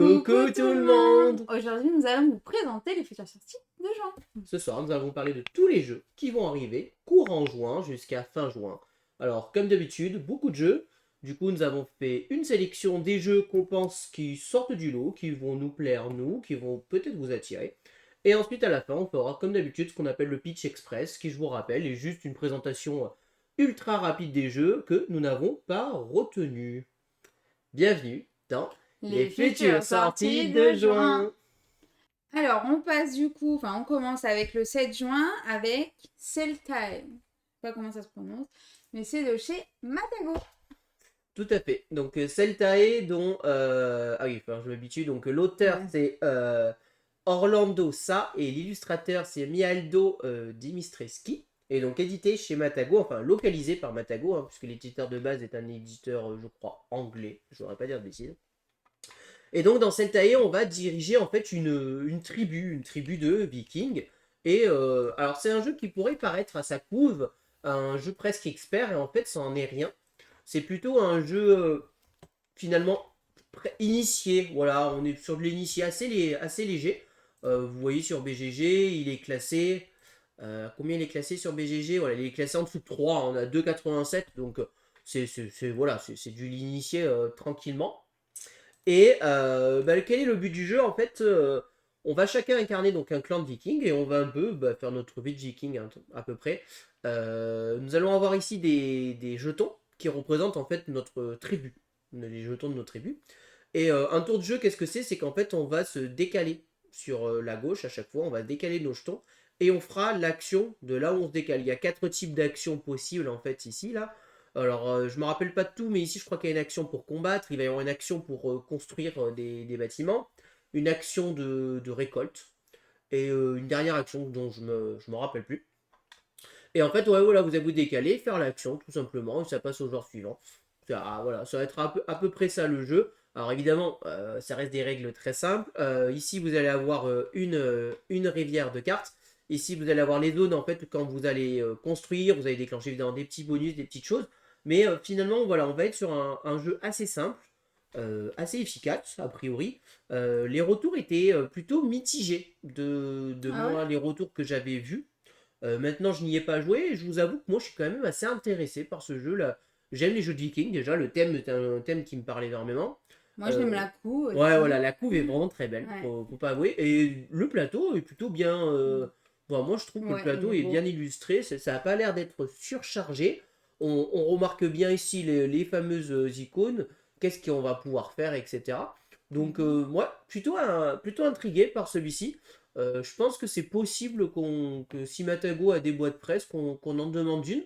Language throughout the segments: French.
Coucou tout le monde! Aujourd'hui, nous allons vous présenter les futures sorties de juin. Ce soir, nous allons parler de tous les jeux qui vont arriver courant juin jusqu'à fin juin. Alors, comme d'habitude, beaucoup de jeux. Du coup, nous avons fait une sélection des jeux qu'on pense qui sortent du lot, qui vont nous plaire, nous, qui vont peut-être vous attirer. Et ensuite, à la fin, on fera comme d'habitude ce qu'on appelle le Pitch Express, qui, je vous rappelle, est juste une présentation ultra rapide des jeux que nous n'avons pas retenus. Bienvenue dans les futures sorties de juin. Alors, on passe on commence avec le 7 juin avec Celtae. Je sais pas comment ça se prononce, mais c'est de chez Matago. Tout à fait. Donc Celtae, dont... je m'habitue. Donc l'auteur, c'est Orlando Sa, et l'illustrateur, c'est Mialdo Dimistreschi. Et donc édité chez Matago, enfin localisé par Matago, hein, puisque l'éditeur de base est un éditeur, je crois, anglais. Je ne voudrais pas dire de bêtises. Et donc dans Celtae, on va diriger en fait une tribu de vikings. Et alors c'est un jeu qui pourrait paraître à sa couve un jeu presque expert, et en fait ça en est rien. C'est plutôt un jeu finalement initié. Voilà, on est sur de l'initié assez léger. Vous voyez sur BGG, il est classé... combien il est classé sur BGG? Voilà, il est classé en dessous de 3, on a 2,87, donc c'est du l'initié tranquillement. Et quel est le but du jeu? En fait, on va chacun incarner donc un clan de vikings et on va un peu faire notre vie de viking à peu près. Nous allons avoir ici des jetons qui représentent en fait notre tribu, les jetons de notre tribu. Et un tour de jeu, qu'est-ce que c'est? C'est qu'en fait on va se décaler sur la gauche à chaque fois, on va décaler nos jetons et on fera l'action de là où on se décale. Il y a 4 types d'actions possibles en fait ici là. Alors, je me rappelle pas de tout, mais ici, je crois qu'il y a une action pour combattre, il va y avoir une action pour construire des bâtiments, une action de récolte, et une dernière action dont je me rappelle plus. Et en fait, ouais, voilà, vous allez vous décaler, faire l'action, tout simplement, et ça passe au joueur suivant. Voilà, ça va être à peu près ça le jeu. Alors évidemment, ça reste des règles très simples. Ici, vous allez avoir une rivière de cartes. Ici, vous allez avoir les zones, en fait, quand vous allez construire, vous allez déclencher évidemment des petits bonus, des petites choses. Mais finalement, voilà, on va être sur un jeu assez simple, assez efficace, a priori. Les retours étaient plutôt mitigés moi, les retours que j'avais vus. Maintenant, je n'y ai pas joué et je vous avoue que moi, je suis quand même assez intéressé par ce jeu-là. J'aime les jeux de vikings, déjà, le thème est un thème qui me parle énormément. Moi, j'aime la couve aussi. Ouais, voilà, la couve est vraiment très belle, Ouais. faut pas avouer. Et le plateau est plutôt bien... moi, je trouve que le plateau est bien illustré, ça n'a pas l'air d'être surchargé. On remarque bien ici les fameuses icônes, qu'est-ce qu'on va pouvoir faire, etc. Donc, moi, plutôt intrigué par celui-ci. Je pense que c'est possible que si Matago a des boîtes presse, qu'on en demande une.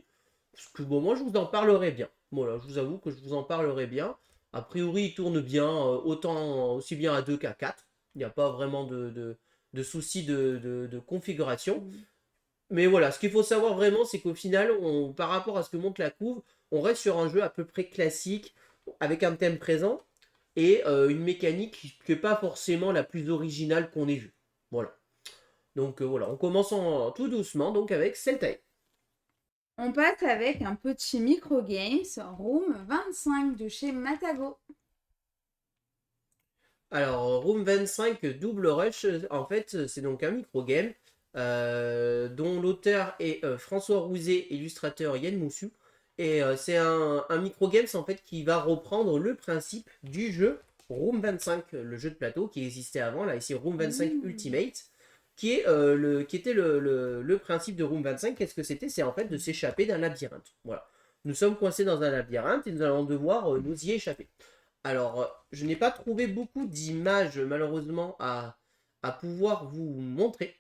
Parce que bon, moi, je vous en parlerai bien. Voilà, je vous avoue que je vous en parlerai bien. A priori, il tourne bien, aussi bien à 2 qu'à 4. Il n'y a pas vraiment de soucis de configuration. Mais voilà, ce qu'il faut savoir vraiment, c'est qu'au final, par rapport à ce que montre la couve, on reste sur un jeu à peu près classique, avec un thème présent, et une mécanique qui n'est pas forcément la plus originale qu'on ait vue. Voilà. Donc voilà, on commence tout doucement donc avec Celtae. On passe avec un petit microgames Room 25 de chez Matago. Alors, Room 25 Double Rush, en fait, c'est donc un microgame dont l'auteur est François Rouzet, illustrateur Yann Moussu. Et c'est un microgame en fait qui va reprendre le principe du jeu Room 25, le jeu de plateau qui existait avant, là ici Room 25 Ultimate, qui était le principe de Room 25. Qu'est-ce que c'était? C'est en fait de s'échapper d'un labyrinthe. Voilà. Nous sommes coincés dans un labyrinthe et nous allons devoir nous y échapper. Alors, je n'ai pas trouvé beaucoup d'images, malheureusement, à pouvoir vous montrer.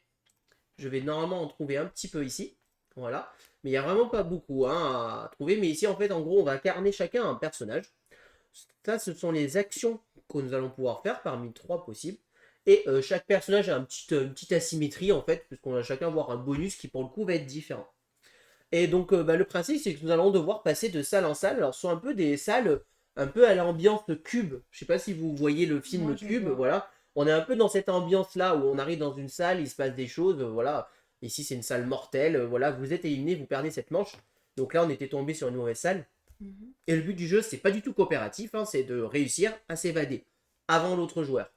Je vais normalement en trouver un petit peu ici. Voilà. Mais il n'y a vraiment pas beaucoup à trouver. Mais ici, en fait, en gros, on va incarner chacun un personnage. Ça, ce sont les actions que nous allons pouvoir faire parmi 3 possibles. Et chaque personnage a une petite asymétrie, en fait, puisqu'on va chacun avoir un bonus qui, pour le coup, va être différent. Et donc, le principe, c'est que nous allons devoir passer de salle en salle. Alors, ce sont un peu des salles un peu à l'ambiance Cube. Je sais pas si vous voyez le film Cube, voilà. On est un peu dans cette ambiance-là où on arrive dans une salle, il se passe des choses, voilà. Ici, c'est une salle mortelle, voilà. Vous êtes éliminé, vous perdez cette manche. Donc là, on était tombé sur une mauvaise salle. Et le but du jeu, c'est pas du tout coopératif, hein, c'est de réussir à s'évader avant l'autre joueur.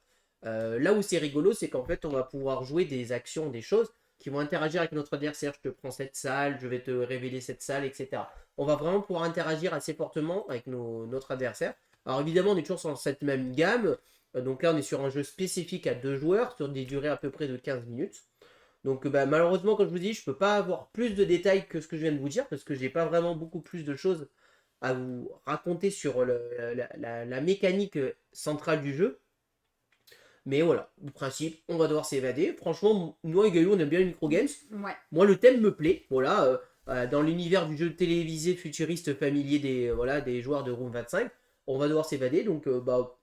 Là où c'est rigolo, c'est qu'en fait, on va pouvoir jouer des actions, des choses qui vont interagir avec notre adversaire. Je te prends cette salle, je vais te révéler cette salle, etc. On va vraiment pouvoir interagir assez fortement avec notre adversaire. Alors évidemment, on est toujours sur cette même gamme. Donc là, on est sur un jeu spécifique à 2 joueurs, sur des durées à peu près de 15 minutes. Donc bah, malheureusement, comme je vous dis, je ne peux pas avoir plus de détails que ce que je viens de vous dire, parce que je n'ai pas vraiment beaucoup plus de choses à vous raconter sur la mécanique centrale du jeu. Mais voilà, le principe, on va devoir s'évader. Franchement, nous et Gaël, on aime bien les microgames. Ouais. Moi, le thème me plaît. Voilà, dans l'univers du jeu télévisé futuriste familier des joueurs de Room 25, on va devoir s'évader. Donc, bah,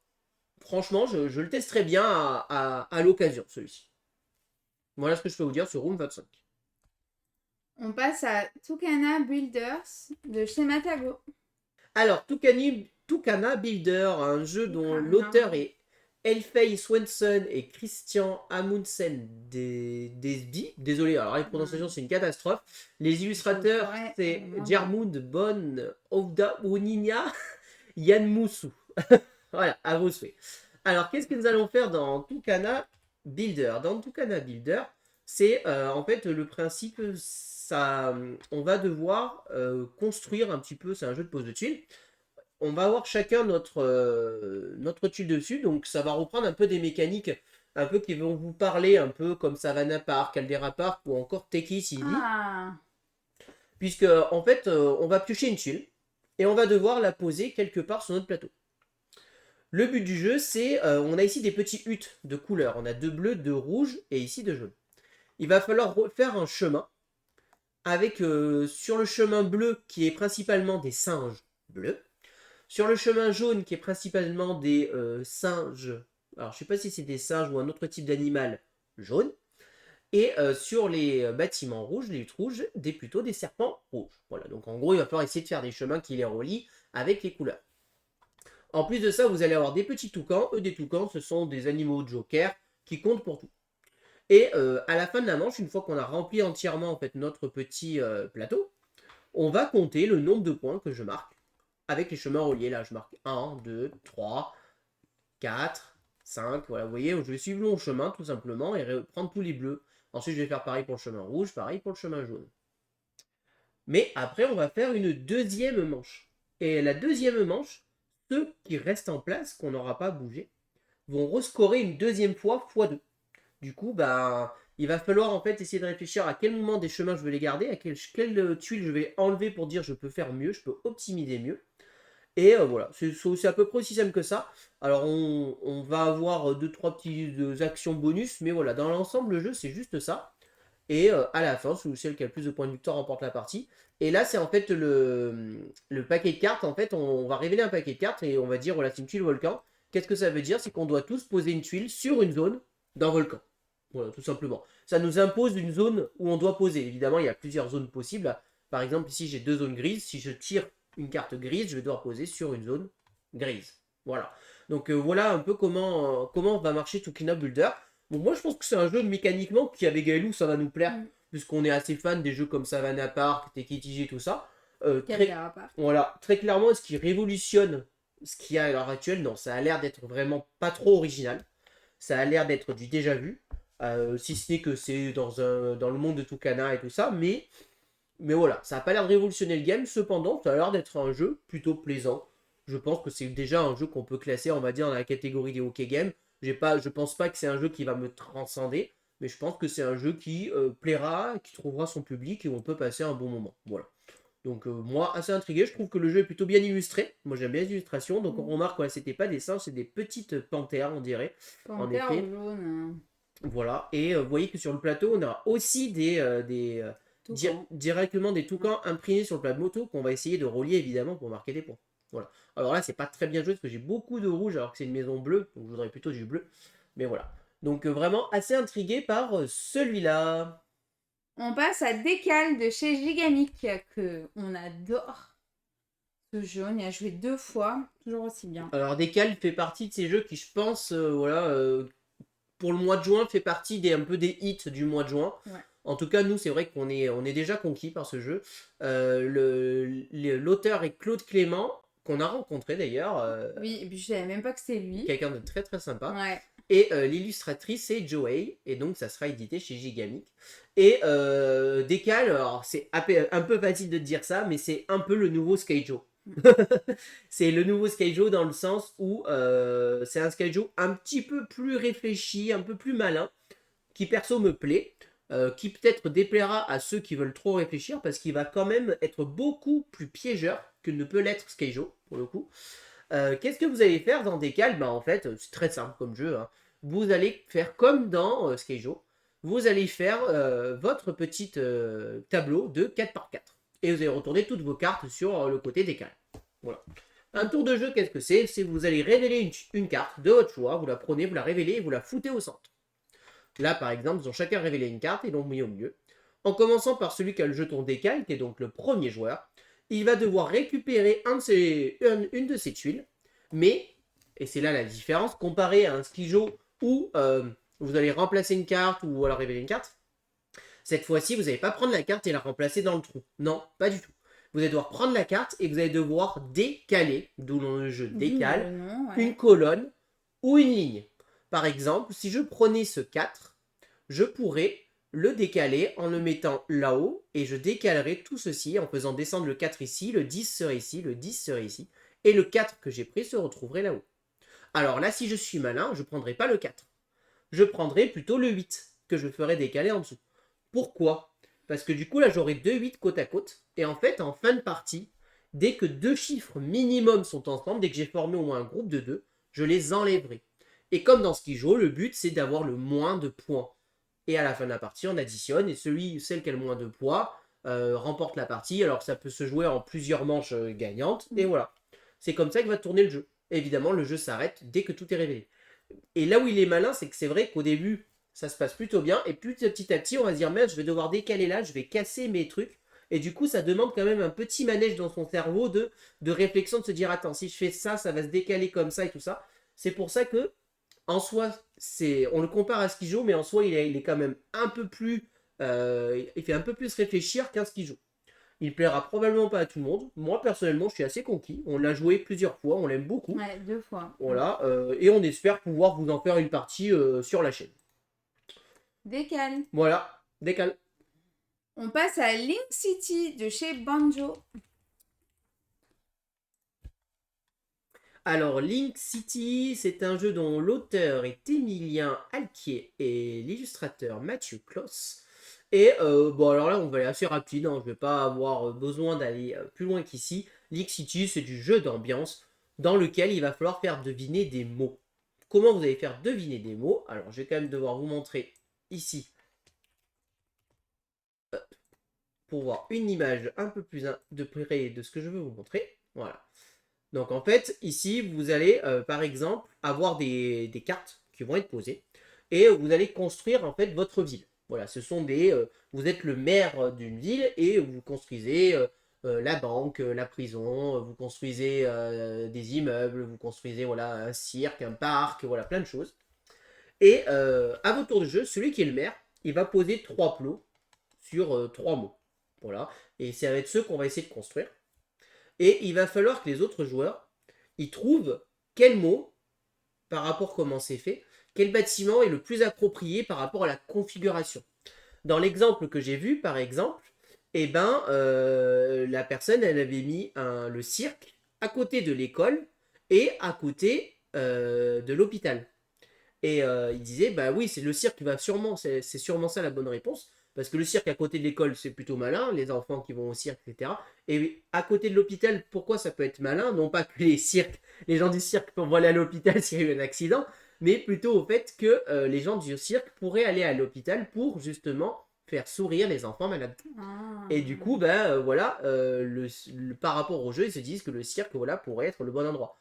franchement, je le testerai bien à l'occasion, celui-ci. Voilà ce que je peux vous dire sur Room 25. On passe à Tucana Builders de chez Matago. Alors, Tucana Builder, un jeu dont l'auteur est Elfey Swenson et Christian Amundsen Desby. Désolé, alors la prononciation c'est une catastrophe. Les illustrateurs c'est Djermund Bon Ovda Uninia Yann Moussou. Voilà, à vos souhaits. Alors, qu'est-ce que nous allons faire dans Tucana Builder? Dans Tucana Builder, c'est en fait le principe, on va devoir construire un petit peu, c'est un jeu de pose de tuiles. On va avoir chacun notre tuile dessus, donc ça va reprendre un peu des mécaniques un peu qui vont vous parler, un peu comme Savannah Park, Caldera Park ou encore Teki City. Puisque en fait, on va piocher une tuile et on va devoir la poser quelque part sur notre plateau. Le but du jeu, c'est, on a ici des petits huttes de couleurs. On a 2 bleus, 2 rouges et ici 2 jaunes. Il va falloir faire un chemin avec sur le chemin bleu qui est principalement des singes bleus. Sur le chemin jaune qui est principalement des singes, alors je ne sais pas si c'est des singes ou un autre type d'animal jaune. Et sur les bâtiments rouges, les huttes rouges, plutôt des serpents rouges. Voilà, donc en gros, il va falloir essayer de faire des chemins qui les relient avec les couleurs. En plus de ça, vous allez avoir des petits toucans. Eux, des toucans, ce sont des animaux joker qui comptent pour tout. Et à la fin de la manche, une fois qu'on a rempli entièrement en fait, notre petit plateau, on va compter le nombre de points que je marque avec les chemins reliés. Là, je marque 1, 2, 3, 4, 5. Voilà, vous voyez, je vais suivre mon chemin tout simplement et prendre tous les bleus. Ensuite, je vais faire pareil pour le chemin rouge, pareil pour le chemin jaune. Mais après, on va faire une deuxième manche. Et la deuxième manche, ceux qui restent en place, qu'on n'aura pas bougé, vont rescorer une deuxième fois x2. Du coup, bah, il va falloir en fait essayer de réfléchir à quel moment des chemins je vais les garder, à quelle tuile je vais enlever pour dire je peux faire mieux, je peux optimiser mieux. Et voilà, c'est à peu près aussi simple que ça. Alors on va avoir 2-3 petites actions bonus, mais voilà, dans l'ensemble le jeu c'est juste ça. Et à la fin, celui qui a le plus de points de victoire remporte la partie. Et là c'est en fait le paquet de cartes, en fait on va révéler un paquet de cartes et on va dire voilà c'est une tuile volcan. Qu'est-ce que ça veut dire? C'est qu'on doit tous poser une tuile sur une zone d'un volcan. Voilà, tout simplement. Ça nous impose une zone où on doit poser. Évidemment, il y a plusieurs zones possibles. Par exemple, ici, j'ai 2 zones grises. Si je tire une carte grise, je vais devoir poser sur une zone grise. Voilà. Donc, voilà un peu comment va marcher Tucana Builder. Bon, moi, je pense que c'est un jeu mécaniquement qui, avec Gaëlou, ça va nous plaire. Puisqu'on est assez fan des jeux comme Savannah Park, Tekitiji, tout ça. Voilà. Très clairement, est-ce qu'il révolutionne ce qu'il y a à l'heure actuelle? Non, ça a l'air d'être vraiment pas trop original. Ça a l'air d'être du déjà vu. Si ce n'est que c'est dans le monde de Tucana et tout ça, mais voilà, ça n'a pas l'air de révolutionner le game, cependant, ça a l'air d'être un jeu plutôt plaisant. Je pense que c'est déjà un jeu qu'on peut classer, on va dire, dans la catégorie des hockey games. Je pense pas que c'est un jeu qui va me transcender, mais je pense que c'est un jeu qui plaira, qui trouvera son public et où on peut passer un bon moment. Voilà. Donc moi, assez intrigué, je trouve que le jeu est plutôt bien illustré. Moi j'aime bien les illustrations, donc on remarque que c'était pas des singes, c'est des petites panthères, on dirait. Panthères jaunes. Voilà, et vous voyez que sur le plateau, on a aussi directement des toucans imprimés sur le plat de moto qu'on va essayer de relier évidemment pour marquer des points. Voilà. Alors là, c'est pas très bien joué parce que j'ai beaucoup de rouge alors que c'est une maison bleue, donc je voudrais plutôt du bleu. Mais voilà. Donc vraiment assez intrigué par celui-là. On passe à Décal de chez Gigamic, que on adore. Ce jeu, on y a joué 2 fois, toujours aussi bien. Alors Décal fait partie de ces jeux qui, je pense, pour le mois de juin, fait partie un peu des hits du mois de juin. Ouais. En tout cas, nous, c'est vrai qu'on est déjà conquis par ce jeu. L'auteur est Claude Clément, qu'on a rencontré d'ailleurs, Oui, et puis je savais même pas que c'était lui. quelqu'un de très très sympa. Ouais. Et l'illustratrice, c'est Joey, et donc ça sera édité chez Gigamic. Et Décal, alors c'est un peu facile de dire ça, mais c'est un peu le nouveau Skyjo. C'est le nouveau Skyjo dans le sens où c'est un Skyjo un petit peu plus réfléchi, un peu plus malin, qui perso me plaît, qui peut-être déplaira à ceux qui veulent trop réfléchir, parce qu'il va quand même être beaucoup plus piégeur que ne peut l'être Skyjo, pour le coup. Qu'est-ce que vous allez faire dans Décal? En fait, c'est très simple comme jeu, hein. Vous allez faire comme dans Skyjo. Vous allez faire votre petit tableau de 4 par 4. Et vous allez retourner toutes vos cartes sur le côté Décal. Voilà. Un tour de jeu, qu'est-ce que c'est? C'est vous allez révéler une carte de votre choix, vous la prenez, vous la révélez et vous la foutez au centre. Là, par exemple, ils ont chacun révélé une carte et l'ont mis au milieu. En commençant par celui qui a le jeton Décal, qui est donc le premier joueur, il va devoir récupérer une de ses tuiles, mais, et c'est là la différence, comparé à un skijo où vous allez remplacer une carte ou alors révéler une carte, cette fois-ci, vous n'allez pas prendre la carte et la remplacer dans le trou. Non, pas du tout. Vous allez devoir prendre la carte et vous allez devoir décaler, d'où le jeu décale, une colonne ou une ligne. Par exemple, si je prenais ce 4, je pourrais le décaler en le mettant là-haut et je décalerai tout ceci en faisant descendre le 4 ici, le 10 serait ici, le 10 serait ici et le 4 que j'ai pris se retrouverait là-haut. Alors là, si je suis malin, je ne prendrai pas le 4. Je prendrai plutôt le 8 que je ferai décaler en dessous. Pourquoi? Parce que du coup, là, j'aurai 2 8 côte à côte. Et en fait, en fin de partie, dès que 2 chiffres minimum sont ensemble, dès que j'ai formé au moins un groupe de 2, je les enlèverai. Et comme dans Skijo, le but, c'est d'avoir le moins de points. Et à la fin de la partie, on additionne. Et celle qui a le moins de poids remporte la partie. Alors, ça peut se jouer en plusieurs manches gagnantes. Et voilà. C'est comme ça que va tourner le jeu. Évidemment, le jeu s'arrête dès que tout est révélé. Et là où il est malin, c'est que c'est vrai qu'au début, ça se passe plutôt bien. Et puis petit à petit, on va se dire, merde, je vais devoir décaler là, je vais casser mes trucs. Et du coup, ça demande quand même un petit manège dans son cerveau de réflexion, de se dire, attends, si je fais ça, ça va se décaler comme ça et tout ça. C'est pour ça que, en soi, on le compare à Skijo, mais en soi, il est quand même un peu plus... il fait un peu plus réfléchir qu'un Skijo. Il plaira probablement pas à tout le monde. Moi, personnellement, je suis assez conquis. On l'a joué plusieurs fois, on l'aime beaucoup. Ouais, 2 fois. Voilà, et on espère pouvoir vous en faire une partie sur la chaîne. Décale. Voilà, décale. On passe à Link City de chez Banjo. Alors, Link City, c'est un jeu dont l'auteur est Emilien Alquier et l'illustrateur Mathieu Kloss. Et bon, alors là, on va aller assez rapide, hein, je ne vais pas avoir besoin d'aller plus loin qu'ici. Link City, c'est du jeu d'ambiance dans lequel il va falloir faire deviner des mots. Comment vous allez faire deviner des mots? Alors, je vais quand même devoir vous montrer ici pour voir une image un peu plus de près de ce que je veux vous montrer. Voilà. Donc en fait, ici, vous allez par exemple avoir des cartes qui vont être posées et vous allez construire en fait votre ville. Voilà, ce sont vous êtes le maire d'une ville et vous construisez la banque, la prison, vous construisez des immeubles, vous construisez voilà, un cirque, un parc, voilà, plein de choses. Et à votre tour de jeu, celui qui est le maire, il va poser 3 plots sur 3 mots. Voilà, et c'est avec ceux qu'on va essayer de construire. Et il va falloir que les autres joueurs, ils trouvent quel mot, par rapport à comment c'est fait, quel bâtiment est le plus approprié par rapport à la configuration. Dans l'exemple que j'ai vu, par exemple, eh ben, la personne, elle avait mis le cirque à côté de l'école et à côté de l'hôpital. Et il disait, bah oui, c'est le cirque qui va sûrement, c'est sûrement ça la bonne réponse. Parce que le cirque à côté de l'école, c'est plutôt malin, les enfants qui vont au cirque, etc. Et à côté de l'hôpital, pourquoi ça peut être malin? Non pas que les gens du cirque peuvent aller à l'hôpital s'il y a eu un accident, mais plutôt au fait que les gens du cirque pourraient aller à l'hôpital pour justement faire sourire les enfants malades. Et du coup, voilà, par rapport au jeu, ils se disent que le cirque voilà, pourrait être le bon endroit.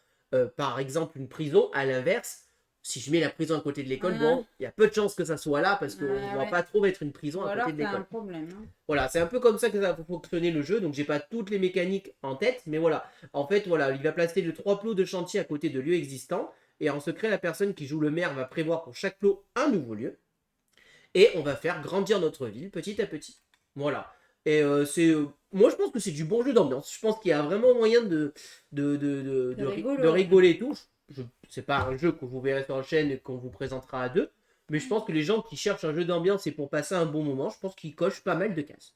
Par exemple, une prison, à l'inverse, si je mets la prison à côté de l'école, bon, il y a peu de chances que ça soit là parce qu'on ne va pas trop mettre une prison à côté de l'école. Un problème, hein. Voilà, c'est un peu comme ça que ça va fonctionner le jeu, donc j'ai pas toutes les mécaniques en tête, mais voilà. En fait, voilà, il va placer les 3 plots de chantier à côté de lieux existants, et en secret, la personne qui joue le maire va prévoir pour chaque plot un nouveau lieu, et on va faire grandir notre ville petit à petit. Voilà. Et moi, je pense que c'est du bon jeu d'ambiance. Je pense qu'il y a vraiment moyen de rigolo. rigoler et tout. C'est pas un jeu que vous verrez sur la chaîne et qu'on vous présentera à deux. Mais je pense que les gens qui cherchent un jeu d'ambiance et pour passer un bon moment, je pense qu'ils cochent pas mal de cases.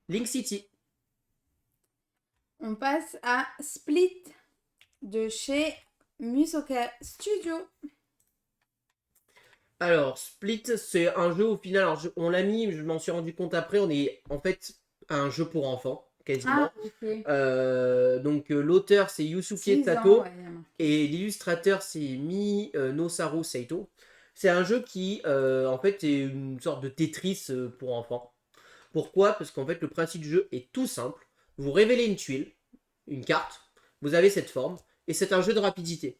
Link City. On passe à Split de chez Musoka Studio. Alors, Split, c'est un jeu au final. Alors, on l'a mis, je m'en suis rendu compte après. On est en fait un jeu pour enfants, quasiment. Ah, ok. Donc, l'auteur c'est Yusuke 6 ans, Sato ouais, il y en a. et l'illustrateur c'est Nosaru Saito. C'est un jeu qui, en fait, est une sorte de Tetris pour enfants. Pourquoi? Parce qu'en fait, le principe du jeu est tout simple. Vous révélez une tuile, une carte, vous avez cette forme, et c'est un jeu de rapidité.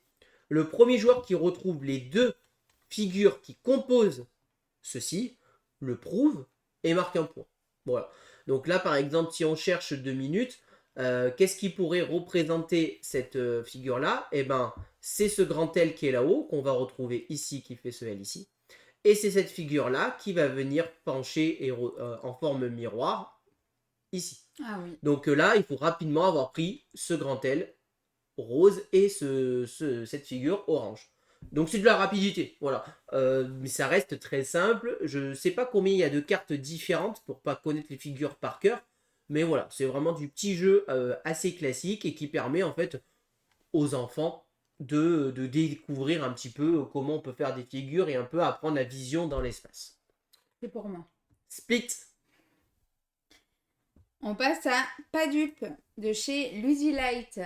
Le premier joueur qui retrouve les deux figures qui composent ceci, le prouve et marque un point. Voilà. Donc là, par exemple, si on cherche 2 minutes, qu'est-ce qui pourrait représenter cette figure-là? Eh ben, c'est ce grand L qui est là-haut, qu'on va retrouver ici, qui fait ce L ici. Et c'est cette figure-là qui va venir pencher en forme miroir ici. Ah oui. Donc là, il faut rapidement avoir pris ce grand L rose et cette figure orange. Donc c'est de la rapidité, voilà. Mais ça reste très simple. Je ne sais pas combien il y a de cartes différentes pour pas connaître les figures par cœur. Mais voilà, c'est vraiment du petit jeu assez classique et qui permet en fait aux enfants de découvrir un petit peu comment on peut faire des figures et un peu apprendre la vision dans l'espace. C'est pour moi. Split. On passe à Pas dupe de chez Lucy Light.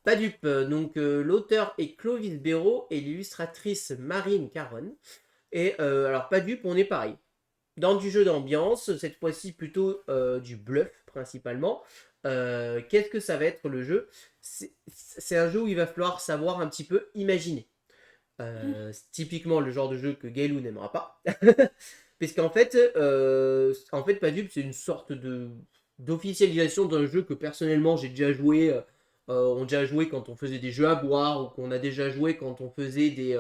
Pas dupe. Donc l'auteur est Clovis Béraud et l'illustratrice Marine Caron. Et alors pas dupe, on est pareil. Dans du jeu d'ambiance, cette fois-ci plutôt du bluff principalement. Qu'est-ce que ça va être le jeu? C'est un jeu où il va falloir savoir un petit peu imaginer. C'est typiquement le genre de jeu que Gailou n'aimera pas. Puisqu'en fait, pas dupe, c'est une sorte d'officialisation d'un jeu que personnellement j'ai déjà joué. On a déjà joué quand on faisait des jeux à boire ou qu'on a déjà joué quand on faisait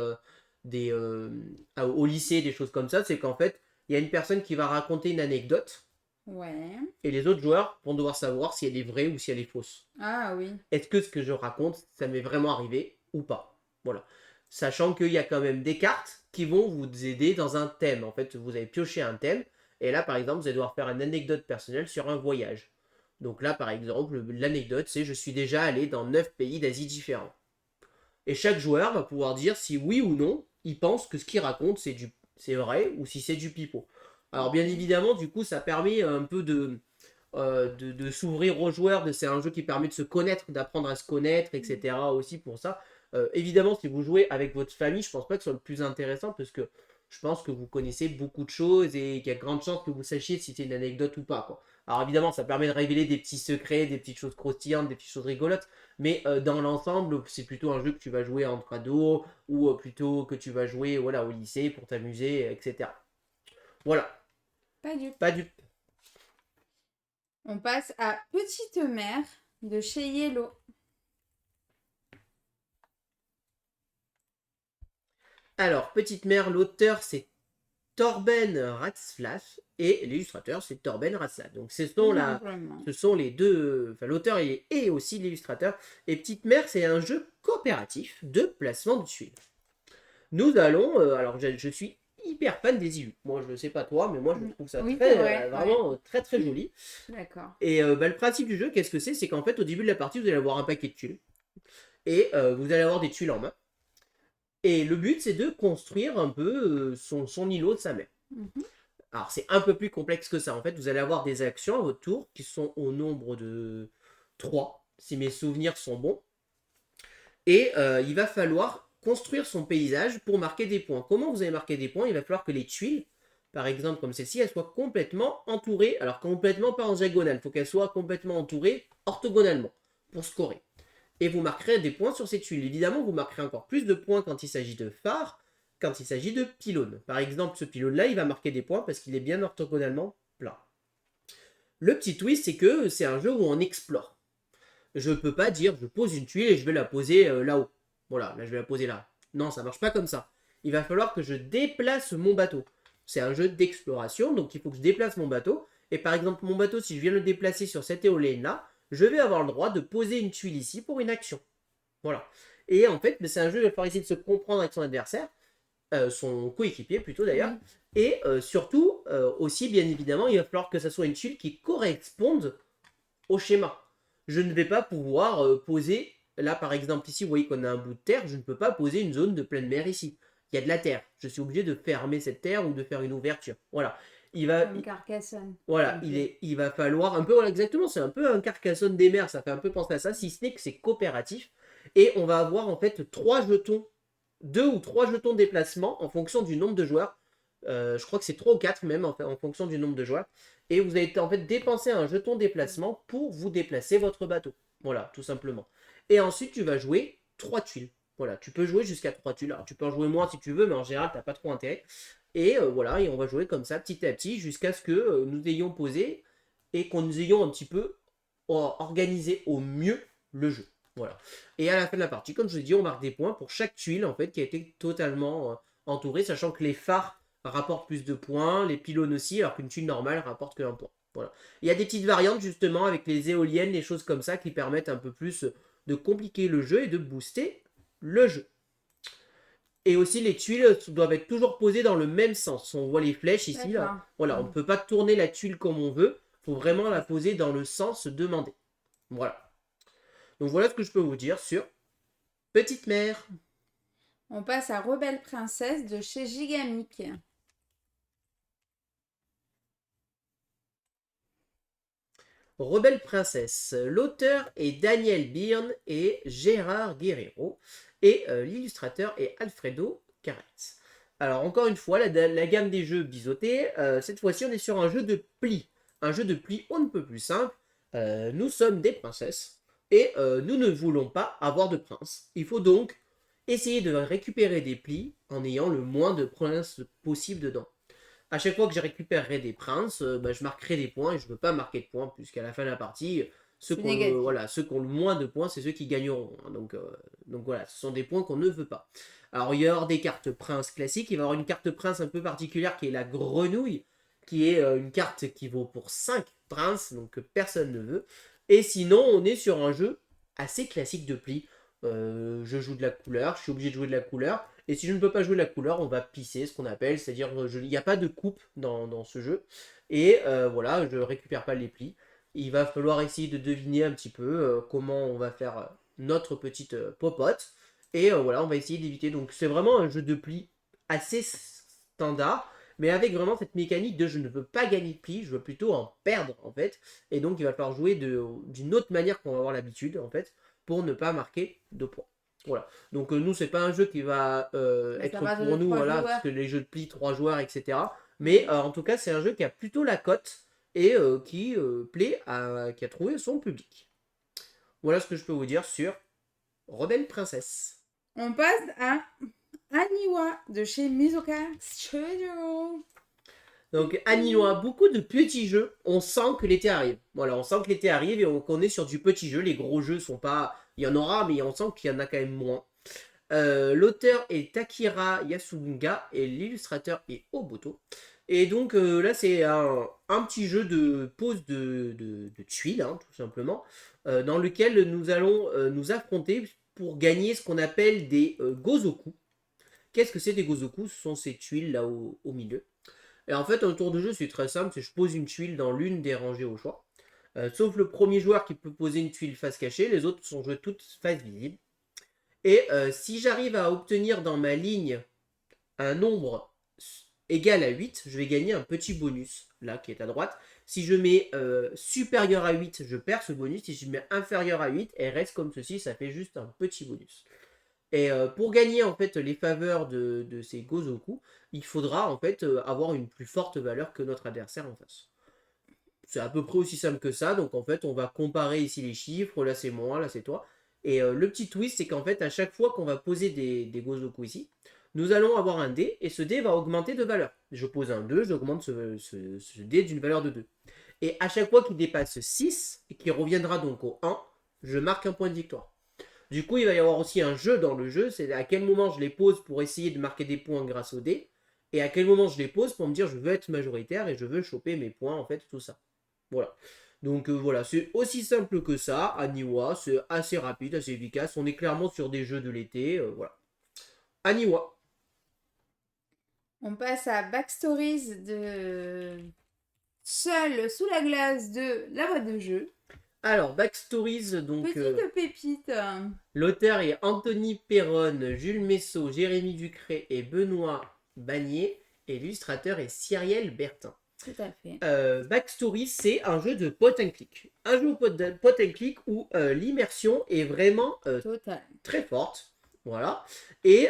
au lycée, des choses comme ça. C'est qu'en fait, il y a une personne qui va raconter une anecdote Ouais. et les autres joueurs vont devoir savoir si elle est vraie ou si elle est fausse. Ah oui. Est-ce que ce que je raconte, ça m'est vraiment arrivé ou pas? Voilà. Sachant qu'il y a quand même des cartes qui vont vous aider dans un thème. En fait, vous avez pioché un thème. Et là, par exemple, vous allez devoir faire une anecdote personnelle sur un voyage. Donc là, par exemple, l'anecdote, c'est je suis déjà allé dans 9 pays d'Asie différents. Et chaque joueur va pouvoir dire si oui ou non, il pense que ce qu'il raconte, c'est vrai ou si c'est du pipeau. Alors bien évidemment, du coup, ça permet un peu de s'ouvrir aux joueurs. C'est un jeu qui permet de se connaître, d'apprendre à se connaître, etc. aussi pour ça. Évidemment, si vous jouez avec votre famille, je pense pas que ce soit le plus intéressant parce que je pense que vous connaissez beaucoup de choses et qu'il y a de grandes chances que vous sachiez si c'est une anecdote ou pas, quoi. Alors évidemment, ça permet de révéler des petits secrets, des petites choses croustillantes, des petites choses rigolotes, mais dans l'ensemble, c'est plutôt un jeu que tu vas jouer entre ados ou plutôt que tu vas jouer voilà, au lycée pour t'amuser, etc. Voilà, Pas dupe. pas du... On passe à Petite Mère de chez Yellow. Alors, Petite Mère, l'auteur c'est Torben Ratzlaff et l'illustrateur c'est Torben Ratzlaff. Donc ce sont les deux, enfin l'auteur est aussi l'illustrateur. Et Petite Mère c'est un jeu coopératif de placement de tuiles. Nous allons, alors je suis hyper fan des illus. Moi je sais pas toi, mais moi je trouve ça vraiment très très joli. D'accord. Et le principe du jeu, qu'est-ce que c'est? C'est qu'en fait au début de la partie vous allez avoir un paquet de tuiles. Et vous allez avoir des tuiles en main. Et le but, c'est de construire un peu son îlot de sa mère. Alors, c'est un peu plus complexe que ça. En fait, vous allez avoir des actions à votre tour qui sont au nombre de 3, si mes souvenirs sont bons. Et il va falloir construire son paysage pour marquer des points. Comment vous allez marquer des points? Il va falloir que les tuiles, par exemple comme celle-ci, elles soient complètement entourées. Alors, complètement pas en diagonale. Il faut qu'elles soient complètement entourées orthogonalement pour scorer. Et vous marquerez des points sur ces tuiles. Évidemment, vous marquerez encore plus de points quand il s'agit de phares, quand il s'agit de pylônes. Par exemple, ce pylône-là, il va marquer des points parce qu'il est bien orthogonalement plat. Le petit twist, c'est que c'est un jeu où on explore. Je ne peux pas dire, je pose une tuile et je vais la poser là-haut. Voilà, là je vais la poser là. Non, ça ne marche pas comme ça. Il va falloir que je déplace mon bateau. c'est un jeu d'exploration, donc il faut que je déplace mon bateau. Et par exemple, mon bateau, si je viens le déplacer sur cette éolienne-là, je vais avoir le droit de poser une tuile ici pour une action. Voilà. Et en fait, c'est un jeu, il va falloir essayer de se comprendre avec son adversaire, son coéquipier plutôt d'ailleurs. Oui. Et surtout, aussi, bien évidemment, il va falloir que ça soit une tuile qui corresponde au schéma. Je ne vais pas pouvoir poser, là par exemple ici, vous voyez qu'on a un bout de terre, je ne peux pas poser une zone de pleine mer ici. Il y a de la terre. Je suis obligé de fermer cette terre ou de faire une ouverture. Voilà. Comme Carcassonne. Voilà, il va falloir un peu, voilà, exactement, c'est un peu un Carcassonne des mers, ça fait un peu penser à ça, si ce n'est que c'est coopératif. Et on va avoir en fait 3 jetons, 2 ou 3 jetons de déplacement en fonction du nombre de joueurs. Je crois que c'est 3 ou 4 même en fonction du nombre de joueurs. Et vous allez en fait dépenser un jeton déplacement pour vous déplacer votre bateau. Voilà, tout simplement. Et ensuite, tu vas jouer 3 tuiles. Voilà, tu peux jouer jusqu'à 3 tuiles. Alors, tu peux en jouer moins si tu veux, mais en général, tu n'as pas trop intérêt. Et voilà, et on va jouer comme ça petit à petit jusqu'à ce que nous ayons posé et qu'on nous ayons un petit peu organisé au mieux le jeu. Voilà. Et à la fin de la partie, comme je vous ai dit, on marque des points pour chaque tuile en fait qui a été totalement entourée, sachant que les phares rapportent plus de points, les pylônes aussi, alors qu'une tuile normale rapporte que 1 point. Voilà. Il y a des petites variantes justement avec les éoliennes, les choses comme ça qui permettent un peu plus de compliquer le jeu et de booster le jeu. Et aussi, les tuiles doivent être toujours posées dans le même sens. On voit les flèches ici. Là. Voilà, on ne peut pas tourner la tuile comme on veut. Il faut vraiment la poser dans le sens demandé. Voilà. Donc voilà ce que je peux vous dire sur Petite Mère. On passe à Rebelle Princesse de chez Gigamic. Rebelle Princesse. L'auteur est Daniel Byrne et Gérard Guerrero. Et l'illustrateur est Alfredo Carretz. Alors encore une fois, la gamme des jeux biseautés, cette fois-ci on est sur un jeu de pli. Un jeu de pli on ne peut plus simple. Nous sommes des princesses et nous ne voulons pas avoir de prince. Il faut donc essayer de récupérer des plis en ayant le moins de princes possible dedans. À chaque fois que je récupérerai des princes, je marquerai des points et je ne veux pas marquer de points puisqu'à la fin de la partie, ceux qui ont le moins de points, c'est ceux qui gagneront. Donc voilà, ce sont des points qu'on ne veut pas. Alors il y aura des cartes prince classiques, il va y avoir une carte prince un peu particulière qui est la grenouille, qui est une carte qui vaut pour 5 princes, donc que personne ne veut. Et sinon, on est sur un jeu assez classique de pli. Je joue de la couleur, je suis obligé de jouer de la couleur. Et si je ne peux pas jouer la couleur, on va pisser, ce qu'on appelle, c'est-à-dire il n'y a pas de coupe dans ce jeu. Et voilà, je récupère pas les plis. Il va falloir essayer de deviner un petit peu comment on va faire notre petite popote. Et voilà, on va essayer d'éviter. Donc c'est vraiment un jeu de plis assez standard, mais avec vraiment cette mécanique de je ne veux pas gagner de plis, je veux plutôt en perdre en fait. Et donc il va falloir jouer d'une autre manière qu'on va avoir l'habitude en fait, pour ne pas marquer de points. Voilà. Donc nous, c'est pas un jeu qui va être pour nous, voilà, parce que les jeux de pli, 3 joueurs, etc. Mais en tout cas, c'est un jeu qui a plutôt la cote et qui plaît qui a trouvé son public. Voilà ce que je peux vous dire sur Rebelle Princesse. On passe à Aniwa de chez Mizoka Studio. Donc Aniwa, beaucoup de petits jeux, on sent que l'été arrive. Voilà, on sent que l'été arrive et qu'on est sur du petit jeu. Les gros jeux sont pas... Il y en aura, mais on sent qu'il y en a quand même moins. L'auteur est Akira Yasuga et l'illustrateur est Oboto. Et donc là, c'est un petit jeu de pose de tuiles, hein, tout simplement, dans lequel nous allons nous affronter pour gagner ce qu'on appelle des gozoku. Qu'est-ce que c'est des gozoku? Ce sont ces tuiles là au milieu. Et en fait, un tour de jeu, c'est très simple, c'est je pose une tuile dans l'une des rangées au choix. Sauf le premier joueur qui peut poser une tuile face cachée, les autres sont joués toutes face visible. Et si j'arrive à obtenir dans ma ligne un nombre égal à 8, je vais gagner un petit bonus, là, qui est à droite. Si je mets supérieur à 8, je perds ce bonus. Si je mets inférieur à 8, elle reste comme ceci, ça fait juste un petit bonus. Et pour gagner en fait les faveurs de ces gozoku, il faudra en fait avoir une plus forte valeur que notre adversaire en face. C'est à peu près aussi simple que ça, donc en fait on va comparer ici les chiffres, là c'est moi, là c'est toi. Et le petit twist c'est qu'en fait à chaque fois qu'on va poser des gozoku ici, nous allons avoir un dé et ce dé va augmenter de valeur. Je pose un 2, j'augmente ce dé d'une valeur de 2. Et à chaque fois qu'il dépasse 6 et qu'il reviendra donc au 1, je marque un point de victoire. Du coup, il va y avoir aussi un jeu dans le jeu, c'est à quel moment je les pose pour essayer de marquer des points grâce au dé. et à quel moment je les pose pour me dire je veux être majoritaire et je veux choper mes points, en fait, tout ça. Voilà. Donc voilà, c'est aussi simple que ça, Aniwa, c'est assez rapide, assez efficace. On est clairement sur des jeux de l'été, voilà. Aniwa. On passe à Backstories de Seul sous la glace de la boîte de jeu. Alors, Backstories, donc Petite pépite. l'auteur est Anthony Perron, Jules Messot, Jérémy Ducré et Benoît Bagné, et l'illustrateur est Cyrielle Bertin. Tout à fait. Backstory, c'est un jeu de pot and click. Un jeu pot and click où l'immersion est vraiment Total. très forte. Voilà. Et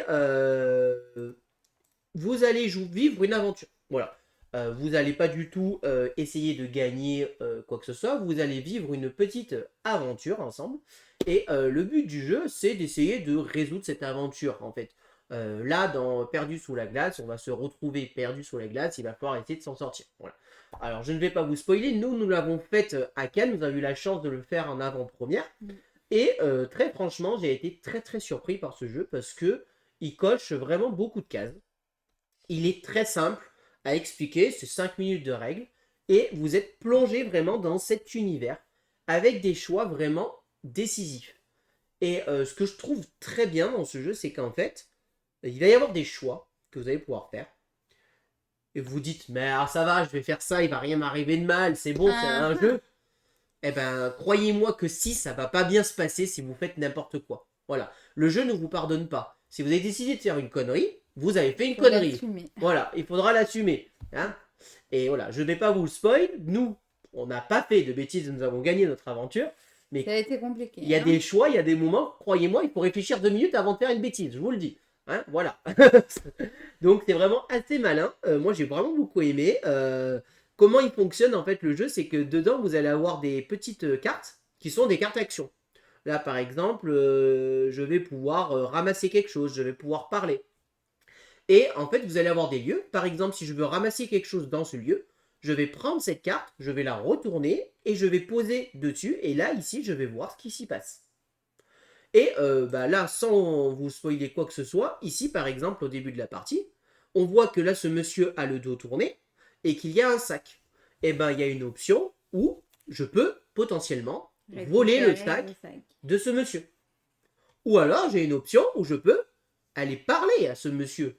vous allez vivre une aventure. Voilà. Vous n'allez pas du tout essayer de gagner quoi que ce soit. Vous allez vivre une petite aventure ensemble. Et le but du jeu, c'est d'essayer de résoudre cette aventure, en fait. Là, dans Perdu sous la glace, on va se retrouver perdu sous la glace. Il va falloir essayer de s'en sortir. Voilà. Alors, je ne vais pas vous spoiler. Nous l'avons fait à Cannes. Nous avons eu la chance de le faire en avant-première. Et très franchement, j'ai été très très surpris par ce jeu parce que il coche vraiment beaucoup de cases. Il est très simple à expliquer, c'est 5 minutes de règles, et vous êtes plongé vraiment dans cet univers avec des choix vraiment décisifs. Et ce que je trouve très bien dans ce jeu, c'est qu'en fait, il va y avoir des choix que vous allez pouvoir faire. Et vous dites, mais alors ça va, je vais faire ça, il va rien m'arriver de mal, c'est bon, c'est un jeu. Eh ben, croyez-moi que si, ça va pas bien se passer si vous faites n'importe quoi. Voilà. Le jeu ne vous pardonne pas. Si vous avez décidé de faire une connerie, vous avez fait une connerie. Voilà, il faudra l'assumer. Hein, et voilà, je ne vais pas vous le spoil. Nous, on n'a pas fait de bêtises, nous avons gagné notre aventure. Mais ça a été compliqué. Il y a des choix, il y a des moments, croyez-moi, il faut réfléchir 2 minutes avant de faire une bêtise, je vous le dis. Hein, voilà. Donc c'est vraiment assez malin. Moi j'ai vraiment beaucoup aimé. Comment il fonctionne en fait le jeu, c'est que dedans vous allez avoir des petites cartes qui sont des cartes action. Là par exemple, je vais pouvoir ramasser quelque chose, je vais pouvoir parler. Et en fait vous allez avoir des lieux. Par exemple si je veux ramasser quelque chose dans ce lieu, je vais prendre cette carte, je vais la retourner et je vais poser dessus. Et là ici je vais voir ce qui s'y passe. Et là, sans vous spoiler quoi que ce soit, ici par exemple au début de la partie, on voit que là ce monsieur a le dos tourné et qu'il y a un sac. Et ben il y a une option où je peux potentiellement voler le sac de ce monsieur. Ou alors j'ai une option où je peux aller parler à ce monsieur.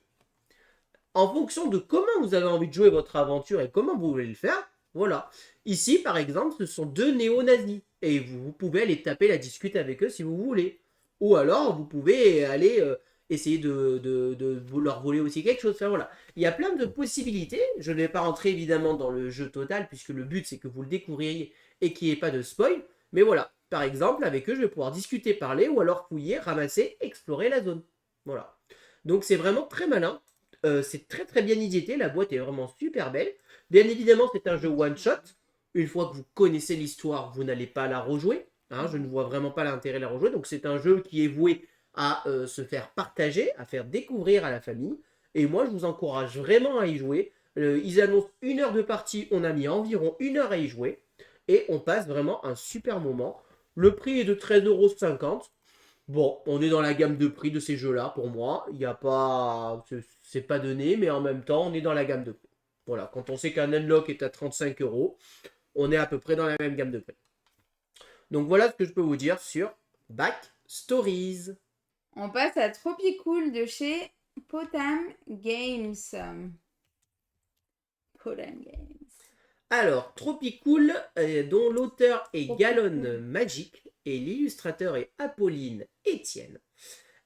En fonction de comment vous avez envie de jouer votre aventure et comment vous voulez le faire, voilà. Ici par exemple ce sont 2 néo-nazis et vous pouvez aller taper la discute avec eux si vous voulez. Ou alors, vous pouvez aller essayer de leur voler aussi quelque chose. Enfin, voilà. Il y a plein de possibilités. Je ne vais pas rentrer évidemment dans le jeu total, puisque le but, c'est que vous le découvriez et qu'il n'y ait pas de spoil. Mais voilà. Par exemple, avec eux, je vais pouvoir discuter, parler, ou alors fouiller, ramasser, explorer la zone. Voilà. Donc, c'est vraiment très malin. C'est très très bien édité. La boîte est vraiment super belle. Bien évidemment, c'est un jeu one-shot. Une fois que vous connaissez l'histoire, vous n'allez pas la rejouer. Hein, je ne vois vraiment pas l'intérêt de la rejouer. Donc c'est un jeu qui est voué à se faire partager, à faire découvrir à la famille. Et moi, je vous encourage vraiment à y jouer. Ils annoncent 1 heure de partie. On a mis environ 1 heure à y jouer. Et on passe vraiment un super moment. Le prix est de 13,50 €. Bon, on est dans la gamme de prix de ces jeux-là pour moi. Il n'y a pas... C'est pas donné, mais en même temps, on est dans la gamme de prix. Voilà, quand on sait qu'un Unlock est à 35 €, on est à peu près dans la même gamme de prix. Donc voilà ce que je peux vous dire sur Backstories. On passe à Tropicool de chez Potam Games. Potam Games. Alors, Tropicool, dont l'auteur est Gallon Magic et l'illustrateur est Apolline Etienne.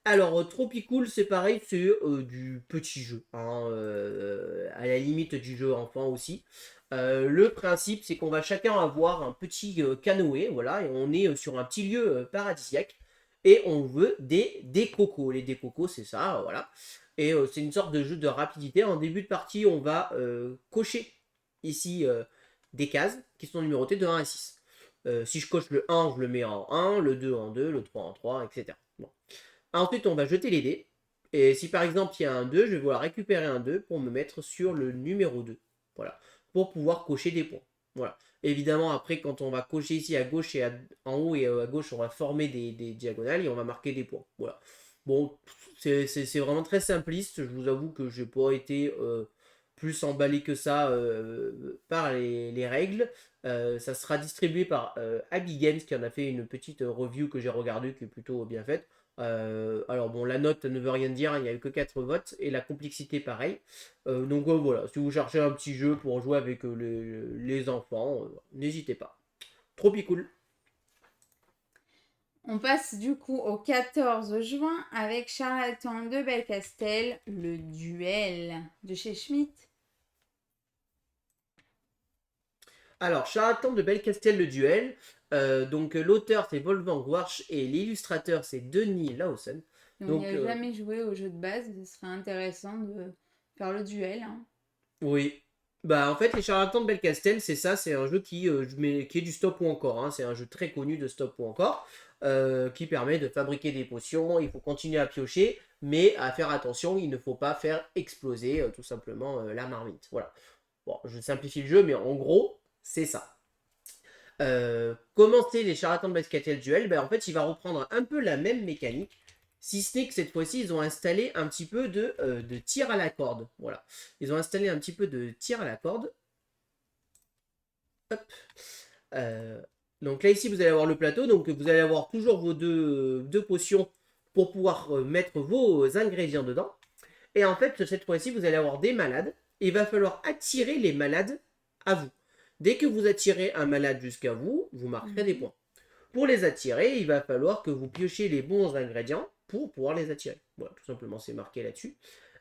Alors, Tropicool, c'est pareil, c'est du petit jeu, hein, à la limite du jeu enfant aussi. Le principe, c'est qu'on va chacun avoir un petit canoë, voilà, et on est sur un petit lieu paradisiaque, et on veut des décocos. Les décocos, c'est ça, voilà. Et c'est une sorte de jeu de rapidité. En début de partie, on va cocher ici des cases qui sont numérotées de 1 à 6. Si je coche le 1, je le mets en 1, le 2 en 2, le 3 en 3, etc. Bon. Ensuite, on va jeter les dés. Et si par exemple il y a un 2, je vais vouloir récupérer un 2 pour me mettre sur le numéro 2. Voilà. Pour pouvoir cocher des points. Voilà. Évidemment, après, quand on va cocher ici à gauche et en haut et à gauche, on va former des diagonales et on va marquer des points. Voilà. Bon, c'est vraiment très simpliste. Je vous avoue que j'ai pas été plus emballé que ça par les règles. Ça sera distribué par Abby Games qui en a fait une petite review que j'ai regardée qui est plutôt bien faite. Alors bon, la note ne veut rien dire, hein, il n'y a eu que 4 votes et la complexité pareil. Donc voilà, si vous cherchez un petit jeu pour jouer avec les enfants, n'hésitez pas. Trop cool. On passe du coup au 14 juin avec Charlatan de Belcastel, le duel de chez Schmitt. Alors, Charlatan de Belcastel, le duel. Donc, l'auteur, c'est Wolfgang Warsch et l'illustrateur, c'est Denis Lawson. Donc, Donc, il n'a jamais joué au jeu de base, ce serait intéressant de faire le duel. Hein. oui. Bah, en fait, les Charlatans de Belcastel, c'est ça, c'est un jeu qui est du stop ou encore. Hein. C'est un jeu très connu de stop ou encore qui permet de fabriquer des potions. Il faut continuer à piocher, mais à faire attention, il ne faut pas faire exploser tout simplement la marmite. Voilà. Bon, je simplifie le jeu, mais en gros, c'est ça. Commencer les charlatans de Belcastel duel, ben, en fait, il va reprendre un peu la même mécanique, si ce n'est que cette fois-ci, ils ont installé un petit peu de tir à la corde. Voilà. Ils ont installé un petit peu de tir à la corde. Hop. Euh, donc là, ici, vous allez avoir le plateau. Donc, vous allez avoir toujours vos deux potions pour pouvoir mettre vos ingrédients dedans. Et en fait, cette fois-ci, vous allez avoir des malades. Et il va falloir attirer les malades à vous. Dès que vous attirez un malade jusqu'à vous, vous marquerez des points. Pour les attirer, il va falloir que vous piochiez les bons ingrédients pour pouvoir les attirer. Voilà, tout simplement, c'est marqué là-dessus.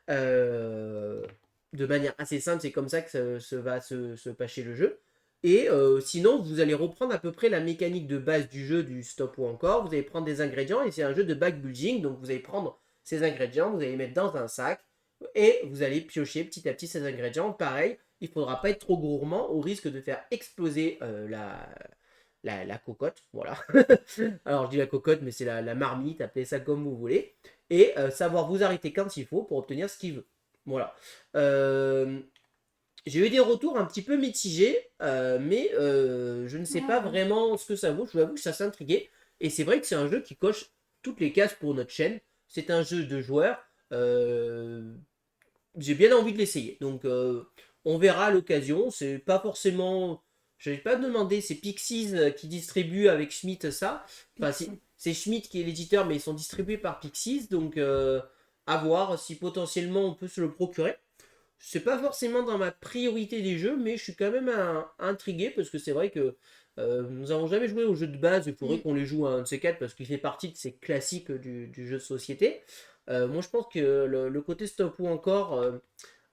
De manière assez simple, c'est comme ça que ça va se passer le jeu. Et sinon, vous allez reprendre à peu près la mécanique de base du jeu, du stop ou encore. Vous allez prendre des ingrédients et c'est un jeu de backbuilding. Donc vous allez prendre ces ingrédients, vous allez les mettre dans un sac et vous allez piocher petit à petit ces ingrédients. Pareil, il ne faudra pas être trop gourmand au risque de faire exploser la cocotte. Voilà. Alors je dis la cocotte, mais c'est la marmite, appelez ça comme vous voulez. Et savoir vous arrêter quand il faut pour obtenir ce qu'il veut. Voilà. J'ai eu des retours un petit peu mitigés, mais je ne sais pas vraiment ce que ça vaut. Je vous avoue que ça s'intriguait. Et c'est vrai que c'est un jeu qui coche toutes les cases pour notre chaîne. C'est un jeu de joueurs. J'ai bien envie de l'essayer. Donc on verra à l'occasion. C'est pas forcément. Je n'avais pas demandé. C'est Pixies qui distribue avec Schmitt ça. Enfin, c'est Schmitt qui est l'éditeur, mais ils sont distribués par Pixies. Donc à voir si potentiellement on peut se le procurer. C'est pas forcément dans ma priorité des jeux, mais je suis quand même intrigué parce que c'est vrai que nous n'avons jamais joué au jeu de base. Il faudrait qu'on les joue à un de ces quatre parce qu'il fait partie de ces classiques du jeu de société. Moi, je pense que le côté stop ou encore,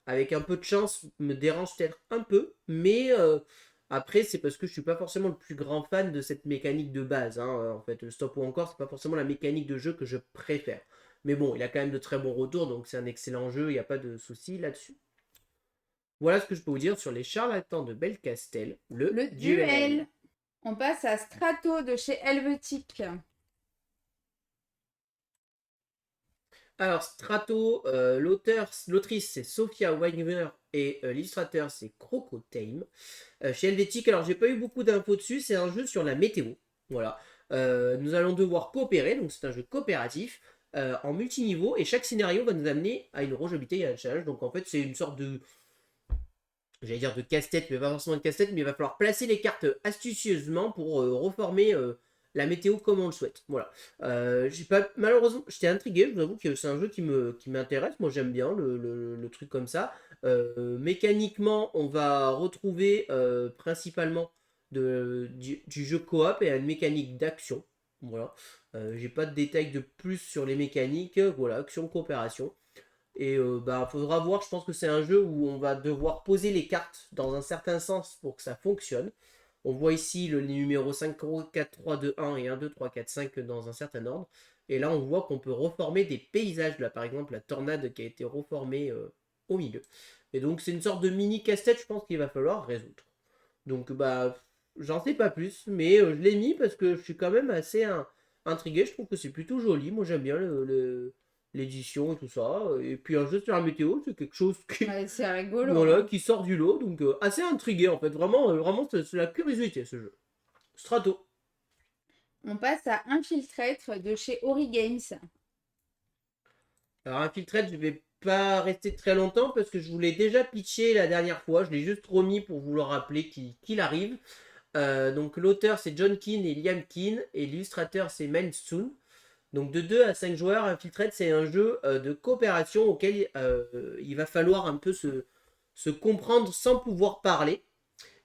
avec un peu de chance, me dérange peut-être un peu, mais après, c'est parce que je suis pas forcément le plus grand fan de cette mécanique de base. Hein. En fait, le stop ou encore, c'est pas forcément la mécanique de jeu que je préfère. Mais bon, il a quand même de très bons retours, donc c'est un excellent jeu, il n'y a pas de souci là-dessus. Voilà ce que je peux vous dire sur les charlatans de Belcastel, le duel. On passe à Strato de chez Helvetic. Alors Strato, l'autrice c'est Sophia Wagner et l'illustrateur c'est Croco Tame. Chez Helvetic, alors j'ai pas eu beaucoup d'infos dessus, c'est un jeu sur la météo. Voilà. Nous allons devoir coopérer, donc c'est un jeu coopératif en multiniveau et chaque scénario va nous amener à une rejouabilité et à un challenge. Donc en fait c'est une sorte de, j'allais dire de casse-tête, mais pas forcément de casse-tête, mais il va falloir placer les cartes astucieusement pour reformer la météo comme on le souhaite. Voilà. J'ai pas, malheureusement, j'étais intrigué, je vous avoue que c'est un jeu qui m'intéresse, moi j'aime bien le truc comme ça. Mécaniquement, on va retrouver principalement du jeu coop et une mécanique d'action. Voilà. J'ai pas de détails de plus sur les mécaniques. Voilà, action, coopération. Et bah, faudra voir, je pense que c'est un jeu où on va devoir poser les cartes dans un certain sens pour que ça fonctionne. On voit ici le numéro 5, 4, 3, 2, 1 et 1, 2, 3, 4, 5 dans un certain ordre. Et là, on voit qu'on peut reformer des paysages. Là, par exemple, la tornade qui a été reformée au milieu. Et donc, c'est une sorte de mini casse-tête, je pense qu'il va falloir résoudre. Donc, bah, j'en sais pas plus, mais je l'ai mis parce que je suis quand même assez intrigué. Je trouve que c'est plutôt joli. Moi, j'aime bien l'édition et tout ça. Et puis un jeu sur la météo, c'est quelque chose qui, c'est rigolo. voilà, qui sort du lot. Donc assez intrigué en fait. Vraiment, vraiment c'est la curiosité ce jeu. Strato. On passe à Infiltrate de chez Ori Games. Alors, Infiltrate, je vais pas rester très longtemps parce que je vous l'ai déjà pitché la dernière fois. Je l'ai juste remis pour vous le rappeler qu'il arrive. Donc, l'auteur, c'est John Keane et Liam Keane. Et l'illustrateur, c'est Mel Soon. Donc, de 2 à 5 joueurs, Infiltrate, c'est un jeu de coopération auquel il va falloir un peu se comprendre sans pouvoir parler.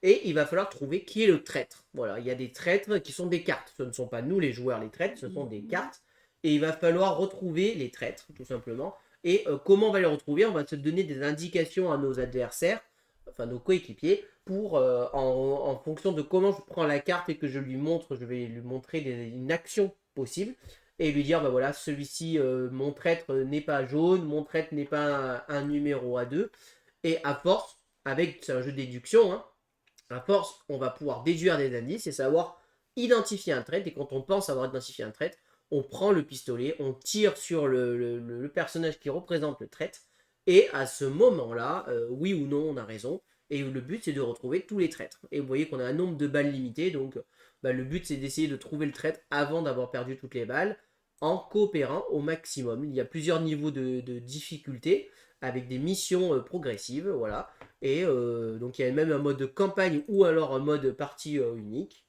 Et il va falloir trouver qui est le traître. Voilà, il y a des traîtres qui sont des cartes. Ce ne sont pas nous les joueurs les traîtres, ce sont des cartes. Et il va falloir retrouver les traîtres, tout simplement. Et comment on va les retrouver? On va se donner des indications à nos adversaires, enfin nos coéquipiers, pour en fonction de comment je prends la carte et que je lui montre, je vais lui montrer une action possible. Et lui dire, bah voilà, celui-ci, mon traître n'est pas jaune, mon traître n'est pas un numéro à 2. Et à force, avec, c'est un jeu de déduction, hein, à force, on va pouvoir déduire des indices et savoir identifier un trait. Et quand on pense avoir identifié un trait, on prend le pistolet, on tire sur le personnage qui représente le trait. Et à ce moment-là, oui ou non, on a raison. Et le but, c'est de retrouver tous les traîtres. Et vous voyez qu'on a un nombre de balles limité. Donc, le but, c'est d'essayer de trouver le traître avant d'avoir perdu toutes les balles, en coopérant au maximum. Il y a plusieurs niveaux de difficulté, avec des missions progressives. Voilà. Et donc il y a même un mode de campagne ou alors un mode partie unique.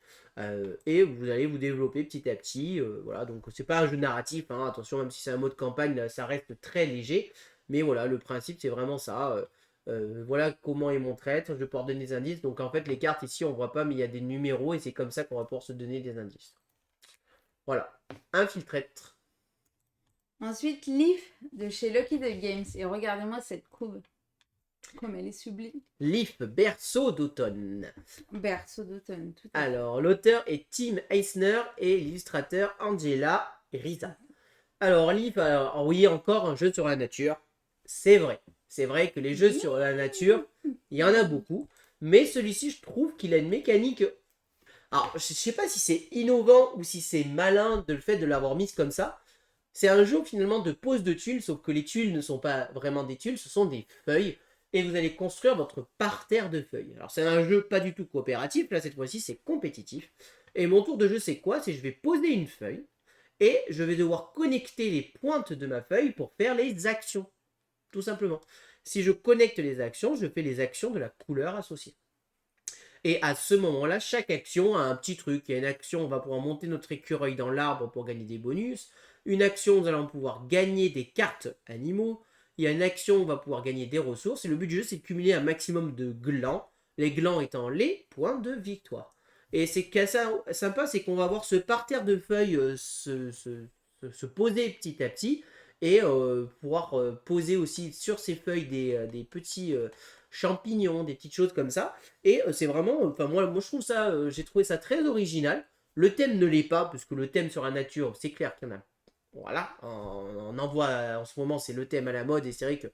Et vous allez vous développer petit à petit. Voilà, donc c'est pas un jeu narratif, hein, attention, même si c'est un mode campagne, là, ça reste très léger. Mais voilà, le principe c'est vraiment ça. Voilà comment est mon traître, je vais pouvoir donner des indices. Donc en fait, les cartes ici on voit pas, mais il y a des numéros et c'est comme ça qu'on va pouvoir se donner des indices. Voilà, infiltrate. Ensuite, Leaf de chez Lucky Duck Games. Et regardez-moi cette couve. Comme elle est sublime. Leaf, berceau d'automne. Berceau d'automne, tout à fait. Alors, l'auteur est Tim Eisner et l'illustrateur Angela Risa. Alors, Leaf, alors, oui, encore un jeu sur la nature. C'est vrai. C'est vrai que les jeux sur la nature, il y en a beaucoup. Mais celui-ci, je trouve qu'il a une mécanique. Alors, je sais pas si c'est innovant ou si c'est malin de le fait de l'avoir mise comme ça. C'est un jeu finalement de pose de tuiles, sauf que les tuiles ne sont pas vraiment des tuiles, ce sont des feuilles. Et vous allez construire votre parterre de feuilles. Alors c'est un jeu pas du tout coopératif, là cette fois-ci c'est compétitif. Et mon tour de jeu c'est quoi? C'est je vais poser une feuille et je vais devoir connecter les pointes de ma feuille pour faire les actions. Tout simplement. Si je connecte les actions, je fais les actions de la couleur associée. Et à ce moment-là, chaque action a un petit truc. Il y a une action, on va pouvoir monter notre écureuil dans l'arbre pour gagner des bonus. Une action, nous allons pouvoir gagner des cartes animaux. Il y a une action, on va pouvoir gagner des ressources. Et le but du jeu, c'est de cumuler un maximum de glands. Les glands étant les points de victoire. Et c'est ça sympa, c'est qu'on va voir ce parterre de feuilles se poser petit à petit. Et pouvoir poser aussi sur ces feuilles des petits champignons, des petites choses comme ça. Et c'est vraiment, enfin moi je trouve ça, j'ai trouvé ça très original. Le thème ne l'est pas, parce que le thème sur la nature, c'est clair qu'il y en a. Voilà, on en voit en ce moment, c'est le thème à la mode, et c'est vrai que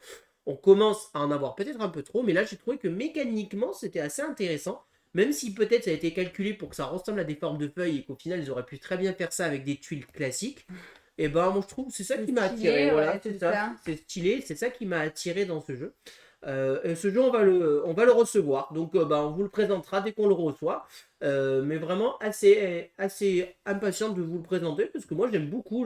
on commence à en avoir peut-être un peu trop, mais là j'ai trouvé que mécaniquement c'était assez intéressant, même si peut-être ça a été calculé pour que ça ressemble à des formes de feuilles et qu'au final ils auraient pu très bien faire ça avec des tuiles classiques. Et ben moi je trouve c'est ça qui m'a attiré, voilà, ouais, c'est ça, c'est stylé, c'est ça qui m'a attiré dans ce jeu. Ce jeu, on va le recevoir. Donc, on vous le présentera dès qu'on le reçoit. Mais vraiment assez impatient de vous le présenter parce que moi, j'aime beaucoup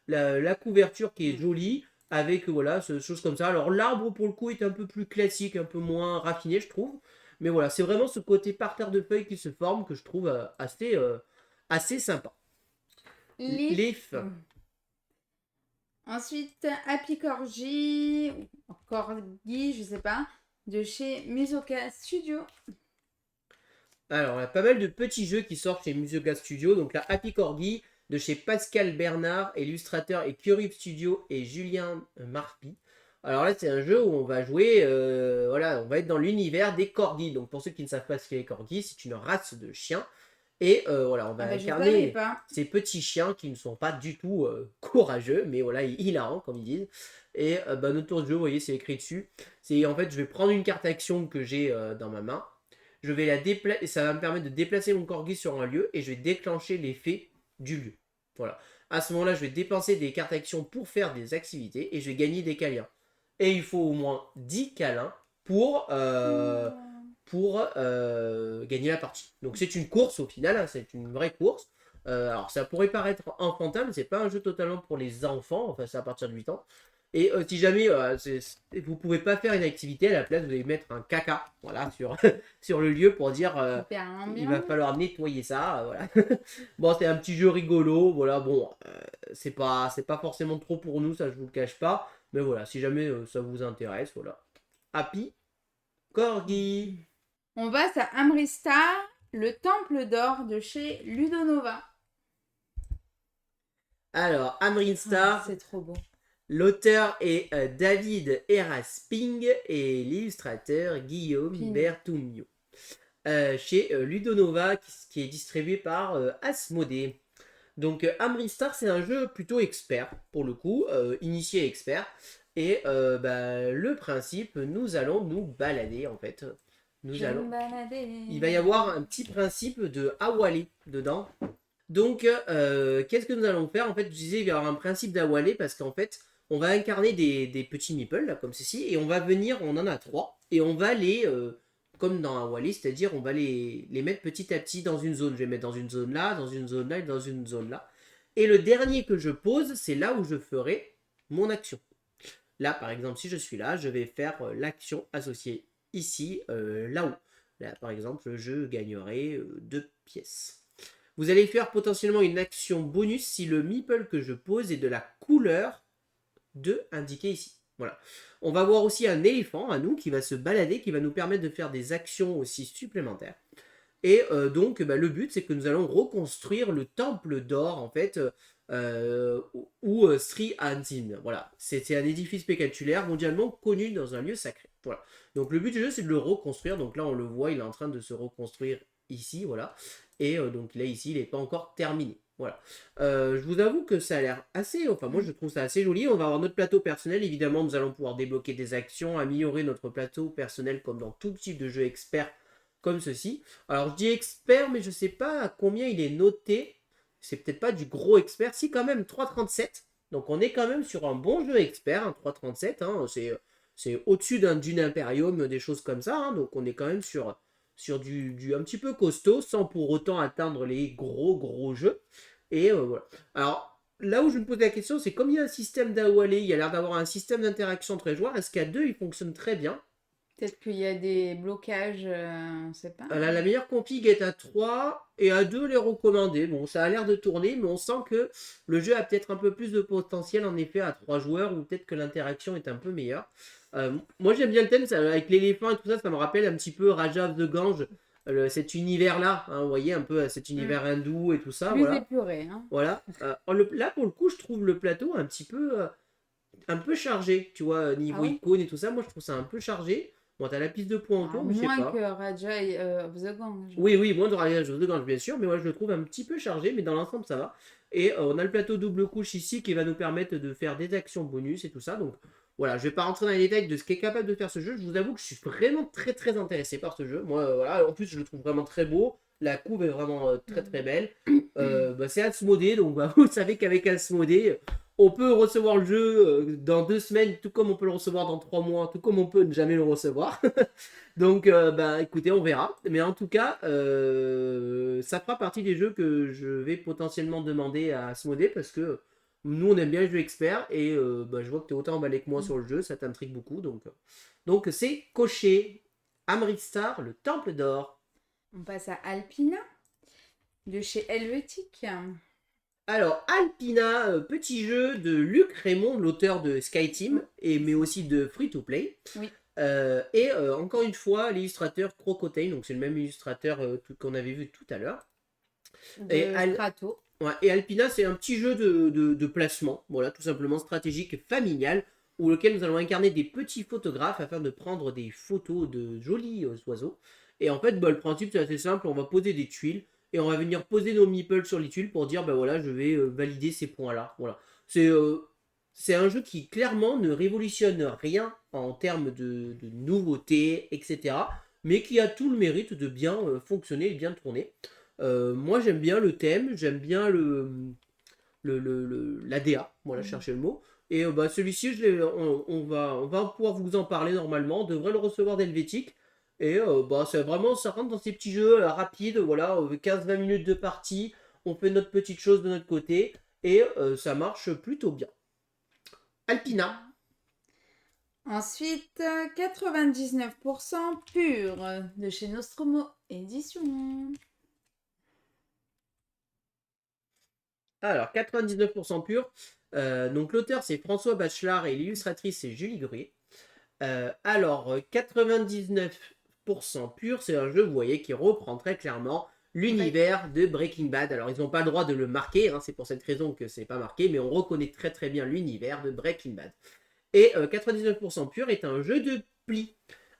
la couverture qui est jolie avec voilà, chose comme ça. Alors, l'arbre, pour le coup, est un peu plus classique, un peu moins raffiné, je trouve. Mais voilà, c'est vraiment ce côté parterre de feuilles qui se forme que je trouve assez sympa. Leaf. Leaf. Ensuite, Happy Corgi, ou Corgi, je sais pas, de chez Musoka Studio. Alors, il y a pas mal de petits jeux qui sortent chez Musoka Studio. Donc là, Happy Corgi de chez Pascal Bernard, illustrateur et Curib Studio et Julien Marpi. Alors là, c'est un jeu où on va jouer, voilà, on va être dans l'univers des corgis. Donc pour ceux qui ne savent pas ce qu'est les corgis, c'est une race de chiens. Et voilà, on va incarner ces petits chiens qui ne sont pas du tout courageux, mais voilà, hilarants comme ils disent. Et notre tour de jeu, vous voyez, c'est écrit dessus. C'est en fait, je vais prendre une carte action que j'ai dans ma main. Je vais la déplacer, ça va me permettre de déplacer mon corgi sur un lieu et je vais déclencher l'effet du lieu. Voilà. À ce moment-là, je vais dépenser des cartes actions pour faire des activités et je vais gagner des câlins. Et il faut au moins 10 câlins pour gagner la partie. Donc c'est une course au final, hein, c'est une vraie course. Alors ça pourrait paraître enfantin, mais c'est pas un jeu totalement pour les enfants, enfin c'est à partir de 8 ans. Et si jamais vous pouvez pas faire une activité, à la place, vous allez mettre un caca voilà, sur le lieu pour dire Hyper il va ambiance. falloir nettoyer ça. Voilà. Bon, c'est un petit jeu rigolo. Voilà, bon, c'est pas forcément trop pour nous, ça je vous le cache pas. Mais voilà, si jamais ça vous intéresse, voilà. Happy Corgi. On passe à Amritsar, le temple d'or de chez Ludonova. Alors, Amritsar Star, C'est trop beau. l'auteur est David Erasping et l'illustrateur Guillaume Ping. Bertumio. Chez Ludonova, qui est distribué par Asmodée. Donc, Amritsar, c'est un jeu plutôt expert, pour le coup, initié expert. Et le principe, nous allons nous balader, en fait. Je vais me balader. Il va y avoir un petit principe de Awale dedans. Donc, qu'est-ce que nous allons faire? En fait, je disais, il va y avoir un principe d'Awale parce qu'en fait, on va incarner des petits meeples, là, comme ceci, et on va venir, on en a 3, et on va les, comme dans Awale, c'est-à-dire on va les mettre petit à petit dans une zone. Je vais mettre dans une zone là, dans une zone là, et dans une zone là. Et le dernier que je pose, c'est là où je ferai mon action. Là, par exemple, si je suis là, je vais faire l'action associée ici, là-haut. Là, par exemple, je gagnerai 2 pièces. Vous allez faire potentiellement une action bonus si le meeple que je pose est de la couleur de indiqué ici. Voilà. On va voir aussi un éléphant à nous qui va se balader, qui va nous permettre de faire des actions aussi supplémentaires. Et donc, le but, c'est que nous allons reconstruire le temple d'or, en fait, ou Sri Antin. Voilà. C'est un édifice spectaculaire mondialement connu dans un lieu sacré. Voilà. Donc, le but du jeu, c'est de le reconstruire. Donc là, on le voit, il est en train de se reconstruire ici, voilà. Et donc là, ici, il n'est pas encore terminé. Voilà. Je vous avoue que ça a l'air assez... Enfin, moi, je trouve ça assez joli. On va avoir notre plateau personnel. Évidemment, nous allons pouvoir débloquer des actions, améliorer notre plateau personnel comme dans tout type de jeu expert comme ceci. Alors, je dis expert, mais je ne sais pas à combien il est noté. C'est peut-être pas du gros expert. Si, quand même, 3,37. Donc, on est quand même sur un bon jeu expert, hein, 3,37. Hein, c'est au-dessus d'un Dune Imperium, des choses comme ça. Hein, donc, on est quand même sur du un petit peu costaud, sans pour autant atteindre les gros jeux. Et voilà. Alors, là où je me pose la question, c'est comme il y a un système d'Awale, il y a l'air d'avoir un système d'interaction entre les joueurs. Est-ce qu'à deux, il fonctionne très bien? Peut-être qu'il y a des blocages, on sait pas. La meilleure config est à 3 et à 2 les recommandés. Bon, ça a l'air de tourner, mais on sent que le jeu a peut-être un peu plus de potentiel en effet à 3 joueurs ou peut-être que l'interaction est un peu meilleure. Moi j'aime bien le thème, avec l'éléphant et tout ça, ça me rappelle un petit peu Raja of the Gange, cet univers-là, hein, vous voyez, un peu cet univers hindou et tout ça. Plus Voilà. épuré. Hein. Voilà. Là pour le coup, je trouve le plateau un peu chargé, tu vois, niveau icône et tout ça. Moi je trouve ça un peu chargé. Bon, t'as la piste de points autour, mais je sais pas. Moins que Raja of the Gange. Oui, moins de Raja of the Gange, bien sûr, mais moi je le trouve un petit peu chargé, mais dans l'ensemble ça va. Et on a le plateau double couche ici qui va nous permettre de faire des actions bonus et tout ça. Donc voilà, je vais pas rentrer dans les détails de ce qu'est capable de faire ce jeu. Je vous avoue que je suis vraiment très intéressé par ce jeu. Moi, voilà, en plus je le trouve vraiment très beau. La couve est vraiment très belle. C'est Asmodée, donc vous savez qu'avec Asmodée, on peut recevoir le jeu dans 2 semaines, tout comme on peut le recevoir dans 3 mois, tout comme on peut ne jamais le recevoir. Donc, écoutez, on verra. Mais en tout cas, ça fera partie des jeux que je vais potentiellement demander à Asmodée parce que nous, on aime bien les jeux experts et je vois que tu es autant emballé que moi sur le jeu, ça t'intrigue beaucoup. Donc c'est coché. Amritsar, le Temple d'Or. On passe à Alpina, de chez Helvétique. Alors, Alpina, petit jeu de Luc Raymond, l'auteur de Skyteam, mais aussi de Free to Play. Oui. Encore une fois, l'illustrateur Crocotane, donc c'est le même illustrateur qu'on avait vu tout à l'heure. Strato. Et Alpina, c'est un petit jeu de placement, voilà, tout simplement stratégique, familial, où lequel nous allons incarner des petits photographes afin de prendre des photos de jolis oiseaux. Et en fait, le principe c'est assez simple, on va poser des tuiles et on va venir poser nos meeples sur les tuiles pour dire, voilà, je vais valider ces points-là. Voilà. C'est un jeu qui clairement ne révolutionne rien en termes de nouveautés, etc. Mais qui a tout le mérite de bien fonctionner et bien tourner. Moi j'aime bien le thème, j'aime bien l'ADA, voilà, chercher le mot. Et celui-ci, on va pouvoir vous en parler normalement, on devrait le recevoir d'Helvétique. Et c'est vraiment, ça rentre dans ces petits jeux rapides, voilà, 15-20 minutes de partie, on fait notre petite chose de notre côté, et ça marche plutôt bien. Alpina. Ensuite, 99% pur de chez Nostromo Édition. Alors, 99% pur. Donc, l'auteur, c'est François Bachelard et l'illustratrice, c'est Julie Gruy. Alors, 99% pur, c'est un jeu, vous voyez, qui reprend très clairement l'univers de Breaking Bad. Alors, ils n'ont pas le droit de le marquer, hein, c'est pour cette raison que c'est pas marqué, mais on reconnaît très très bien l'univers de Breaking Bad. Et 99% pur est un jeu de pli.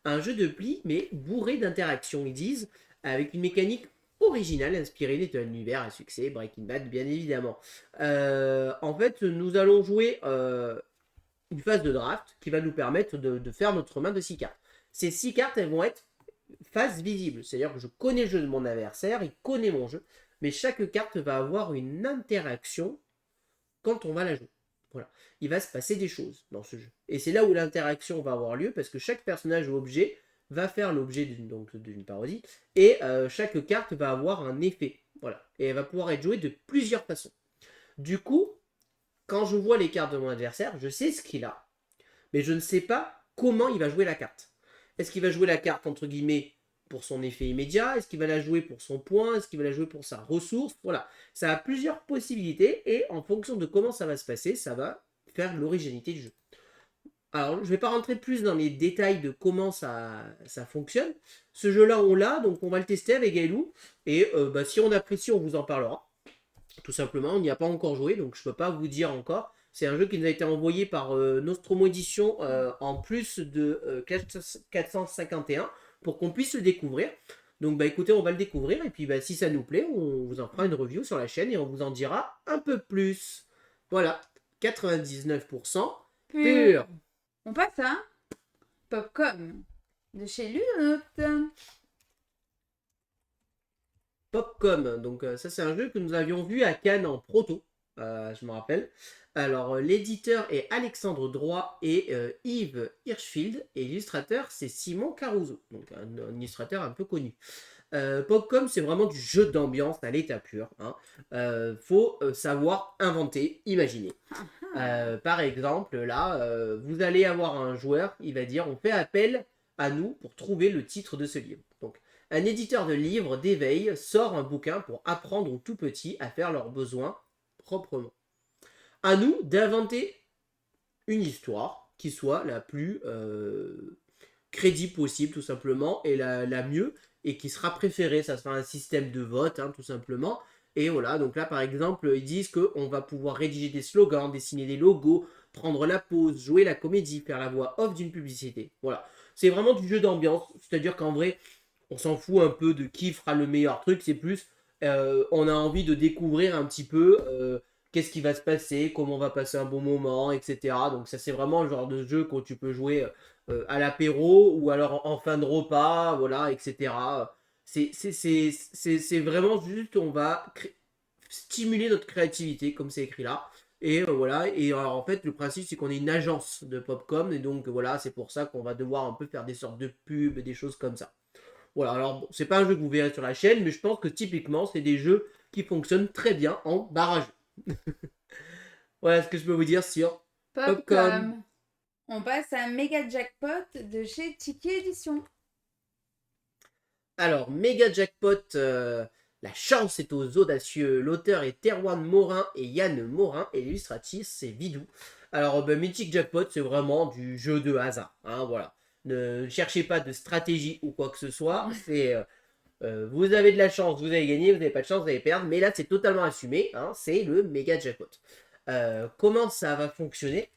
Un jeu de pli, mais bourré d'interactions, ils disent, avec une mécanique originale inspirée de l'univers à succès, Breaking Bad, bien évidemment. En fait, nous allons jouer une phase de draft qui va nous permettre de faire notre main de 6 cartes. Ces 6 cartes, elles vont être face visible, c'est-à-dire que je connais le jeu de mon adversaire, il connaît mon jeu, mais chaque carte va avoir une interaction quand on va la jouer. Voilà. Il va se passer des choses dans ce jeu. Et c'est là où l'interaction va avoir lieu, parce que chaque personnage ou objet va faire l'objet d'une parodie, et chaque carte va avoir un effet. Voilà. Et elle va pouvoir être jouée de plusieurs façons. Du coup, quand je vois les cartes de mon adversaire, je sais ce qu'il a, mais je ne sais pas comment il va jouer la carte. Est-ce qu'il va jouer la carte, entre guillemets, pour son effet immédiat? Est-ce qu'il va la jouer pour son point? Est-ce qu'il va la jouer pour sa ressource? Voilà. Ça a plusieurs possibilités, et en fonction de comment ça va se passer, ça va faire l'originalité du jeu. Alors, je ne vais pas rentrer plus dans les détails de comment ça fonctionne. Ce jeu-là, on l'a, donc on va le tester avec Gaëlou. Et si on apprécie, on vous en parlera. Tout simplement, on n'y a pas encore joué, donc je ne peux pas vous dire encore. C'est un jeu qui nous a été envoyé par Nostromo Édition en plus de 451 pour qu'on puisse le découvrir. Donc écoutez, on va le découvrir et puis si ça nous plaît, on vous en fera une review sur la chaîne et on vous en dira un peu plus. Voilà, 99% pur. On passe à Popcorn de chez Ludonote. Popcom, donc ça c'est un jeu que nous avions vu à Cannes en proto, je me rappelle. Alors l'éditeur est Alexandre Droit et Yves Hirschfield, et l'illustrateur c'est Simon Caruso, donc un illustrateur un peu connu. Popcom, c'est vraiment du jeu d'ambiance à l'état pur, hein. Faut savoir inventer, imaginer. Par exemple, là, vous allez avoir un joueur, il va dire on fait appel à nous pour trouver le titre de ce livre. Donc, un éditeur de livres d'éveil sort un bouquin pour apprendre aux tout petits à faire leurs besoins proprement. À nous d'inventer une histoire qui soit la plus crédible possible, tout simplement, et la mieux, et qui sera préférée. Ça sera un système de vote, hein, tout simplement. Et voilà, donc là, par exemple, ils disent qu'on va pouvoir rédiger des slogans, dessiner des logos, prendre la pause, jouer la comédie, faire la voix off d'une publicité. Voilà. C'est vraiment du jeu d'ambiance, c'est-à-dire qu'en vrai, on s'en fout un peu de qui fera le meilleur truc, c'est plus, on a envie de découvrir un petit peu qu'est-ce qui va se passer, comment on va passer un bon moment, etc. Donc ça c'est vraiment le genre de jeu que tu peux jouer à l'apéro ou alors en fin de repas, voilà, etc. C'est vraiment juste, on va stimuler notre créativité, comme c'est écrit là. Et voilà, et alors, en fait, le principe, c'est qu'on est une agence de Popcom, et donc voilà, c'est pour ça qu'on va devoir un peu faire des sortes de pubs, des choses comme ça. Voilà, alors bon, c'est pas un jeu que vous verrez sur la chaîne, mais je pense que typiquement, c'est des jeux qui fonctionnent très bien en barrage. Voilà ce que je peux vous dire sur Popcom. Popcorn. On passe à Mega Jackpot de chez Tiki Édition. Alors, Méga Jackpot, la chance est aux audacieux. L'auteur est Terwan Morin et Yann Morin, et l'illustratrice, c'est Vidou. Alors, Mythic Jackpot, c'est vraiment du jeu de hasard, hein, voilà. Ne cherchez pas de stratégie ou quoi que ce soit. C'est vous avez de la chance, vous allez gagner, vous n'avez pas de chance, vous allez perdre. Mais là, c'est totalement assumé, hein, c'est le méga jackpot. Comment ça va fonctionner?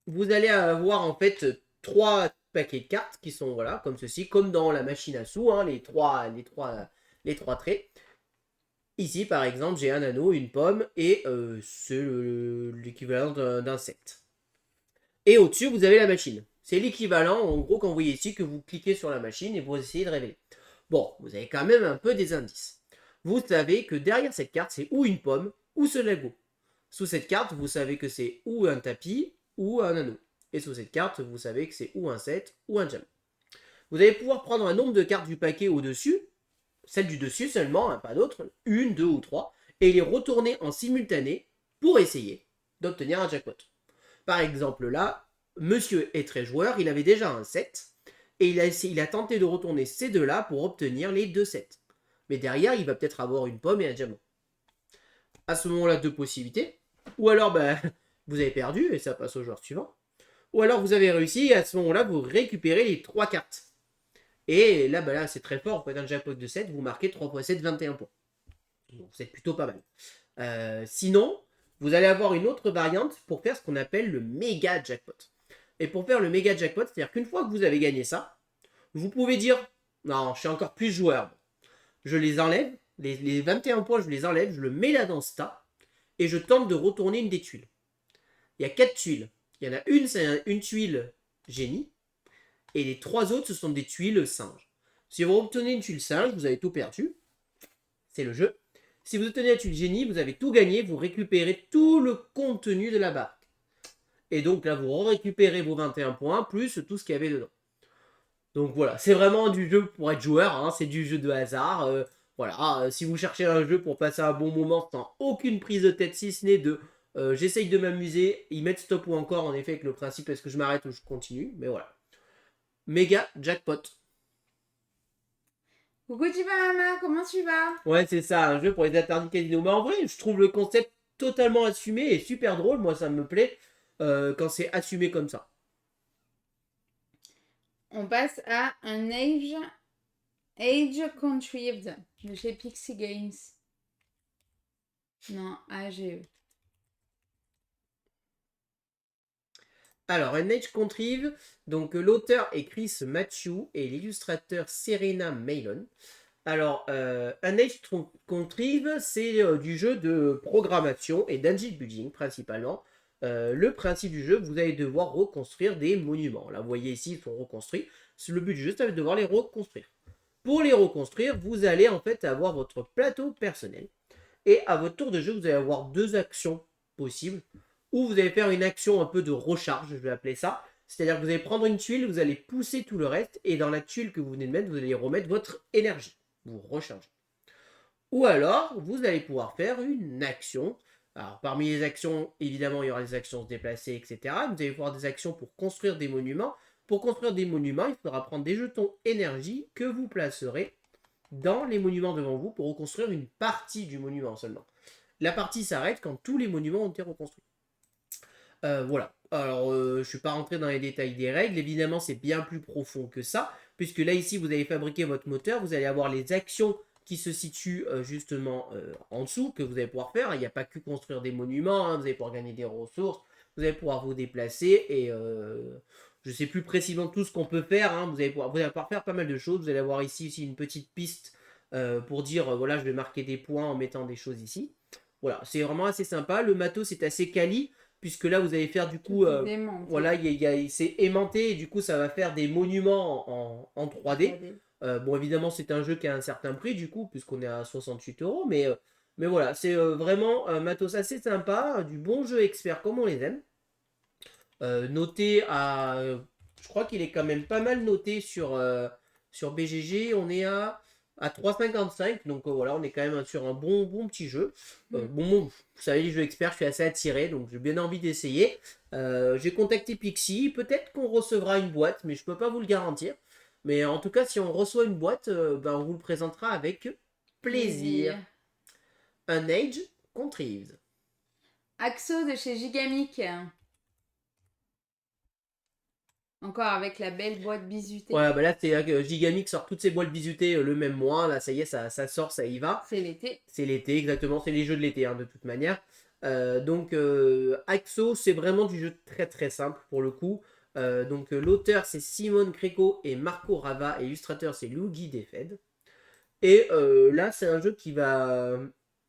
Vous allez avoir en fait 3 paquets de cartes qui sont voilà comme ceci, comme dans la machine à sous, hein, les trois traits. Ici, par exemple, j'ai un anneau, une pomme, et c'est l'équivalent d'un 7. Et au-dessus, vous avez la machine. C'est l'équivalent, en gros, quand vous voyez ici, que vous cliquez sur la machine et vous essayez de révéler. Bon, vous avez quand même un peu des indices. Vous savez que derrière cette carte, c'est ou une pomme, ou ce Lego. Sous cette carte, vous savez que c'est ou un tapis, ou un anneau. Et sous cette carte, vous savez que c'est ou un 7, ou un diamant. Vous allez pouvoir prendre un nombre de cartes du paquet au-dessus, celle du dessus seulement, hein, pas d'autres, une, deux ou trois, et les retourner en simultané pour essayer d'obtenir un jackpot. Par exemple là, monsieur est très joueur, il avait déjà un 7 et il a tenté de retourner ces deux-là pour obtenir les 2 7. Mais derrière, il va peut-être avoir une pomme et un diamant. À ce moment-là, deux possibilités. Ou alors, vous avez perdu et ça passe au joueur suivant. Ou alors, vous avez réussi et à ce moment-là, vous récupérez les 3 cartes. Et là, là c'est très fort. Vous faites un jackpot de 7, vous marquez 3 x 7, 21 points. Donc, c'est plutôt pas mal. Sinon, vous allez avoir une autre variante pour faire ce qu'on appelle le méga jackpot. Et pour faire le méga jackpot, c'est-à-dire qu'une fois que vous avez gagné ça, vous pouvez dire non, je suis encore plus joueur. Je les enlève, les 21 points, je les enlève, je le mets là dans ce tas et je tente de retourner une des tuiles. Il y a 4 tuiles. Il y en a une, c'est une tuile génie et les 3 autres, ce sont des tuiles singes. Si vous obtenez une tuile singe, vous avez tout perdu. C'est le jeu. Si vous obtenez la tuile génie, vous avez tout gagné, vous récupérez tout le contenu de la barque. Et donc là, vous récupérez vos 21 points, plus tout ce qu'il y avait dedans. Donc voilà, c'est vraiment du jeu pour être joueur, hein, c'est du jeu de hasard. Voilà, si vous cherchez un jeu pour passer un bon moment sans aucune prise de tête, si ce n'est de j'essaye de m'amuser, y mettre stop ou encore, en effet, avec le principe est-ce que je m'arrête ou je continue, mais voilà. Méga jackpot. Coucou Maman, comment tu vas? Ouais, c'est ça, un jeu pour les interdits casino. Mais en vrai, je trouve le concept totalement assumé et super drôle. Moi, ça me plaît quand c'est assumé comme ça. On passe à un Age Contrived de chez Pixie Games. Non, AGE. Alors, An Age Contrive, donc l'auteur est Chris Matthew et l'illustrateur Serena Maylon. Alors, An Age Contrive, c'est du jeu de programmation et d'engine building principalement. Le principe du jeu, vous allez devoir reconstruire des monuments. Là, vous voyez ici, ils sont reconstruits. Le but du jeu, c'est de devoir les reconstruire. Pour les reconstruire, vous allez en fait avoir votre plateau personnel. Et à votre tour de jeu, vous allez avoir deux actions possibles. Ou vous allez faire une action un peu de recharge, je vais appeler ça. C'est-à-dire que vous allez prendre une tuile, vous allez pousser tout le reste. Et dans la tuile que vous venez de mettre, vous allez remettre votre énergie. Vous rechargez. Ou alors, vous allez pouvoir faire une action. Alors, parmi les actions, évidemment, il y aura les actions se déplacer, etc. Vous allez pouvoir des actions pour construire des monuments. Pour construire des monuments, il faudra prendre des jetons énergie que vous placerez dans les monuments devant vous pour reconstruire une partie du monument seulement. La partie s'arrête quand tous les monuments ont été reconstruits. Voilà. Alors, je ne suis pas rentré dans les détails des règles. Évidemment, c'est bien plus profond que ça. Puisque là, ici, vous allez fabriquer votre moteur. Vous allez avoir les actions qui se situent justement en dessous que vous allez pouvoir faire. Il n'y a pas que construire des monuments. Hein, vous allez pouvoir gagner des ressources. Vous allez pouvoir vous déplacer. Et je ne sais plus précisément tout ce qu'on peut faire. Hein, vous allez pouvoir faire pas mal de choses. Vous allez avoir ici aussi une petite piste pour dire, voilà, je vais marquer des points en mettant des choses ici. Voilà, c'est vraiment assez sympa. Le matos est assez quali. Puisque là, vous allez faire du coup, voilà, c'est aimanté et du coup, ça va faire des monuments en 3D. Bon, évidemment, c'est un jeu qui a un certain prix du coup, puisqu'on est à 68 €. Mais voilà, c'est vraiment un matos assez sympa, du bon jeu expert comme on les aime. Noté à, je crois qu'il est quand même pas mal noté sur BGG. On est à 3,55. Donc voilà, on est quand même sur un bon petit jeu. Bon, vous savez, les jeux experts, je suis assez attiré, donc j'ai bien envie d'essayer. J'ai contacté Pixie, peut-être qu'on recevra une boîte, mais je peux pas vous le garantir. Mais en tout cas, si on reçoit une boîte, on vous le présentera avec plaisir. Un Age Contrived. Axo de chez Gigamic. Encore avec la belle boîte bisutée. Ouais, là, c'est Gigamic sort toutes ses boîtes bisutées le même mois. Là, ça y est, ça sort, ça y va. C'est l'été. C'est l'été, exactement. C'est les jeux de l'été, hein, de toute manière. Donc, Axo, c'est vraiment du jeu très très simple pour le coup. Donc, l'auteur, c'est Simone Greco et Marco Rava. Et l'illustrateur, c'est Luigi Defed. Et là, c'est un jeu qui va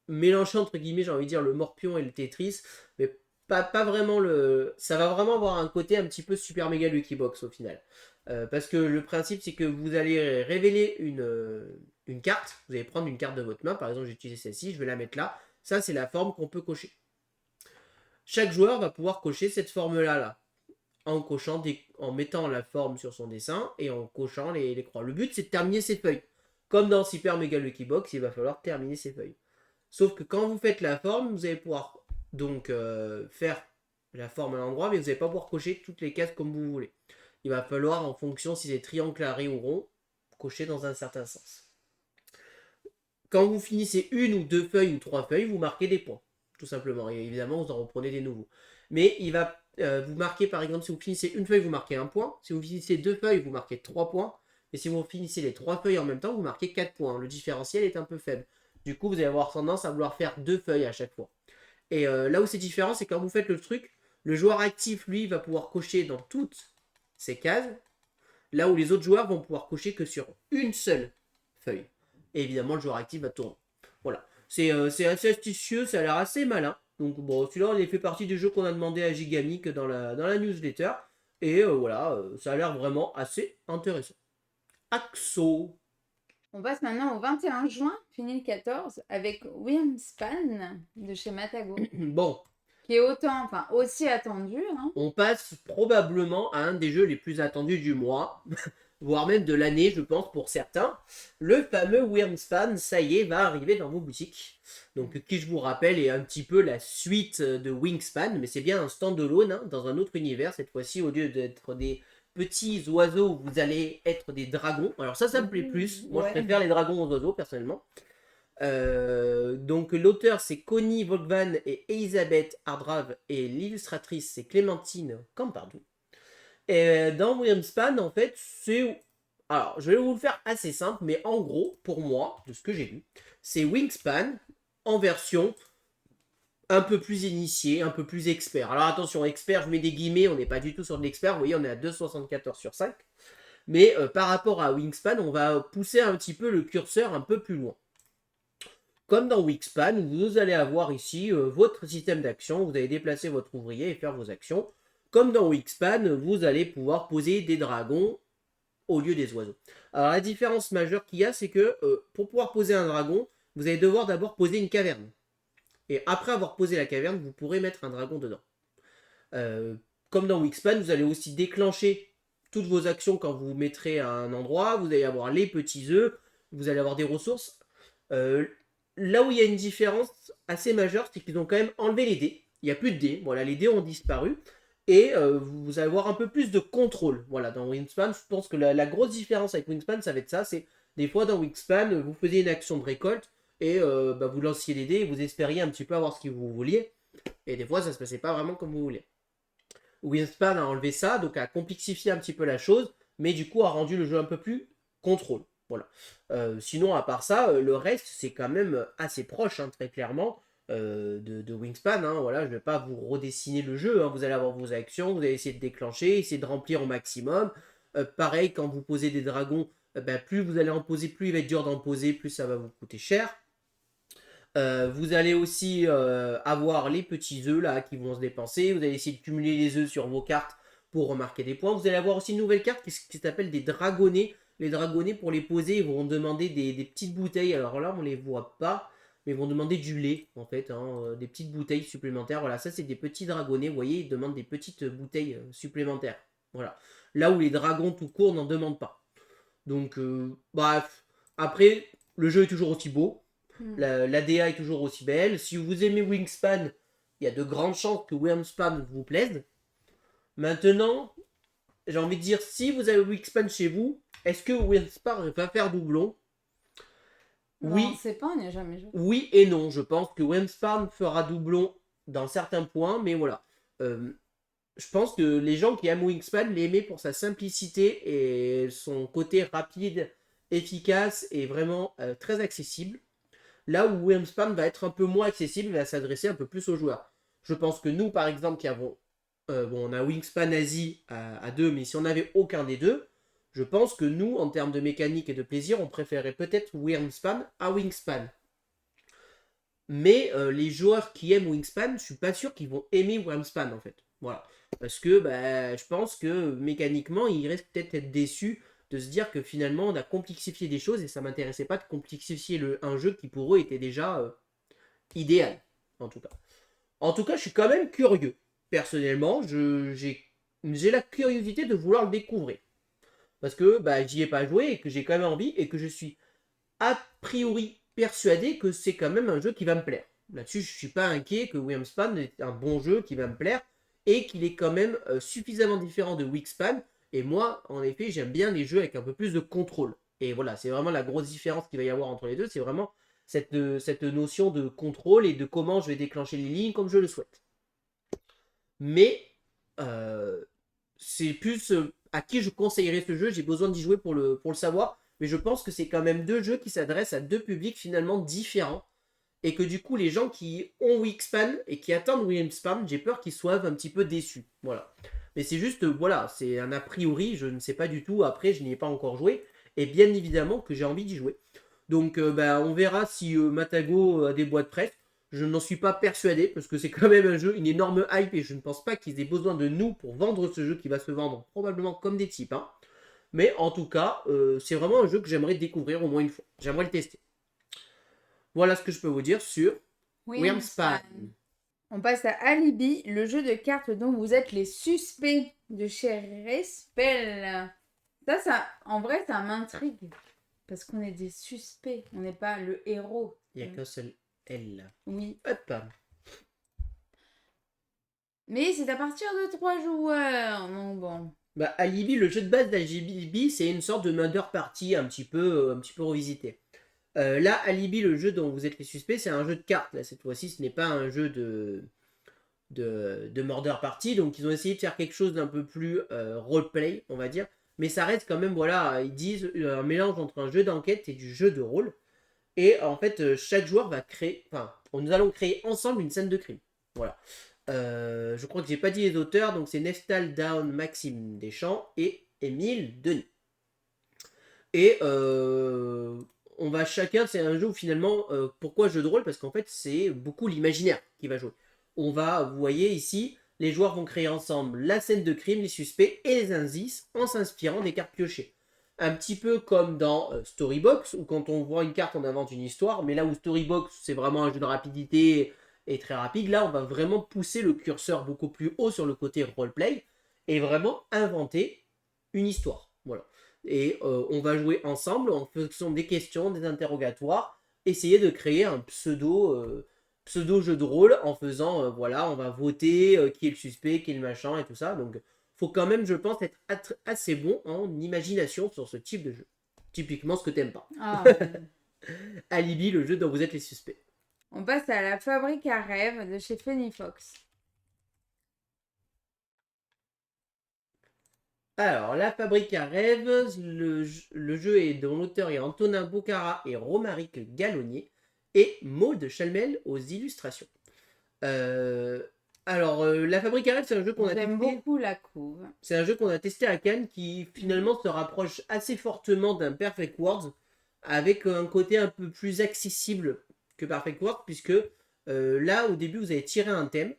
mélanger, entre guillemets, j'ai envie de dire, le Morpion et le Tetris. Mais pas vraiment le. Ça va vraiment avoir un côté un petit peu Super Mega Lucky Box au final. Parce que le principe, c'est que vous allez révéler une carte. Vous allez prendre une carte de votre main. Par exemple, j'ai utilisé celle-ci, je vais la mettre là. Ça, c'est la forme qu'on peut cocher. Chaque joueur va pouvoir cocher cette forme-là, en mettant la forme sur son dessin et en cochant les croix. Le but, c'est de terminer ces feuilles. Comme dans Super Mega Lucky Box, il va falloir terminer ces feuilles. Sauf que quand vous faites la forme, vous allez pouvoir donc faire la forme à l'endroit, mais vous n'allez pas pouvoir cocher toutes les cases comme vous voulez. Il va falloir, en fonction si c'est triangle, carré ou rond, cocher dans un certain sens. Quand vous finissez une ou deux feuilles ou trois feuilles, vous marquez des points, tout simplement. Et évidemment, vous en reprenez des nouveaux. Mais il va vous marquer, par exemple, si vous finissez une feuille, vous marquez un point. Si vous finissez deux feuilles, vous marquez 3 points. Et si vous finissez les 3 feuilles en même temps, vous marquez 4 points. Le différentiel est un peu faible. Du coup, vous allez avoir tendance à vouloir faire 2 feuilles à chaque fois. Et là où c'est différent, c'est quand vous faites le truc, le joueur actif, lui, va pouvoir cocher dans toutes ces cases, là où les autres joueurs vont pouvoir cocher que sur une seule feuille. Et évidemment, le joueur actif va tourner. Voilà. C'est assez astucieux, ça a l'air assez malin. Donc bon, celui-là, il fait partie des jeux qu'on a demandé à Gigamic dans la newsletter. Et voilà, ça a l'air vraiment assez intéressant. Axo. On passe maintenant au 21 juin, fini le 14, avec Wingspan de chez Matago, Bon, qui est aussi attendu. Hein. on passe probablement à un des jeux les plus attendus du mois, voire même de l'année, je pense, pour certains. Le fameux Wingspan, ça y est, va arriver dans vos boutiques. Donc, qui je vous rappelle, est un petit peu la suite de Wingspan, mais c'est bien un standalone, hein, dans un autre univers. Cette fois-ci, au lieu d'être des petits oiseaux, vous allez être des dragons. Alors ça me plaît plus. Moi, Ouais. je préfère les dragons aux oiseaux, personnellement. Donc l'auteur c'est Connie Vogvan et Elisabeth Hardrave et l'illustratrice c'est Clémentine Campardou. Et dans Wingspan en fait c'est... Alors je vais vous le faire assez simple mais en gros pour moi de ce que j'ai lu c'est Wingspan en version un peu plus initié, un peu plus expert. Alors attention expert je mets des guillemets, on n'est pas du tout sur de l'expert, vous voyez on est à 2,74 sur 5. Mais par rapport à Wingspan on va pousser un petit peu le curseur un peu plus loin. Comme dans Wingspan, vous allez avoir ici votre système d'action, vous allez déplacer votre ouvrier et faire vos actions. Comme dans Wingspan, vous allez pouvoir poser des dragons au lieu des oiseaux. Alors la différence majeure qu'il y a, c'est que pour pouvoir poser un dragon, vous allez devoir d'abord poser une caverne. Et après avoir posé la caverne, vous pourrez mettre un dragon dedans. Comme dans Wingspan, vous allez aussi déclencher toutes vos actions quand vous vous mettrez à un endroit. Vous allez avoir les petits œufs, vous allez avoir des ressources. Là où il y a une différence assez majeure, c'est qu'ils ont quand même enlevé les dés. Il n'y a plus de dés. Voilà, les dés ont disparu. Et vous allez avoir un peu plus de contrôle. Voilà, dans Wingspan, je pense que la grosse différence avec Wingspan, ça va être ça. C'est des fois dans Wingspan, vous faisiez une action de récolte et vous lanciez les dés et vous espériez un petit peu avoir ce que vous vouliez. Et des fois, ça se passait pas vraiment comme vous voulez. Wingspan a enlevé ça, donc a complexifié un petit peu la chose, mais du coup a rendu le jeu un peu plus contrôle. Voilà. Sinon, à part ça, le reste, c'est quand même assez proche, hein, très clairement, de Wingspan. Hein, voilà, je ne vais pas vous redessiner le jeu. Hein, vous allez avoir vos actions, vous allez essayer de déclencher, essayer de remplir au maximum. Pareil, quand vous posez des dragons, plus vous allez en poser, plus il va être dur d'en poser, plus ça va vous coûter cher. Vous allez aussi avoir les petits œufs là qui vont se dépenser. Vous allez essayer de cumuler les œufs sur vos cartes pour remarquer des points. Vous allez avoir aussi une nouvelle carte qui s'appelle des dragonnets. Les dragonnets, pour les poser, ils vont demander des petites bouteilles. Alors là, on les voit pas, mais ils vont demander du lait, en fait, hein, des petites bouteilles supplémentaires. Voilà, ça, c'est des petits dragonnets. Vous voyez, ils demandent des petites bouteilles supplémentaires. Voilà. Là où les dragons tout court n'en demandent pas. Donc, bref. Après, le jeu est toujours aussi beau. L'ADA est toujours aussi belle. Si vous aimez Wingspan, il y a de grandes chances que Wingspan vous plaise. Maintenant, j'ai envie de dire, si vous avez Wingspan chez vous, est-ce que Wingspan va faire doublon? Oui. On ne sait pas, on n'y a jamais joué. Oui et non. Je pense que Wingspan fera doublon dans certains points, mais voilà. Je pense que les gens qui aiment Wingspan l'aimaient pour sa simplicité et son côté rapide, efficace et vraiment très accessible. Là où Wingspan va être un peu moins accessible, il va s'adresser un peu plus aux joueurs. Je pense que nous, par exemple, qui avons... on a Wingspan Asie à 2, mais si on n'avait aucun des deux, je pense que nous, en termes de mécanique et de plaisir, on préférait peut-être Wingspan à Wingspan. Mais les joueurs qui aiment Wingspan, je suis pas sûr qu'ils vont aimer Wingspan, en fait. Voilà. Parce que je pense que mécaniquement, ils risquent peut-être d'être déçus de se dire que finalement on a complexifié des choses et ça m'intéressait pas de complexifier un jeu qui pour eux était déjà idéal, en tout cas. En tout cas, je suis quand même curieux. Personnellement, j'ai la curiosité de vouloir le découvrir. Parce que j'y ai pas joué et que j'ai quand même envie et que je suis a priori persuadé que c'est quand même un jeu qui va me plaire. Là-dessus, je suis pas inquiet que Wingspan est un bon jeu qui va me plaire et qu'il est quand même suffisamment différent de Wingspan. Et moi, en effet, j'aime bien les jeux avec un peu plus de contrôle. Et voilà, c'est vraiment la grosse différence qu'il va y avoir entre les deux. C'est vraiment cette notion de contrôle et de comment je vais déclencher les lignes comme je le souhaite. Mais euh, c'est plus à qui je conseillerais ce jeu. J'ai besoin d'y jouer pour le savoir. Mais je pense que c'est quand même deux jeux qui s'adressent à deux publics finalement différents. Et que du coup, les gens qui ont Wingspan et qui attendent Wingspan, j'ai peur qu'ils soient un petit peu déçus. Voilà. Mais c'est juste, voilà, c'est un a priori, je ne sais pas du tout. Après, je n'y ai pas encore joué. Et bien évidemment que j'ai envie d'y jouer. Donc, on verra si Matago a des boîtes prêtes. Je n'en suis pas persuadé parce que c'est quand même un jeu, une énorme hype et je ne pense pas qu'ils aient besoin de nous pour vendre ce jeu qui va se vendre probablement comme des types. Hein. Mais en tout cas, c'est vraiment un jeu que j'aimerais découvrir au moins une fois. J'aimerais le tester. Voilà ce que je peux vous dire sur Wingspan. On passe à Alibi, le jeu de cartes dont vous êtes les suspects de chez Respel. Ça, en vrai, ça m'intrigue. Parce qu'on est des suspects, on n'est pas le héros. Il n'y a qu'un seul L. Oui. Hop. Mais c'est à partir de 3 joueurs, donc bon. Bah, Alibi, le jeu de base d'Alibi, c'est une sorte de murder party un petit peu revisité. Là, Alibi, le jeu dont vous êtes les suspects, c'est un jeu de cartes. Là, cette fois-ci, ce n'est pas un jeu de murder party. Donc, ils ont essayé de faire quelque chose d'un peu plus roleplay, on va dire. Mais ça reste quand même, voilà, ils disent un mélange entre un jeu d'enquête et du jeu de rôle. Et en fait, chaque joueur va créer, enfin, nous allons créer ensemble une scène de crime. Voilà. Je crois que j'ai pas dit les auteurs, donc c'est Nestal Down, Maxime Deschamps et Émile Denis. Et on va chacun, c'est un jeu où finalement, pourquoi jeu de rôle? Parce qu'en fait, c'est beaucoup l'imaginaire qui va jouer. On va, vous voyez ici, les joueurs vont créer ensemble la scène de crime, les suspects et les indices en s'inspirant des cartes piochées. Un petit peu comme dans Storybox, où quand on voit une carte, on invente une histoire, mais là où Storybox, c'est vraiment un jeu de rapidité et très rapide, là, on va vraiment pousser le curseur beaucoup plus haut sur le côté roleplay et vraiment inventer une histoire. Voilà. Et on va jouer ensemble en fonction des questions, des interrogatoires, essayer de créer un pseudo jeu de rôle en faisant, voilà, on va voter qui est le suspect, qui est le machin et tout ça. Donc, faut quand même, je pense, être assez bon en imagination sur ce type de jeu. Typiquement ce que t'aimes pas. Ah. Alibi, le jeu dont vous êtes les suspects. On passe à la fabrique à rêves de chez Funny Fox. Alors, La Fabrique à rêves, le jeu est dont l'auteur est Antonin Bocara et Romaric Gallonnier et Maud Chalmel aux illustrations. La Fabrique à rêves, c'est un jeu qu'on a J'aime testé. beaucoup la couve. C'est un jeu qu'on a testé à Cannes qui finalement se rapproche assez fortement d'un Perfect World avec un côté un peu plus accessible que Perfect World puisque là, au début, vous allez tirer un thème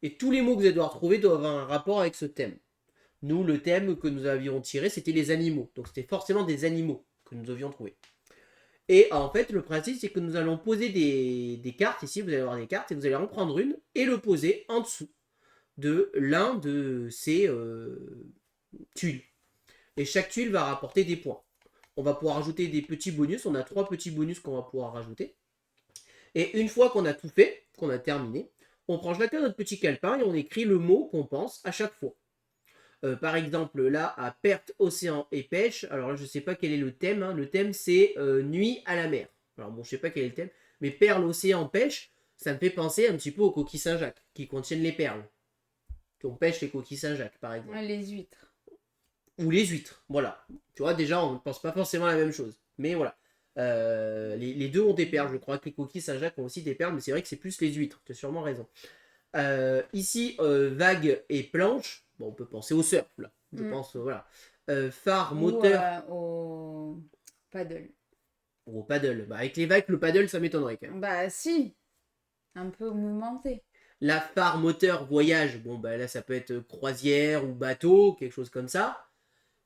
et tous les mots que vous allez devoir trouver doivent avoir un rapport avec ce thème. Nous, le thème que nous avions tiré, c'était les animaux. Donc, c'était forcément des animaux que nous devions trouver. Et en fait, le principe, c'est que nous allons poser des cartes. Ici, vous allez avoir des cartes et vous allez en prendre une et le poser en dessous de l'un de ces tuiles. Et chaque tuile va rapporter des points. On va pouvoir ajouter des petits bonus. On a 3 petits bonus qu'on va pouvoir rajouter. Et une fois qu'on a tout fait, qu'on a terminé, on prend chacun notre petit calepin et on écrit le mot qu'on pense à chaque fois. Par exemple, là, à perte, océan et pêche. Alors là, je ne sais pas quel est le thème. Hein. Le thème, c'est nuit à la mer. Alors bon, je ne sais pas quel est le thème. Mais perle, océan, pêche, ça me fait penser un petit peu aux coquilles Saint-Jacques, qui contiennent les perles. On pêche les coquilles Saint-Jacques, par exemple. Ouais, les huîtres. Ou les huîtres, voilà. Tu vois, déjà, on ne pense pas forcément à la même chose. Mais voilà. Les deux ont des perles. Je crois que les coquilles Saint-Jacques ont aussi des perles, mais c'est vrai que c'est plus les huîtres. Tu as sûrement raison. Ici, vague et planche. Bon, on peut penser au surf, là. Je pense, voilà. Phare, moteur. Ou au paddle. Ou au paddle. Bah, avec les vagues, le paddle, ça m'étonnerait quand même. Bah si. Un peu mouvementé. La phare, moteur, voyage. Bon, bah là, ça peut être croisière ou bateau, quelque chose comme ça.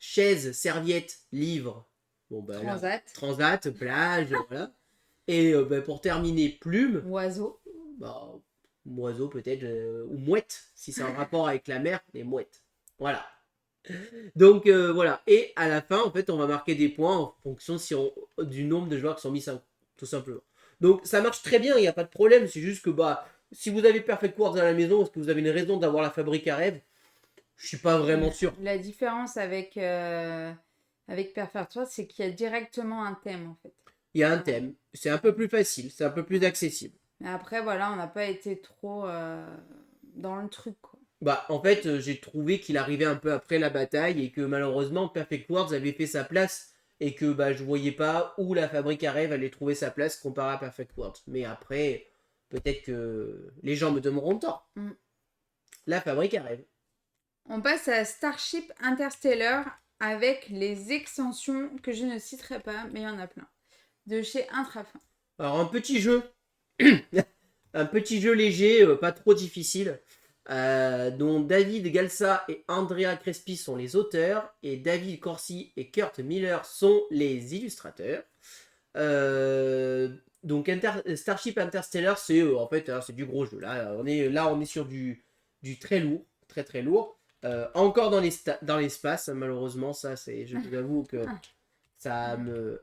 Chaise, serviette, livre. Bon, bah Transat. là, transat, plage, voilà. Et pour terminer, plume. Oiseau. Bah, oiseau peut-être, ou mouette, si c'est en rapport avec la mer, les mouettes. Voilà. Donc voilà. Et à la fin, en fait, on va marquer des points en fonction du nombre de joueurs qui sont mis 5, tout simplement. Donc ça marche très bien, il n'y a pas de problème. C'est juste que bah Si vous avez Perfect Words à la maison, est-ce que vous avez une raison d'avoir la fabrique à rêve? Je suis pas vraiment sûr. La différence avec Perfect World, c'est qu'il y a directement un thème en fait. Il y a un thème, c'est un peu plus facile, c'est un peu plus accessible. Mais après, voilà, on n'a pas été trop dans le truc, quoi. Bah, en fait, j'ai trouvé qu'il arrivait un peu après la bataille et que malheureusement, Perfect Words avait fait sa place et que bah, je voyais pas où la fabrique à rêve allait trouver sa place comparé à Perfect Words. Mais après, peut-être que les gens me donneront tort. Mm. La fabrique à rêve. On passe à Starship Interstellar avec les extensions que je ne citerai pas, mais il y en a plein. De chez Intrafin. Alors, un petit jeu. Un petit jeu léger, pas trop difficile. Dont David Galsa et Andrea Crespi sont les auteurs, et David Corsi et Kurt Miller sont les illustrateurs. Donc Starship Interstellar, c'est en fait hein, c'est du gros jeu. Là, on est sur du très lourd, très très lourd. Encore dans l'espace, malheureusement, ça c'est, je vous avoue que ça me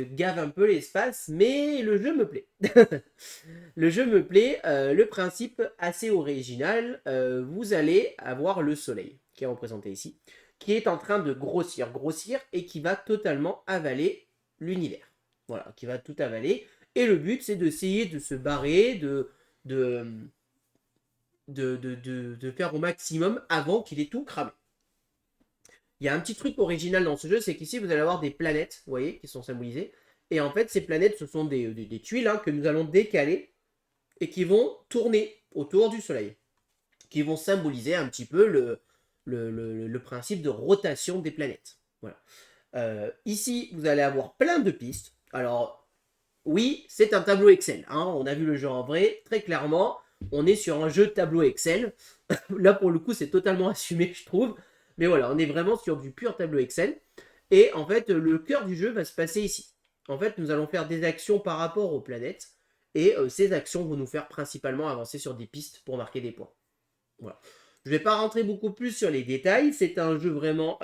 gave un peu l'espace, mais le jeu me plaît. Le jeu me plaît, le principe assez original, vous allez avoir le soleil, qui est représenté ici, qui est en train de grossir, et qui va totalement avaler l'univers. Voilà, qui va tout avaler. Et le but, c'est d'essayer de se barrer, de faire au maximum avant qu'il ait tout cramé. Il y a un petit truc original dans ce jeu, c'est qu'ici, vous allez avoir des planètes, vous voyez, qui sont symbolisées. Et en fait, ces planètes, ce sont des tuiles hein, que nous allons décaler et qui vont tourner autour du Soleil, qui vont symboliser un petit peu le principe de rotation des planètes. Voilà. Ici, vous allez avoir plein de pistes. Alors, oui, c'est un tableau Excel. Hein, on a vu le jeu en vrai, très clairement. On est sur un jeu de tableau Excel. Là, pour le coup, c'est totalement assumé, je trouve. Mais voilà, on est vraiment sur du pur tableau Excel. Et en fait, le cœur du jeu va se passer ici. En fait, nous allons faire des actions par rapport aux planètes. Et ces actions vont nous faire principalement avancer sur des pistes pour marquer des points. Voilà. Je ne vais pas rentrer beaucoup plus sur les détails. C'est un jeu vraiment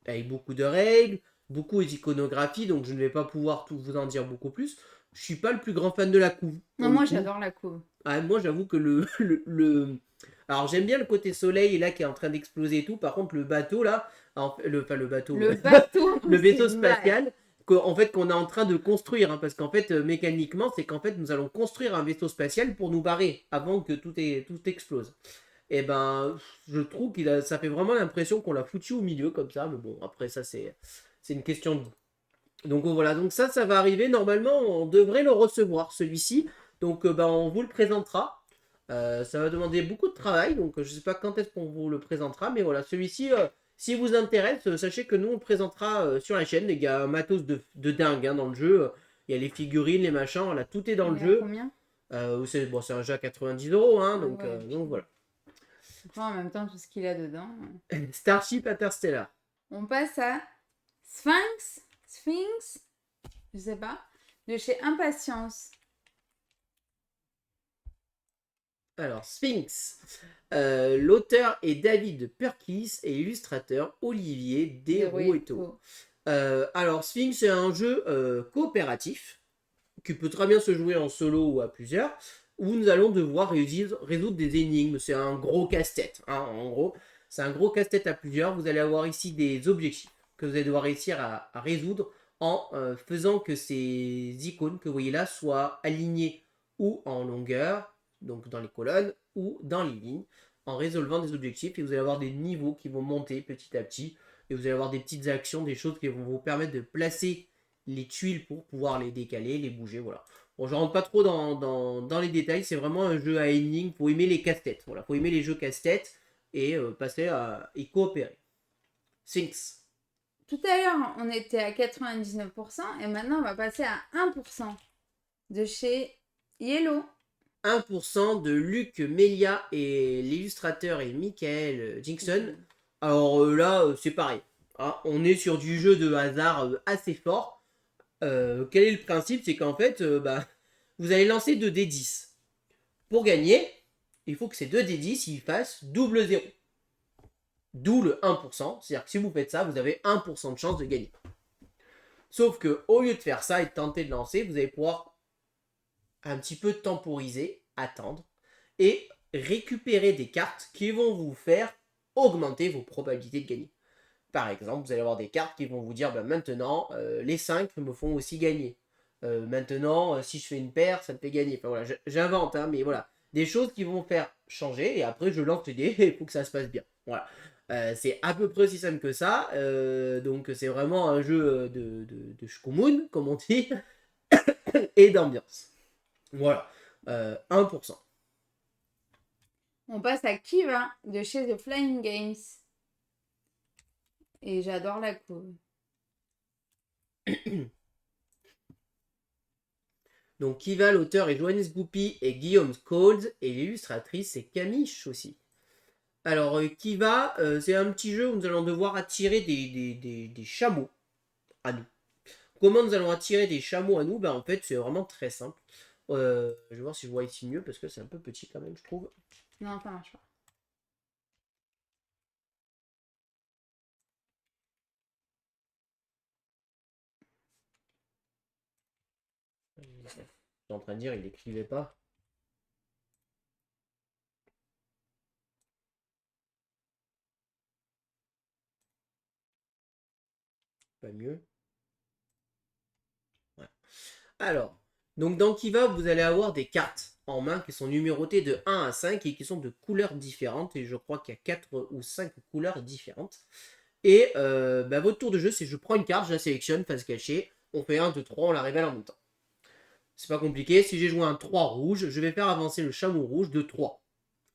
avec beaucoup de règles, beaucoup d'iconographie, donc je ne vais pas pouvoir tout vous en dire beaucoup plus. Je suis pas le plus grand fan de la couve. Non, moi j'adore la couve. Ah, moi j'avoue que Alors j'aime bien le côté soleil là qui est en train d'exploser et tout. Par contre le bateau là, le bateau, Le bateau, le vaisseau spatial, en fait qu'on est en train de construire, hein, parce qu'en fait mécaniquement c'est qu'en fait nous allons construire un vaisseau spatial pour nous barrer avant que tout explose. Et ben je trouve ça fait vraiment l'impression qu'on l'a foutu au milieu comme ça, mais bon après ça c'est une question de goût. Donc voilà, donc ça va arriver normalement, on devrait le recevoir celui-ci. Donc on vous le présentera. Ça va demander beaucoup de travail, donc je ne sais pas quand est-ce qu'on vous le présentera, mais voilà, celui-ci, si vous intéresse, sachez que nous on le présentera sur la chaîne. Il y a un matos de dingue hein, dans le jeu. Il y a les figurines, les machins, là, tout est dans le jeu. Combien c'est un jeu à 90€, hein, donc, ouais, donc voilà. En même temps, tout ce qu'il a dedans. Starship Interstellar. On passe à Sphinx, je sais pas, de chez Impatience. Alors, Sphinx. L'auteur est David Perkis et l'illustrateur Olivier Derueto. Alors, Sphinx, c'est un jeu coopératif qui peut très bien se jouer en solo ou à plusieurs, où nous allons devoir résoudre des énigmes. C'est un gros casse-tête. Hein, en gros, c'est un gros casse-tête à plusieurs. Vous allez avoir ici des objectifs que vous allez devoir réussir à résoudre en faisant que ces icônes que vous voyez là soient alignées ou en longueur, donc dans les colonnes, ou dans les lignes, en résolvant des objectifs. Et vous allez avoir des niveaux qui vont monter petit à petit. Et vous allez avoir des petites actions, des choses qui vont vous permettre de placer les tuiles pour pouvoir les décaler, les bouger, voilà. Bon, je rentre pas trop dans les détails, c'est vraiment un jeu à énigmes, faut aimer les casse-têtes, voilà, faut aimer les jeux casse-têtes et passer à y coopérer. Sphinx. Tout à l'heure, on était à 99% et maintenant on va passer à 1% de chez Yellow. 1% de Luc Melia et l'illustrateur est Michael Jinkson. Alors là, c'est pareil. Hein, on est sur du jeu de hasard assez fort. Quel est le principe? C'est qu'en fait, vous allez lancer 2d10. Pour gagner, il faut que ces 2d10 ils fassent double 0. D'où le 1%. C'est-à-dire que si vous faites ça, vous avez 1% de chance de gagner. Sauf que au lieu de faire ça et de tenter de lancer, vous allez pouvoir un petit peu temporiser attendre et récupérer des cartes qui vont vous faire augmenter vos probabilités de gagner. Par exemple, vous allez avoir des cartes qui vont vous dire, maintenant, les 5 me font aussi gagner. Maintenant, si je fais une paire, ça me fait gagner. Enfin voilà, j'invente, hein, mais voilà. Des choses qui vont faire changer, et après je lance les dés et il faut que ça se passe bien. Voilà. C'est à peu près aussi simple que ça. Donc c'est vraiment un jeu de Shkumun, comme on dit, et d'ambiance. Voilà. 1%. On passe à Kiva de chez The Flying Games. Et j'adore la couve. Donc Kiva, l'auteur est Johannes Goupy et Guillaume Scholz, et l'illustratrice c'est Camille Chaussy. Alors Kiva, c'est un petit jeu où nous allons devoir attirer des chameaux à nous. Comment nous allons attirer des chameaux à nous? En fait c'est vraiment très simple. Je vais voir si je vois ici mieux parce que c'est un peu petit quand même je trouve. Non, ça marche pas. Je suis en train de dire il n'écrivait pas. Pas mieux. Ouais. Alors, donc dans Kiva, vous allez avoir des cartes en main qui sont numérotées de 1 à 5 et qui sont de couleurs différentes. Et je crois qu'il y a 4 ou 5 couleurs différentes. Et votre tour de jeu, c'est je prends une carte, je la sélectionne, face cachée. On fait 1, 2, 3, on la révèle en même temps. C'est pas compliqué. Si j'ai joué un 3 rouge, je vais faire avancer le chameau rouge de 3.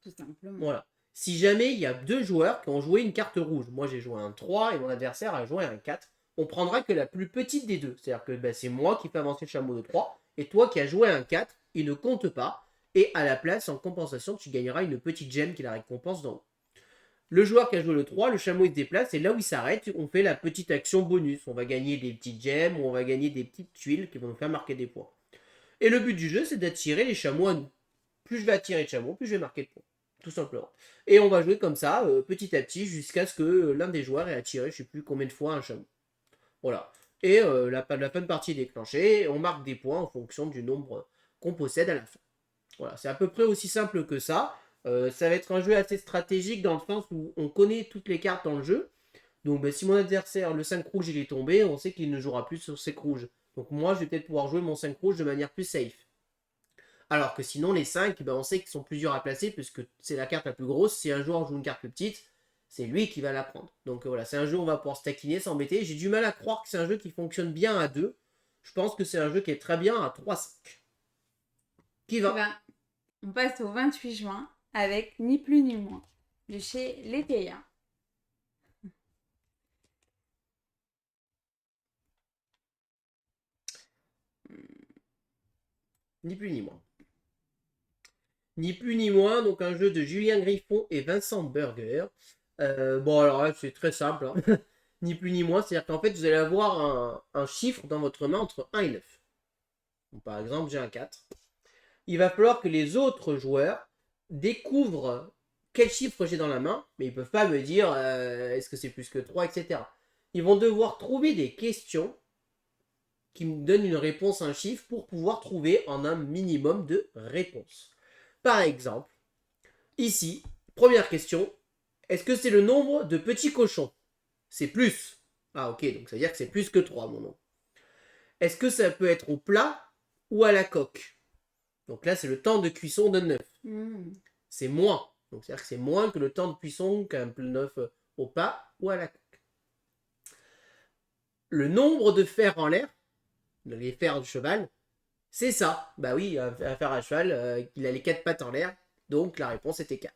Tout simplement. Voilà. Si jamais il y a 2 joueurs qui ont joué une carte rouge, moi j'ai joué un 3 et mon adversaire a joué un 4, on prendra que la plus petite des deux. C'est-à-dire que c'est moi qui fais avancer le chameau de 3 et toi qui as joué un 4, il ne compte pas. Et à la place, en compensation, tu gagneras une petite gemme qui la récompense d'en haut. Le joueur qui a joué le 3, le chameau il se déplace et là où il s'arrête, on fait la petite action bonus. On va gagner des petites gemmes ou on va gagner des petites tuiles qui vont nous faire marquer des points. Et le but du jeu, c'est d'attirer les chameaux à nous. Plus je vais attirer de chameaux, plus je vais marquer de points. Tout simplement. Et on va jouer comme ça, petit à petit, jusqu'à ce que l'un des joueurs ait attiré, je ne sais plus combien de fois, un chameau. Voilà. Et la fin de partie est déclenchée, on marque des points en fonction du nombre qu'on possède à la fin. Voilà, c'est à peu près aussi simple que ça. Ça va être un jeu assez stratégique dans le sens où on connaît toutes les cartes dans le jeu. Donc si mon adversaire, le 5 rouge, il est tombé, on sait qu'il ne jouera plus sur 5 rouges. Donc moi, je vais peut-être pouvoir jouer mon 5 rouge de manière plus safe. Alors que sinon, les 5, on sait qu'ils sont plus durs à placer puisque c'est la carte la plus grosse. Si un joueur joue une carte plus petite, c'est lui qui va la prendre. Donc voilà, c'est un jeu où on va pouvoir se taquiner, s'embêter. J'ai du mal à croire que c'est un jeu qui fonctionne bien à 2. Je pense que c'est un jeu qui est très bien à 3-5. Qui va? On passe au 28 juin avec ni plus ni moins de chez Lekeya. Ni plus ni moins. Ni plus ni moins, donc un jeu de Julien Griffon et Vincent Burger. Alors là, c'est très simple. Hein. Ni plus ni moins, c'est-à-dire qu'en fait, vous allez avoir un chiffre dans votre main entre 1 et 9. Donc, par exemple, j'ai un 4. Il va falloir que les autres joueurs découvrent quel chiffre j'ai dans la main, mais ils ne peuvent pas me dire est-ce que c'est plus que 3, etc. Ils vont devoir trouver des questions qui me donnent une réponse à un chiffre pour pouvoir trouver en un minimum de réponses. Par exemple, ici, première question, est-ce que c'est le nombre de petits cochons? C'est plus. Ah ok, donc ça veut dire que c'est plus que 3 mon nom. Est-ce que ça peut être au plat ou à la coque? Donc là, c'est le temps de cuisson de 9. C'est moins. Donc c'est-à-dire que c'est moins que le temps de cuisson qu'un 9 au plat ou à la coque. Le nombre de fers en l'air, les fers du cheval, c'est ça. Bah oui, un fer à cheval, il a les 4 pattes en l'air, donc la réponse était 4.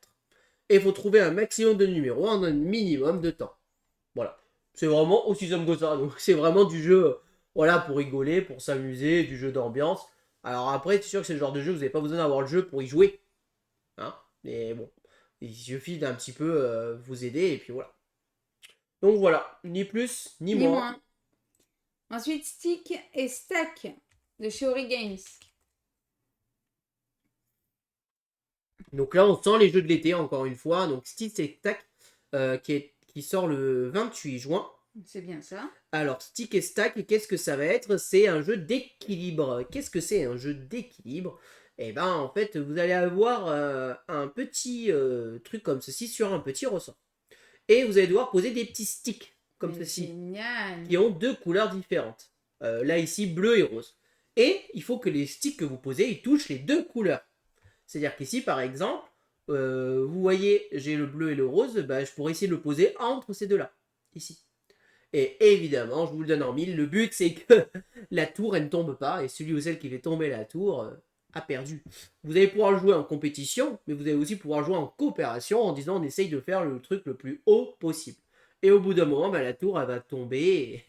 Et il faut trouver un maximum de numéros en un minimum de temps. Voilà. C'est vraiment aussi simple que ça. Donc c'est vraiment du jeu voilà, pour rigoler, pour s'amuser, du jeu d'ambiance. Alors après, c'est sûr que c'est le genre de jeu, vous n'avez pas besoin d'avoir le jeu pour y jouer. Hein, mais bon, il suffit d'un petit peu vous aider et puis voilà. Donc voilà, ni plus ni moins. Ensuite, Stick et Stack de chez Ori Games. Donc là, on sent les jeux de l'été, encore une fois. Donc Stick et Stack qui sort le 28 juin. C'est bien ça. Alors, Stick et Stack, qu'est-ce que ça va être? C'est un jeu d'équilibre. Qu'est-ce que c'est un jeu d'équilibre? et ben en fait vous allez avoir un petit truc comme ceci sur un petit ressort. Et vous allez devoir poser des petits sticks comme Mais ceci génial. qui ont 2 couleurs différentes. Là ici bleu et rose. Et il faut que les sticks que vous posez ils touchent les 2 couleurs. C'est-à-dire qu'ici par exemple, vous voyez j'ai le bleu et le rose, bah, je pourrais essayer de le poser entre ces deux-là, ici. Et évidemment, je vous le donne en mille, le but c'est que la tour elle ne tombe pas et celui ou celle qui fait tomber la tour a perdu. Vous allez pouvoir le jouer en compétition, mais vous allez aussi pouvoir jouer en coopération en disant on essaye de faire le truc le plus haut possible. Et au bout d'un moment, bah, la tour elle va tomber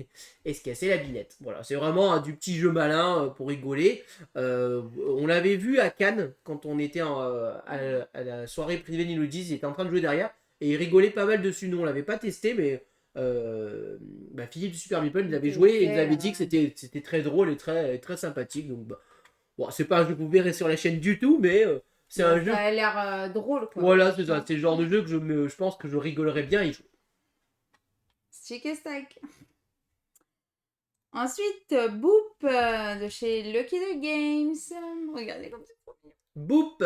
et se casser la binette. Voilà, c'est vraiment du petit jeu malin pour rigoler. On l'avait vu à Cannes quand on était à la soirée privée Nilodis, il était en train de jouer derrière et il rigolait pas mal dessus. Nous on l'avait pas testé, mais bah, Philippe du Super Meeple, il avait joué et il nous avait dit que c'était très drôle et très sympathique. Donc, bah, bon, c'est pas un jeu que vous verrez sur la chaîne du tout, mais c'est un jeu. Ça a l'air drôle, quoi. Voilà, c'est ça. C'est le genre de jeu que je pense que je rigolerais bien y jouer. Stick et stack. Ensuite, Boop de chez Lucky the Games. Regardez comme c'est trop mignon. Boop,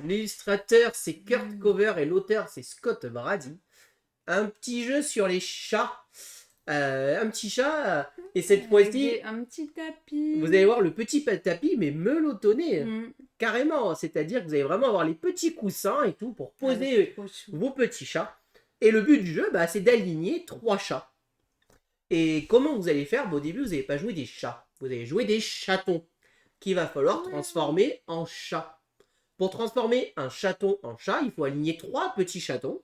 l'illustrateur c'est Kurt Cover et l'auteur c'est Scott Brady. Un petit jeu sur les chats. Un petit chat, et cette fois-ci, Un petit tapis. vous allez voir le petit tapis, mais melotonné, Mm. carrément. C'est-à-dire que vous allez vraiment avoir les petits coussins et tout pour Ah, poser c'est trop chou. vos petits chats. Et le but du jeu, bah, c'est d'aligner 3 chats. Et comment vous allez faire? Au début, vous n'allez pas jouer des chats. Vous allez jouer des chatons qu'il va falloir transformer en chats. Pour transformer un chaton en chat, il faut aligner 3 petits chatons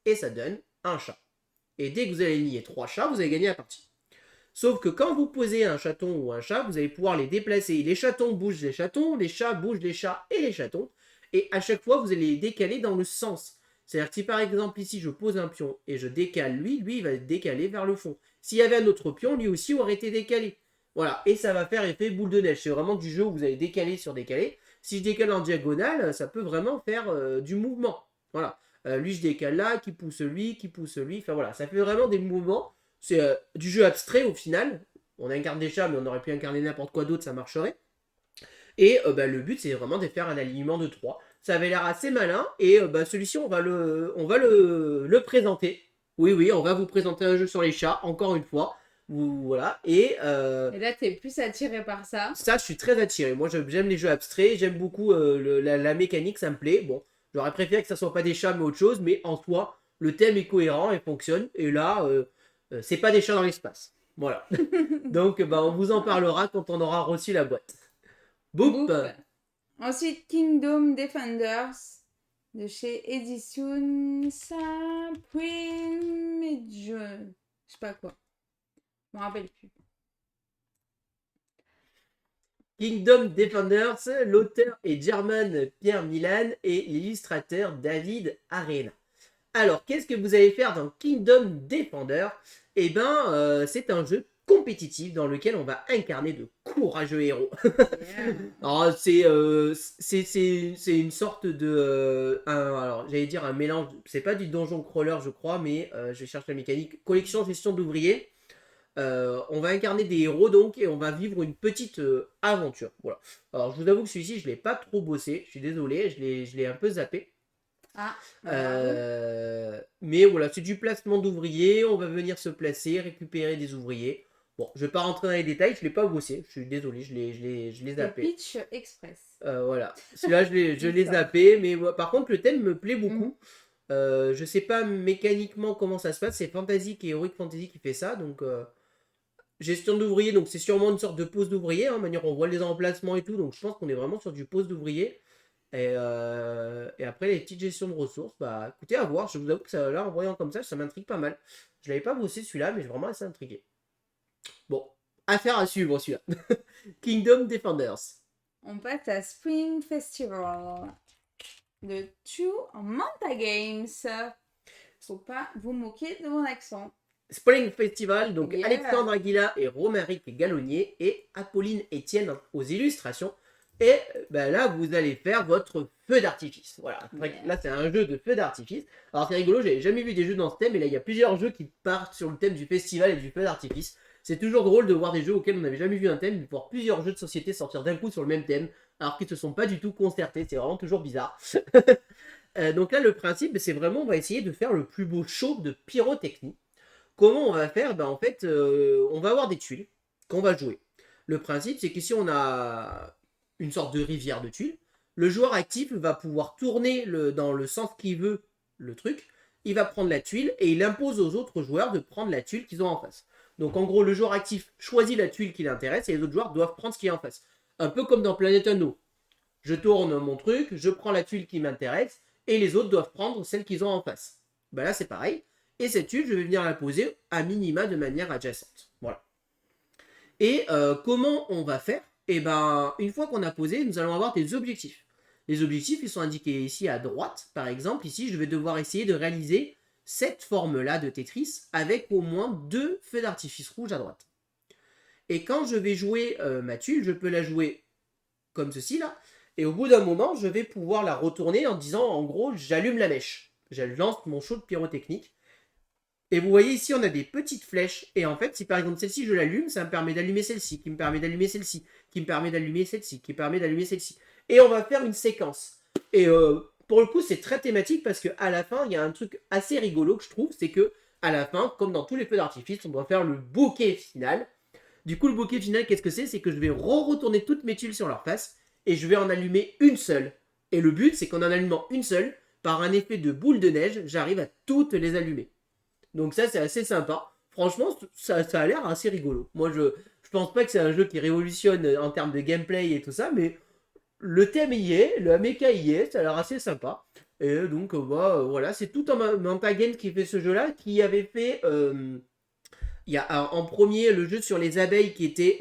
et ça donne un chat. Et dès que vous allez aligner 3 chats, vous allez gagner la partie. Sauf que quand vous posez un chaton ou un chat, vous allez pouvoir les déplacer. Les chatons bougent les chatons, les chats bougent les chats et les chatons. Et à chaque fois, vous allez les décaler dans le sens. C'est-à-dire que si par exemple ici je pose un pion et je décale lui il va être décalé vers le fond. S'il y avait un autre pion, lui aussi aurait été décalé. Voilà, et ça va faire effet boule de neige. C'est vraiment du jeu où vous allez décaler sur décaler. Si je décale en diagonale, ça peut vraiment faire du mouvement. Voilà, lui je décale là, qui pousse lui. Enfin voilà, ça fait vraiment des mouvements. C'est du jeu abstrait au final. On incarne des chats, mais on aurait pu incarner n'importe quoi d'autre, ça marcherait. Et bah, le but, c'est vraiment de faire un alignement de 3. Ça avait l'air assez malin. Et bah, celui-ci, on va le présenter. Oui, on va vous présenter un jeu sur les chats, encore une fois. Voilà. Et là, t'es plus attiré par ça. Ça, je suis très attiré. Moi, j'aime les jeux abstraits. J'aime beaucoup la mécanique, ça me plaît. Bon, j'aurais préféré que ça soit pas des chats, mais autre chose. Mais en soi, le thème est cohérent et fonctionne. Et là, c'est pas des chats dans l'espace. Voilà. Donc, bah, on vous en parlera quand on aura reçu la boîte. Boop. Ensuite, Kingdom Defenders de chez Edition Supreme. Je sais pas quoi. Je me rappelle plus. Kingdom Defenders, l'auteur est German Pierre Milan et l'illustrateur David Arena. Alors, qu'est-ce que vous allez faire dans Kingdom Defender? Eh ben, c'est un jeu compétitif dans lequel on va incarner de courageux héros. Alors, c'est une sorte de... alors, j'allais dire un mélange... C'est pas du donjon crawler, je crois, mais je cherche la mécanique. Collection gestion d'ouvriers. On va incarner des héros donc et on va vivre une petite aventure. Voilà. Alors, je vous avoue que celui-ci, je l'ai pas trop bossé. Je suis désolé, je l'ai un peu zappé. Ah, mais voilà, c'est du placement d'ouvriers. On va venir se placer, récupérer des ouvriers. Bon, je vais pas rentrer dans les détails, je l'ai pas bossé. Je suis désolé, je l'ai zappé. Pitch Express. Voilà, celui-là je l'ai zappé, mais par contre le thème me plaît beaucoup. Je sais pas mécaniquement comment ça se passe. C'est Fantasy et Heroic Fantasy qui fait ça, donc gestion d'ouvriers. Donc c'est sûrement une sorte de pose d'ouvrier. Hein, manière on voit les emplacements et tout, donc je pense qu'on est vraiment sur du pose d'ouvrier. Et après les petites gestions de ressources, bah écoutez, à voir. Je vous avoue que ça, là en voyant comme ça m'intrigue pas mal. Je l'avais pas bossé celui-là, mais je suis vraiment assez intrigué. Bon, affaire à suivre celui-là. Kingdom Defenders. On passe à Spring Festival de Two Manta Games. Faut pas vous moquer de mon accent. Spring Festival, donc Yeah. Alexandre Aguila et Romaric Gallonnier et Apolline Etienne aux illustrations. Et ben là, vous allez faire votre feu d'artifice. Voilà, là c'est un jeu de feu d'artifice. Alors c'est rigolo, j'avais jamais vu des jeux dans ce thème, et là il y a plusieurs jeux qui partent sur le thème du festival et du feu d'artifice. C'est toujours drôle de voir des jeux auxquels on n'avait jamais vu un thème, de voir plusieurs jeux de société sortir d'un coup sur le même thème. alors qu'ils ne se sont pas du tout concertés. C'est vraiment toujours bizarre. Donc là, le principe, c'est vraiment, on va essayer de faire le plus beau show de pyrotechnie. Comment on va faire? En fait, on va avoir des tuiles qu'on va jouer. Le principe, c'est qu'ici, on a une sorte de rivière de tuiles. Le joueur actif va pouvoir tourner dans le sens qu'il veut le truc. Il va prendre la tuile et il impose aux autres joueurs de prendre la tuile qu'ils ont en face. Donc en gros, le joueur actif choisit la tuile qui l'intéresse et les autres joueurs doivent prendre ce qui est en face. Un peu comme dans Planet Unknown. Je tourne mon truc, je prends la tuile qui m'intéresse et les autres doivent prendre celle qu'ils ont en face. Ben là, c'est pareil. Et cette tuile, je vais venir la poser à minima de manière adjacente. Voilà. Et comment on va faire? Et ben, une fois qu'on a posé, nous allons avoir des objectifs. Les objectifs, ils sont indiqués ici à droite. Par exemple, ici, je vais devoir essayer de réaliser cette forme-là de Tetris avec au moins 2 feux d'artifice rouges à droite. Et quand je vais jouer ma tuile, je peux la jouer comme ceci là. Et au bout d'un moment, je vais pouvoir la retourner en disant, en gros, j'allume la mèche. Je lance mon show de pyrotechnique. Et vous voyez ici, on a des petites flèches. Et en fait, si par exemple celle-ci, je l'allume, ça me permet d'allumer celle-ci, qui me permet d'allumer celle-ci, qui me permet d'allumer celle-ci, qui me permet d'allumer celle-ci. Et on va faire une séquence. Et pour le coup, c'est très thématique parce qu'à la fin, il y a un truc assez rigolo que je trouve, c'est que à la fin, comme dans tous les feux d'artifice, on doit faire le bouquet final. Du coup, le bouquet final, qu'est-ce que c'est? C'est que je vais retourner toutes mes tuiles sur leur face et je vais en allumer une seule. Et le but, c'est qu'en en allumant une seule, par un effet de boule de neige, j'arrive à toutes les allumer. Donc ça, c'est assez sympa. Franchement, ça a l'air assez rigolo. Moi, je pense pas que c'est un jeu qui révolutionne en termes de gameplay et tout ça, mais le thème y est, le mecha y est, ça a l'air assez sympa. Et donc, voilà, c'est tout un Mantagame qui fait ce jeu-là, qui avait fait... il y a en premier le jeu sur les abeilles qui était...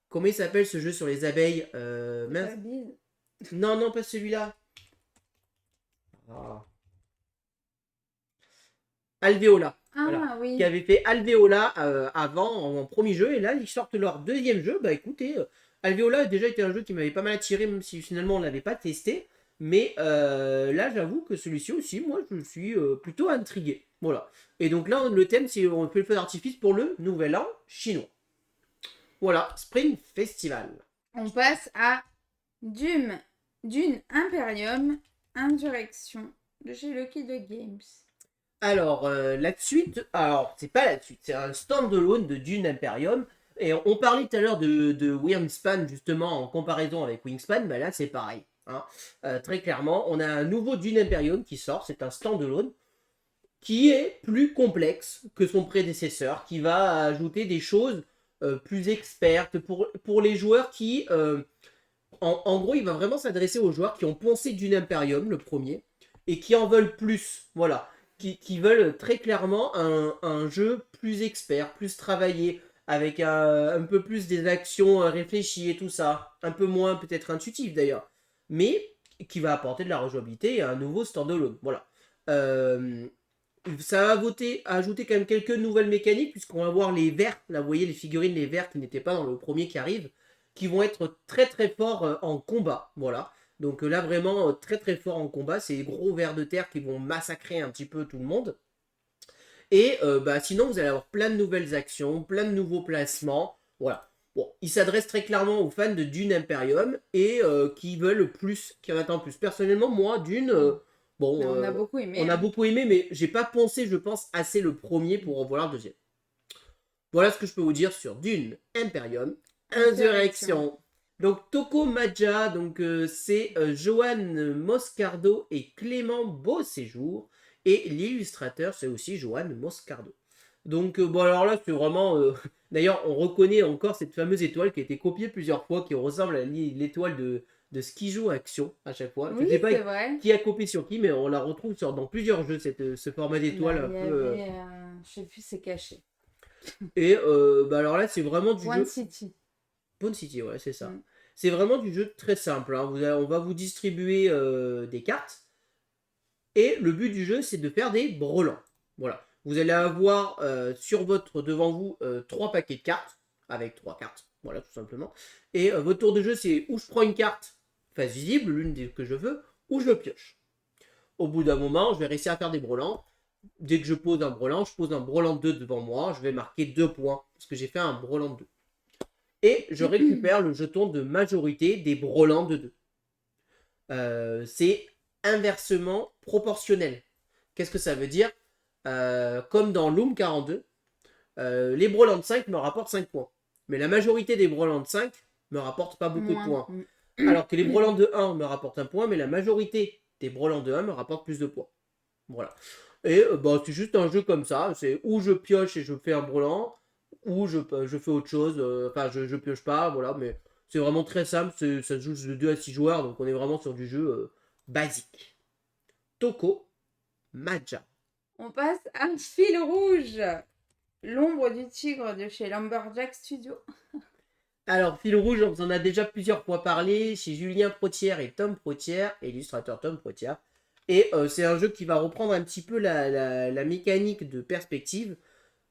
comment il s'appelle ce jeu sur les abeilles mince. Non, non, pas celui-là. Ah. Alveola. Ah Voilà. oui. Qui avait fait Alveola avant en premier jeu. Et là, ils sortent leur deuxième jeu. Bah écoutez, Alveola a déjà été un jeu qui m'avait pas mal attiré, même si finalement on ne l'avait pas testé. Mais là, j'avoue que celui-ci aussi, moi, je suis plutôt intrigué. Voilà. Et donc là, le thème, c'est on fait le feu d'artifice pour le nouvel an chinois. Voilà, Spring Festival. On passe à Dune Imperium Insurrection de chez Lucky Duck Games. Alors, la suite, alors, c'est pas la suite, c'est un standalone de Dune Imperium. Et on parlait tout à l'heure de Wingspan, justement, en comparaison avec Wingspan, bah là, c'est pareil. Hein. Très clairement, on a un nouveau Dune Imperium qui sort, c'est un standalone, qui est plus complexe que son prédécesseur, qui va ajouter des choses plus expertes pour les joueurs qui... en gros, il va vraiment s'adresser aux joueurs qui ont poncé Dune Imperium, le premier, et qui en veulent plus. Voilà. Qui veulent très clairement un jeu plus expert, plus travaillé, avec un peu plus des actions réfléchies et tout ça. Un peu moins peut-être intuitif d'ailleurs. Mais qui va apporter de la rejouabilité et un nouveau standalone. Voilà. Ça va ajouter quand même quelques nouvelles mécaniques, puisqu'on va voir les verts, là vous voyez les figurines, les verts qui n'étaient pas dans le premier qui arrivent, qui vont être très très forts en combat. Voilà. Donc là, vraiment, très très fort en combat. C'est les gros vers de terre qui vont massacrer un petit peu tout le monde. Et sinon, vous allez avoir plein de nouvelles actions, plein de nouveaux placements. Voilà. Bon, il s'adresse très clairement aux fans de Dune Imperium et qui veulent plus, qui en attendent plus. Personnellement, moi, Dune, on a beaucoup aimé. On a beaucoup aimé, mais j'ai pas poncé, je pense, assez le premier pour revoir le deuxième. Voilà ce que je peux vous dire sur Dune Imperium Insurrection. Donc Toko Maja, donc c'est Johan Moscardo et Clément Beauséjour. Et l'illustrateur, c'est aussi Johan Moscardo. Donc alors là, c'est vraiment... D'ailleurs, on reconnaît encore cette fameuse étoile qui a été copiée plusieurs fois, qui ressemble à l'étoile de Skijo Action à chaque fois. Oui, je ne sais pas vrai. qui a copié sur qui, mais on la retrouve dans plusieurs jeux, ce format d'étoile un peu... Je sais plus, c'est caché. Et alors là, c'est vraiment du One jeu... City. One City, ouais, c'est ça. C'est vraiment du jeu très simple. Hein. On va vous distribuer des cartes. Et le but du jeu, c'est de faire des brelans. Voilà. Vous allez avoir devant vous 3 paquets de cartes. Avec 3 cartes. Voilà, tout simplement. Et votre tour de jeu, c'est où je prends une carte face visible, l'une que je veux, ou je le pioche. Au bout d'un moment, je vais réussir à faire des brelans. Dès que je pose un brelan 2 devant moi. Je vais marquer 2 points. Parce que j'ai fait un brelan 2. et je récupère le jeton de majorité des Brolands de 2. C'est inversement proportionnel. Qu'est-ce que ça veut dire? Comme dans Loom 42, les Brolands de 5 me rapportent 5 points. Mais la majorité des Brolands de 5 me rapportent pas beaucoup de points. Alors que les Brolands de 1 me rapportent un point, mais la majorité des Brolands de 1 me rapportent plus de points. Voilà. Et c'est juste un jeu comme ça. C'est où je pioche et je fais un Broland, ou je fais autre chose. Enfin, je pioche pas, voilà. Mais c'est vraiment très simple. Ça se joue de 2 à 6 joueurs, donc on est vraiment sur du jeu basique. Toko Maja. On passe à Fil Rouge. L'ombre du tigre de chez Lumberjack Studio. Alors, Fil Rouge, on vous en a déjà plusieurs fois parlé, chez Julien Protière et Tom Protière, illustrateur Tom Protière. Et c'est un jeu qui va reprendre un petit peu la mécanique de perspective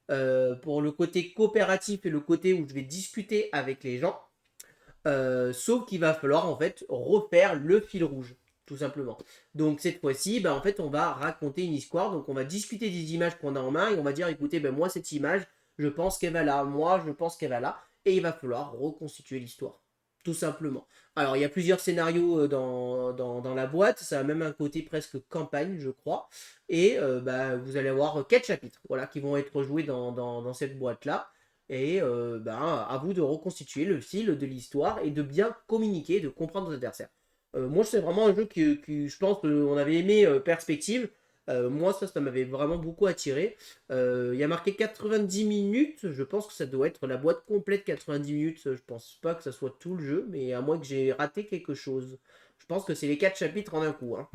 pour le côté coopératif et le côté où je vais discuter avec les gens. Sauf qu'il va falloir en fait refaire le fil rouge, tout simplement. Donc cette fois-ci, en fait, on va raconter une histoire. Donc on va discuter des images qu'on a en main et on va dire, écoutez, moi cette image, je pense qu'elle va là, moi je pense qu'elle va là. Et il va falloir reconstituer l'histoire, tout simplement. Alors, il y a plusieurs scénarios dans la boîte. Ça a même un côté presque campagne, je crois. Et vous allez avoir 4 chapitres voilà, qui vont être joués dans cette boîte-là. Et à vous de reconstituer le fil de l'histoire et de bien communiquer, de comprendre vos adversaires. Moi, c'est vraiment un jeu qui je pense qu'on avait aimé Perspective. Moi, ça m'avait vraiment beaucoup attiré. Il y a marqué 90 minutes. Je pense que ça doit être la boîte complète 90 minutes. Je pense pas que ça soit tout le jeu, mais à moins que j'ai raté quelque chose. Je pense que c'est les 4 chapitres en un coup. Hein.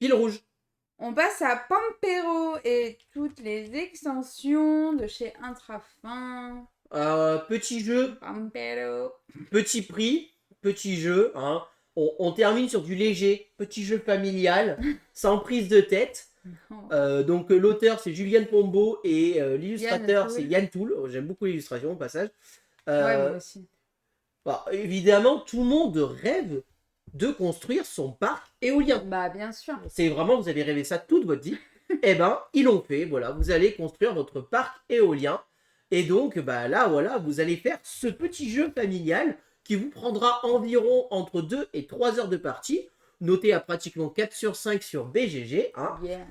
Fil rouge. On passe à Pampero et toutes les extensions de chez Intrafin. Petit jeu. Pampero. Petit prix. Petit jeu. Hein. On termine sur du léger. Petit jeu familial. Sans prise de tête. Donc l'auteur c'est Julien Pombo et l'illustrateur c'est Yann Toul. J'aime beaucoup l'illustration au passage. Ouais, moi aussi. Évidemment, tout le monde rêve de construire son parc éolien. Bah bien sûr. C'est vraiment, vous avez rêvé ça toute votre vie. Eh ben, ils l'ont fait. Voilà, vous allez construire votre parc éolien. Et donc, là, voilà, vous allez faire ce petit jeu familial qui vous prendra environ entre 2 et 3 heures de partie, noté à pratiquement 4 sur 5 sur BGG. Hein. Yeah.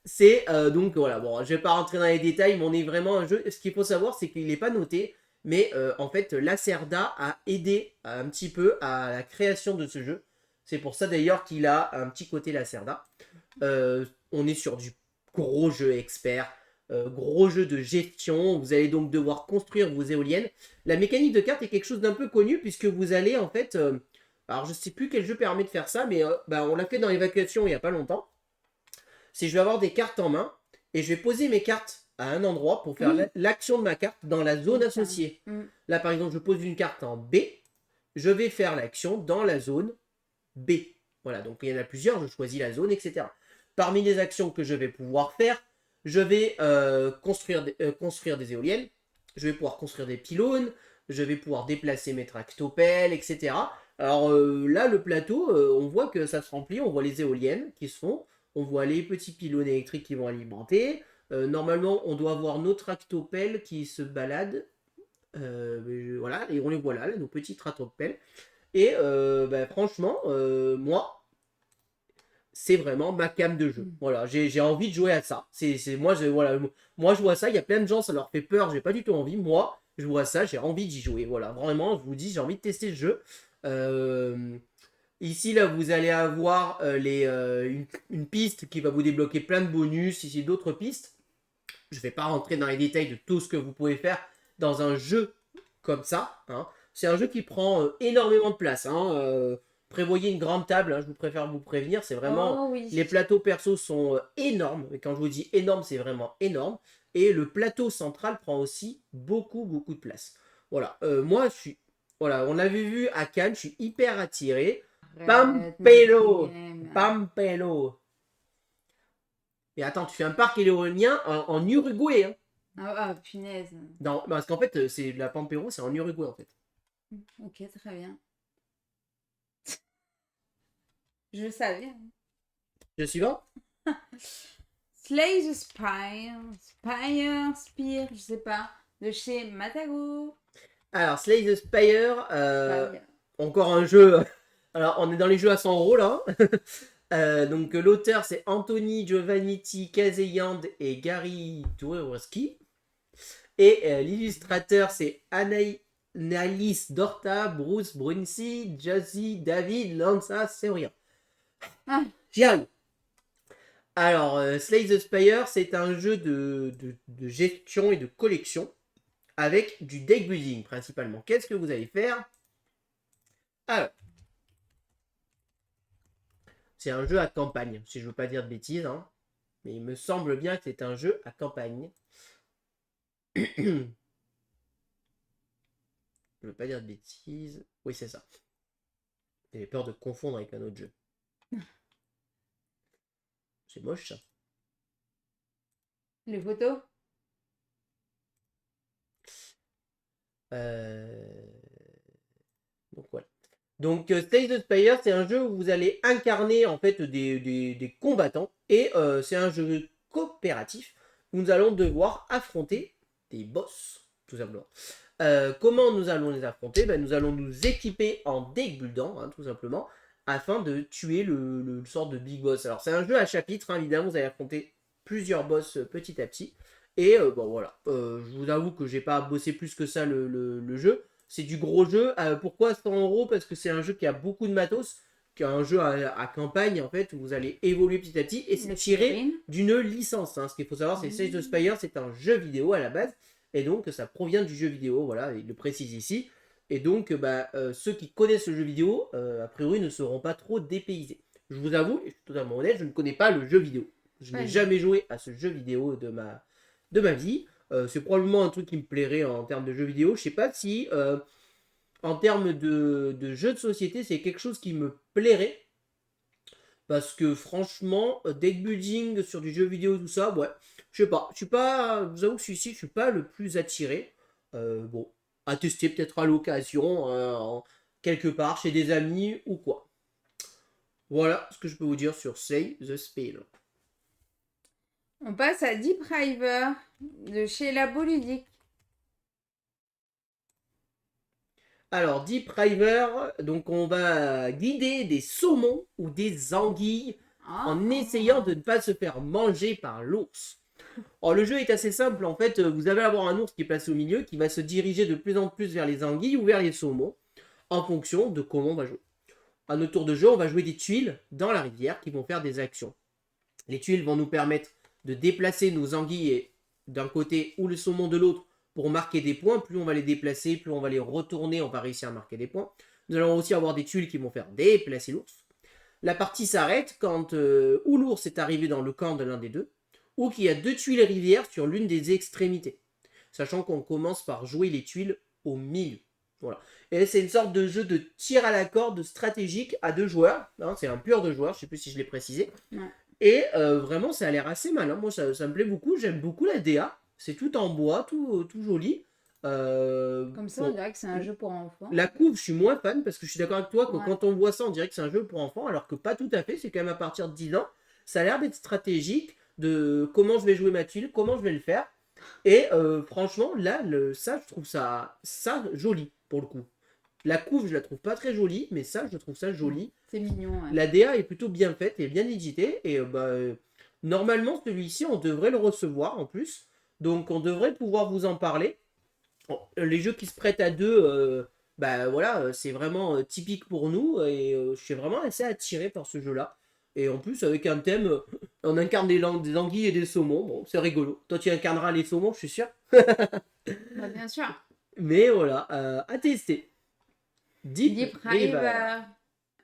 C'est donc voilà, bon, je vais pas rentrer dans les détails, mais on est vraiment un jeu. Ce qu'il faut savoir, c'est qu'il n'est pas noté, mais en fait, Lacerda a aidé un petit peu à la création de ce jeu. C'est pour ça d'ailleurs qu'il a un petit côté Lacerda. On est sur du gros jeu expert, gros jeu de gestion. Vous allez donc devoir construire vos éoliennes. La mécanique de carte est quelque chose d'un peu connu puisque vous allez en fait. Alors je sais plus quel jeu permet de faire ça, mais on l'a fait dans l'évacuation il y a pas longtemps. C'est je vais avoir des cartes en main et je vais poser mes cartes à un endroit pour faire l'action de ma carte dans la zone associée. Là, par exemple, je pose une carte en B, je vais faire l'action dans la zone B. Voilà, donc il y en a plusieurs, je choisis la zone, etc. Parmi les actions que je vais pouvoir faire, je vais construire des éoliennes, je vais pouvoir construire des pylônes, je vais pouvoir déplacer mes tractopelles, etc. Alors là, le plateau, on voit que ça se remplit, on voit les éoliennes qui se font, on voit les petits pylônes électriques qui vont alimenter. Normalement, on doit avoir nos tractopelles qui se baladent. Voilà, et on les voit là, nos petits tractopelles. Et franchement, moi, c'est vraiment ma came de jeu. Voilà, j'ai envie de jouer à ça. Moi, je vois ça, il y a plein de gens, ça leur fait peur, j'ai pas du tout envie. Moi, je vois ça, j'ai envie d'y jouer. Voilà, vraiment, je vous dis, j'ai envie de tester ce jeu. Ici, là, vous allez avoir une piste qui va vous débloquer plein de bonus. Ici, d'autres pistes. Je ne vais pas rentrer dans les détails de tout ce que vous pouvez faire dans un jeu comme ça. Hein. C'est un jeu qui prend énormément de place. Hein. Prévoyez une grande table, hein, je vous préfère vous prévenir. C'est vraiment. Les plateaux perso sont énormes. Et quand je vous dis énorme, c'est vraiment énorme. Et le plateau central prend aussi beaucoup, beaucoup de place. Voilà. Moi, je suis. Voilà, on l'avait vu à Cannes, je suis hyper attiré. Pampelo. Pampelo. Et attends, tu fais un parc éolien en Uruguay. Hein. Ah, punaise. Parce qu'en fait, c'est la Pampero, c'est en Uruguay en fait. Ok, très bien. Je le savais. Le suivant. Slay the Spire. Spire, je sais pas. de chez Matago. Alors, Slay the Spire, Spire. encore un jeu. Alors, on est dans les jeux à 100 euros là. Donc, l'auteur c'est Anthony Giovannitti Kazeyand et Gary Dworski. Et l'illustrateur c'est Anaïs Dorta, Bruce Brunsi, Jazzy David Lanza Seoria. Ah. J'y arrive. Alors, Slay the Spire, c'est un jeu de gestion et de collection avec du deck building principalement. Qu'est-ce que vous allez faire? Alors, c'est un jeu à campagne, si je ne veux pas dire de bêtises, hein, mais il me semble bien que c'est un jeu à campagne. Je veux pas dire de bêtises. Oui, c'est ça. J'avais peur de confondre avec un autre jeu. C'est moche ça. Les photos. Donc voilà. Donc Slay the Spire, c'est un jeu où vous allez incarner en fait des combattants. Et c'est un jeu coopératif où nous allons devoir affronter des boss, tout simplement. Comment nous allons les affronter? Nous allons nous équiper en deck buildant, hein, tout simplement, afin de tuer le sort de big boss. Alors c'est un jeu à chapitre, hein, évidemment, vous allez affronter plusieurs boss petit à petit. Et bon voilà, je vous avoue que j'ai pas bossé plus que ça le jeu. C'est du gros jeu. Pourquoi 100 euros? Parce que c'est un jeu qui a beaucoup de matos, qui est un jeu à campagne en fait, où vous allez évoluer petit à petit et c'est tiré d'une licence. Hein. Ce qu'il faut savoir, c'est Slay the Spire, c'est un jeu vidéo à la base. Et donc, ça provient du jeu vidéo, voilà, il le précise ici. Et donc, ceux qui connaissent le jeu vidéo, a priori, ne seront pas trop dépaysés. Je vous avoue, et je suis totalement honnête, je ne connais pas le jeu vidéo. Je n'ai jamais joué à ce jeu vidéo de ma vie. C'est probablement un truc qui me plairait en termes de jeu vidéo. Je sais pas si, en termes de jeu de société, c'est quelque chose qui me plairait. Parce que franchement, deck building sur du jeu vidéo, tout ça, ouais, je sais pas. Je suis pas, je vous avoue que celui-ci, je suis pas le plus attiré. Bon, à tester peut-être à l'occasion, quelque part, chez des amis ou quoi. Voilà ce que je peux vous dire sur Slay the Spire. On passe à Deep River de chez Labo Ludique. Alors, Deep River, donc on va guider des saumons ou des anguilles en essayant de ne pas se faire manger par l'ours. Alors, le jeu est assez simple, en fait, vous allez avoir un ours qui est placé au milieu, qui va se diriger de plus en plus vers les anguilles ou vers les saumons, en fonction de comment on va jouer. À notre tour de jeu, on va jouer des tuiles dans la rivière qui vont faire des actions. Les tuiles vont nous permettre de déplacer nos anguilles d'un côté ou le saumon de l'autre pour marquer des points. Plus on va les déplacer, plus on va les retourner, on va réussir à marquer des points. Nous allons aussi avoir des tuiles qui vont faire déplacer l'ours. La partie s'arrête quand ou l'ours est arrivé dans le camp de l'un des deux, ou qu'il y a deux tuiles rivières sur l'une des extrémités. Sachant qu'on commence par jouer les tuiles au milieu. Voilà. Et c'est une sorte de jeu de tir à la corde stratégique à 2 joueurs. Hein, c'est un pur 2 joueurs, je ne sais plus si je l'ai précisé. Ouais. Et vraiment, ça a l'air assez malin. Moi, ça me plaît beaucoup. J'aime beaucoup la DA. C'est tout en bois, tout joli. Comme ça, on dirait que c'est un jeu pour enfants. La couve, je suis moins fan parce que je suis d'accord avec toi que Ouais. quand on voit ça, on dirait que c'est un jeu pour enfants, alors que pas tout à fait. C'est quand même à partir de 10 ans. Ça a l'air d'être stratégique de comment je vais jouer ma tuile, comment je vais le faire. Et franchement, là, ça, je trouve ça joli pour le coup. La couve, je la trouve pas très jolie, mais ça, je trouve ça joli. C'est mignon. Ouais. La DA est plutôt bien faite et bien éditée. Et normalement, celui-ci, on devrait le recevoir en plus. Donc, on devrait pouvoir vous en parler. Bon, les jeux qui se prêtent à deux, voilà, c'est vraiment typique pour nous. Et je suis vraiment assez attiré par ce jeu-là. Et en plus, avec un thème, on incarne des anguilles et des saumons. Bon, c'est rigolo. Toi, tu incarneras les saumons, je suis sûr. Bah, bien sûr. Mais voilà, à tester. Deep River.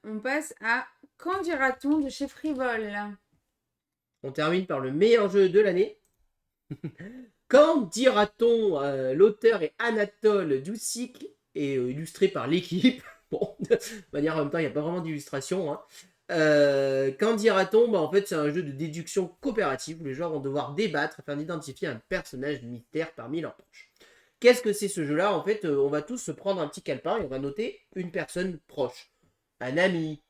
On passe à Qu'en dira-t-on de chez Frivol? On termine par le meilleur jeu de l'année. Qu'en dira-t-on? L'auteur est Anatole Doucik et illustré par l'équipe. Bon, de manière en même temps, il n'y a pas vraiment d'illustration. Hein. Qu'en dira-t-on? En fait, c'est un jeu de déduction coopérative où les joueurs vont devoir débattre afin d'identifier un personnage mystère parmi leurs proches. Qu'est-ce que c'est ce jeu-là? En fait, on va tous se prendre un petit calepin et on va noter une personne proche. Un ami,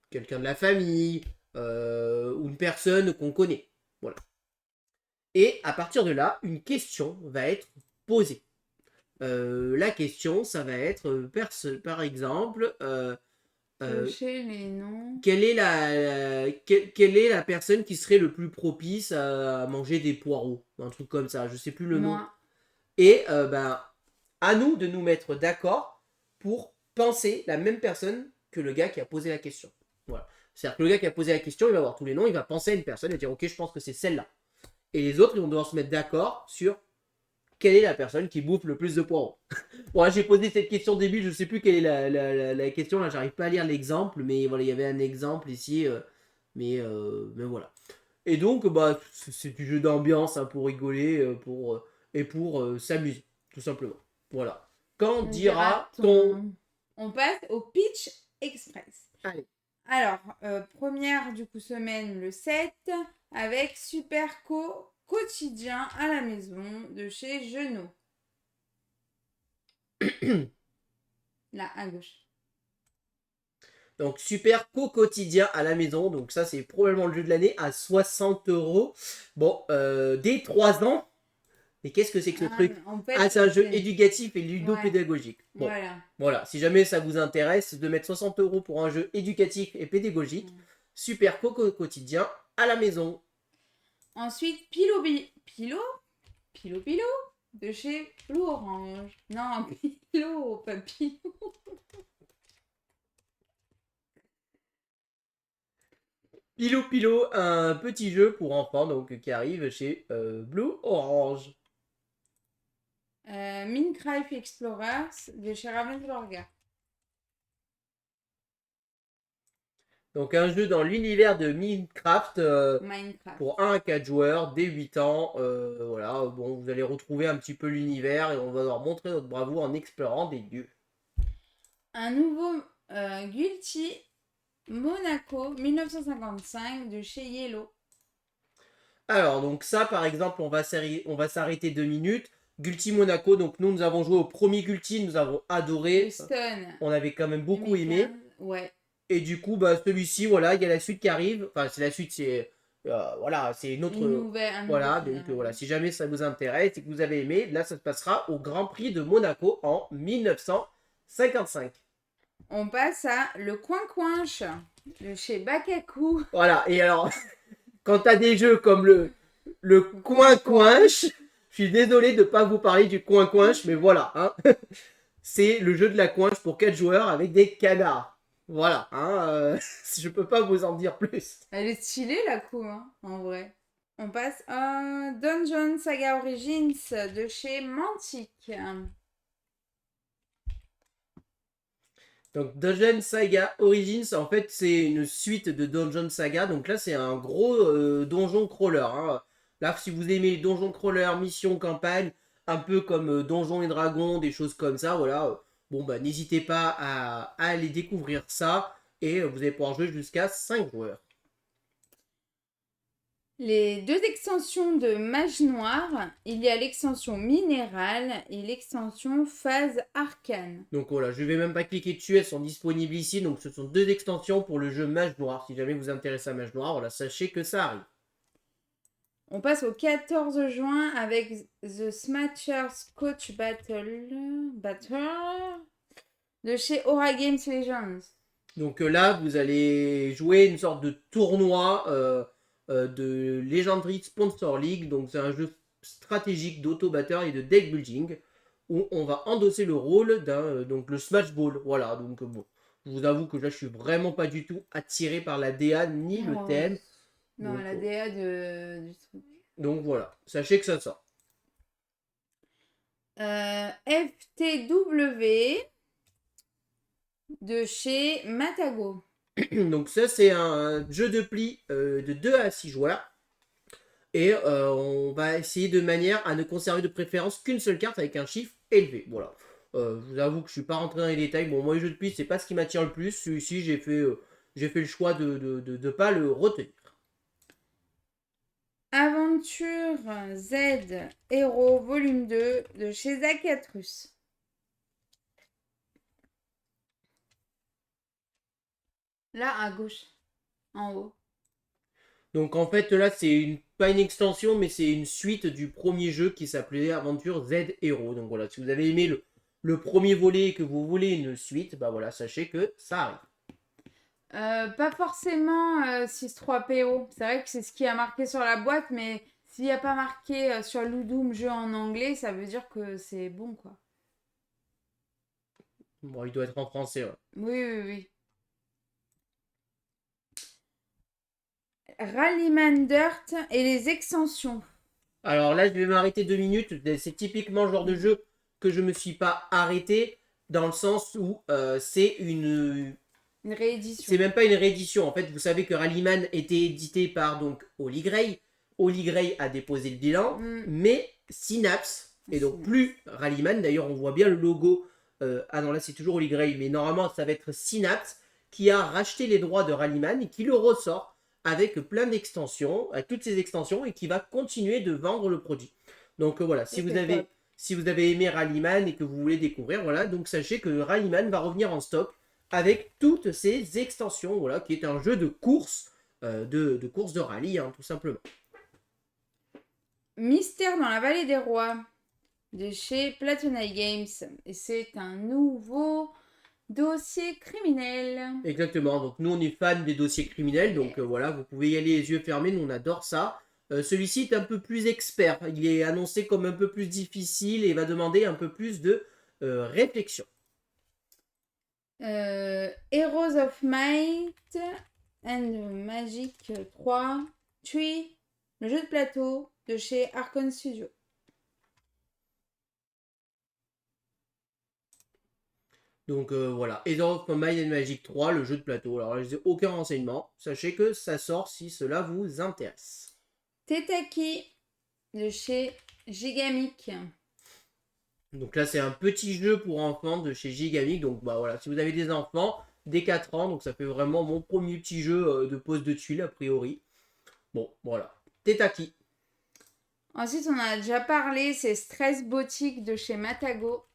quelqu'un de la famille, ou une personne qu'on connaît. Voilà. Et à partir de là, une question va être posée. La question, ça va être, par exemple, Cocher les noms. quelle est la personne qui serait le plus propice à manger des poireaux? Un truc comme ça, je sais plus le nom. Moi. Et ben, à nous de nous mettre d'accord pour penser la même personne que le gars qui a posé la question. Voilà. C'est-à-dire que le gars qui a posé la question, il va voir tous les noms, il va penser à une personne et dire ok, je pense que c'est celle-là. Et les autres, ils vont devoir se mettre d'accord sur quelle est la personne qui bouffe le plus de poireaux. Bon, là, j'ai posé cette question débile, je sais plus quelle est la question, là, j'arrive pas à lire l'exemple, mais voilà, il y avait un exemple ici, mais voilà. Et donc, bah, c'est du jeu d'ambiance hein, pour rigoler et pour s'amuser, tout simplement. Voilà. Quand On dira dira-t-on. ton. On passe au pitch express. Allez. Alors, première du coup semaine le 7 avec Superco quotidien à la maison de chez Genot. Là, à gauche. Donc, super quotidien à la maison. Donc, ça, c'est probablement le jeu de l'année à 60 €. Bon, dès 3 ans. Mais qu'est-ce que c'est que ce truc? En fait, Ah, c'est un jeu éducatif et ludopédagogique. Bon, Voilà. voilà. Si jamais ça vous intéresse de mettre 60 € pour un jeu éducatif et pédagogique, super coco quotidien à la maison. Ensuite, Pilo de chez Blue Orange. Non, Pilo, pas Pilo. Pilo Pilo, un petit jeu pour enfants donc qui arrive chez Blue Orange. Minecraft Explorers de chez Ravensburger. Donc un jeu dans l'univers de Minecraft Minecraft. pour 1 à 4 joueurs dès 8 ans. Voilà, bon, vous allez retrouver un petit peu l'univers et on va leur montrer notre bravoure en explorant des lieux. Un nouveau Guilty Monaco 1955 de chez Yellow. Alors, donc ça, par exemple, on va s'arrêter 2 minutes. Gulti Monaco, donc nous avons joué au premier Gulti, nous avons adoré. Stone. On avait quand même beaucoup 2015. aimé. Ouais. Et du coup, bah, celui-ci, voilà, il y a la suite qui arrive. Enfin, c'est la suite, c'est voilà, c'est une autre. Voilà, donc voilà, si jamais ça vous intéresse et que vous avez aimé, là, ça se passera au Grand Prix de Monaco en 1955. On passe à le coin-coinche de chez Bakaku. Voilà, et alors, quand t'as des jeux comme le coin-coinche, je suis désolé de ne pas vous parler du coin-coinche, mais voilà, hein. C'est le jeu de la coinche pour 4 joueurs avec des canards. Voilà, hein, je peux pas vous en dire plus. Elle est stylée la coupe, hein, en vrai. On passe à Dungeon Saga Origins de chez Mantic. Donc Dungeon Saga Origins, en fait, c'est une suite de Dungeon Saga. Donc là, c'est un gros donjon crawler, hein. Là, si vous aimez les donjons crawler, mission, campagne, un peu comme Donjons et Dragons, des choses comme ça, voilà. Bon, bah, n'hésitez pas à aller découvrir ça. Et vous allez pouvoir jouer jusqu'à 5 joueurs. Les deux extensions de Mage Noir, il y a l'extension Minérale et l'extension Phase Arcane. Donc voilà, je vais même pas cliquer dessus, elles sont disponibles ici. Donc ce sont 2 extensions pour le jeu Mage Noir. Si jamais vous intéressez à Mage Noir, voilà, sachez que ça arrive. On passe au 14 juin avec The Smashers Coach Battle de chez Aura Games Legends. Donc là, vous allez jouer une sorte de tournoi de Legendary Sponsor League. Donc c'est un jeu stratégique d'auto-batteur et de deck building où on va endosser le rôle d'un donc le Smash Ball. Voilà, donc bon, je vous avoue que là je suis vraiment pas du tout attiré par la DA ni le thème. Non, Donc, la DA du truc. Donc voilà, sachez que ça sort. FTW de chez Matago. Donc ça c'est un jeu de pli de 2 à 6 joueurs. Et on va essayer de manière à ne conserver de préférence qu'une seule carte avec un chiffre élevé. Voilà. Je vous avoue que je suis pas rentré dans les détails. Bon, moi, les jeux de piste, c'est pas ce qui m'attire le plus. Celui-ci, j'ai fait le choix de pas le retenir. Aventure Z Hero Volume 2 de chez Zacatrus. Là, à gauche. En haut. Donc en fait là pas une extension mais c'est une suite du premier jeu qui s'appelait Aventure Z Hero. Donc voilà, si vous avez aimé le premier volet et que vous voulez une suite, bah voilà, sachez que ça arrive. Pas forcément 6-3 PO. C'est vrai que c'est ce qui a marqué sur la boîte, mais s'il n'y a pas marqué sur Ludum jeu en anglais, ça veut dire que c'est bon, quoi. Bon, il doit être en français, ouais. Oui, oui, oui. Rallyman Dirt et les extensions. Alors là, je vais m'arrêter 2 minutes. C'est typiquement le genre de jeu que je me suis pas arrêté dans le sens où Une réédition. c'est même pas une réédition. En fait, vous savez que Rallyman était édité par donc Holy Grail. Holy Grail a déposé le bilan, mais Synapse, et donc plus Rallyman, d'ailleurs on voit bien le logo. Ah non, là c'est toujours Holy Grail, mais normalement ça va être Synapse qui a racheté les droits de Rallyman et qui le ressort avec plein d'extensions, avec toutes ces extensions, et qui va continuer de vendre le produit. Donc voilà, si vous avez aimé Rallyman et que vous voulez découvrir, voilà, donc sachez que Rallyman va revenir en stock avec toutes ces extensions, voilà, qui est un jeu de course, de course de rallye, hein, tout simplement. Mystère dans la vallée des rois de chez Platonite Games. Et c'est un nouveau dossier criminel. Exactement, donc nous on est fans des dossiers criminels, donc voilà, vous pouvez y aller les yeux fermés, nous on adore ça. Celui-ci est un peu plus expert, il est annoncé comme un peu plus difficile et va demander un peu plus de réflexion. Heroes of Might and Magic 3, Tree, le jeu de plateau de chez Archon Studio. Donc voilà, Heroes of Might and Magic 3, le jeu de plateau. Alors là, je n'ai aucun renseignement, sachez que ça sort si cela vous intéresse. Tetaki de chez Gigamic. Donc là, c'est un petit jeu pour enfants de chez Gigamic. Donc bah voilà, si vous avez des enfants, dès 4 ans, donc ça fait vraiment mon premier petit jeu de pose de tuiles a priori. Bon, voilà. Tetaki. Ensuite, on en a déjà parlé, c'est Stress Boutique de chez Matago.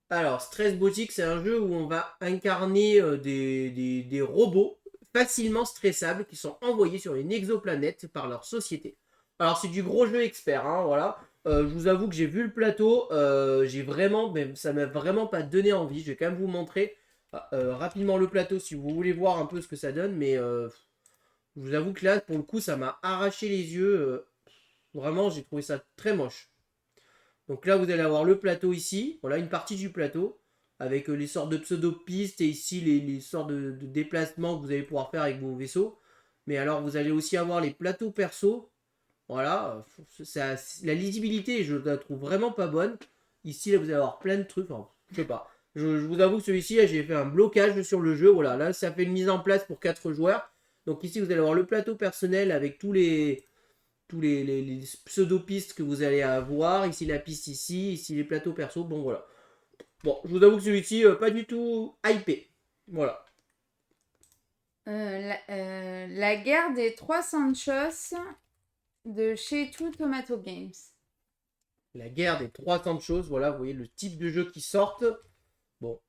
Alors, Stress Boutique, c'est un jeu où on va incarner des robots facilement stressables qui sont envoyés sur une exoplanète par leur société. Alors, c'est du gros jeu expert, hein, voilà. Je vous avoue que j'ai vu le plateau, mais ça m'a vraiment pas donné envie. Je vais quand même vous montrer rapidement le plateau si vous voulez voir un peu ce que ça donne, mais je vous avoue que là, pour le coup, ça m'a arraché les yeux. Vraiment, j'ai trouvé ça très moche. Donc là, vous allez avoir le plateau ici. Voilà, une partie du plateau. Avec les sortes de pseudo-pistes et ici les sortes de déplacements que vous allez pouvoir faire avec vos vaisseaux. Mais alors, vous allez aussi avoir les plateaux perso. Voilà, la lisibilité, je la trouve vraiment pas bonne. Ici, là, vous allez avoir plein de trucs. Enfin, je sais pas. Je vous avoue que celui-ci, j'ai fait un blocage sur le jeu. Voilà, là, ça fait une mise en place pour 4 joueurs. Donc ici, vous allez avoir le plateau personnel avec tous les pseudo-pistes que vous allez avoir. Ici, la piste ici les plateaux perso. Bon, voilà. Bon, je vous avoue que celui-ci, pas du tout hypé. Voilà. La guerre des 300 choses de chez Two Tomato Games. La guerre des 300 choses. Voilà, vous voyez le type de jeu qui sortent. Bon,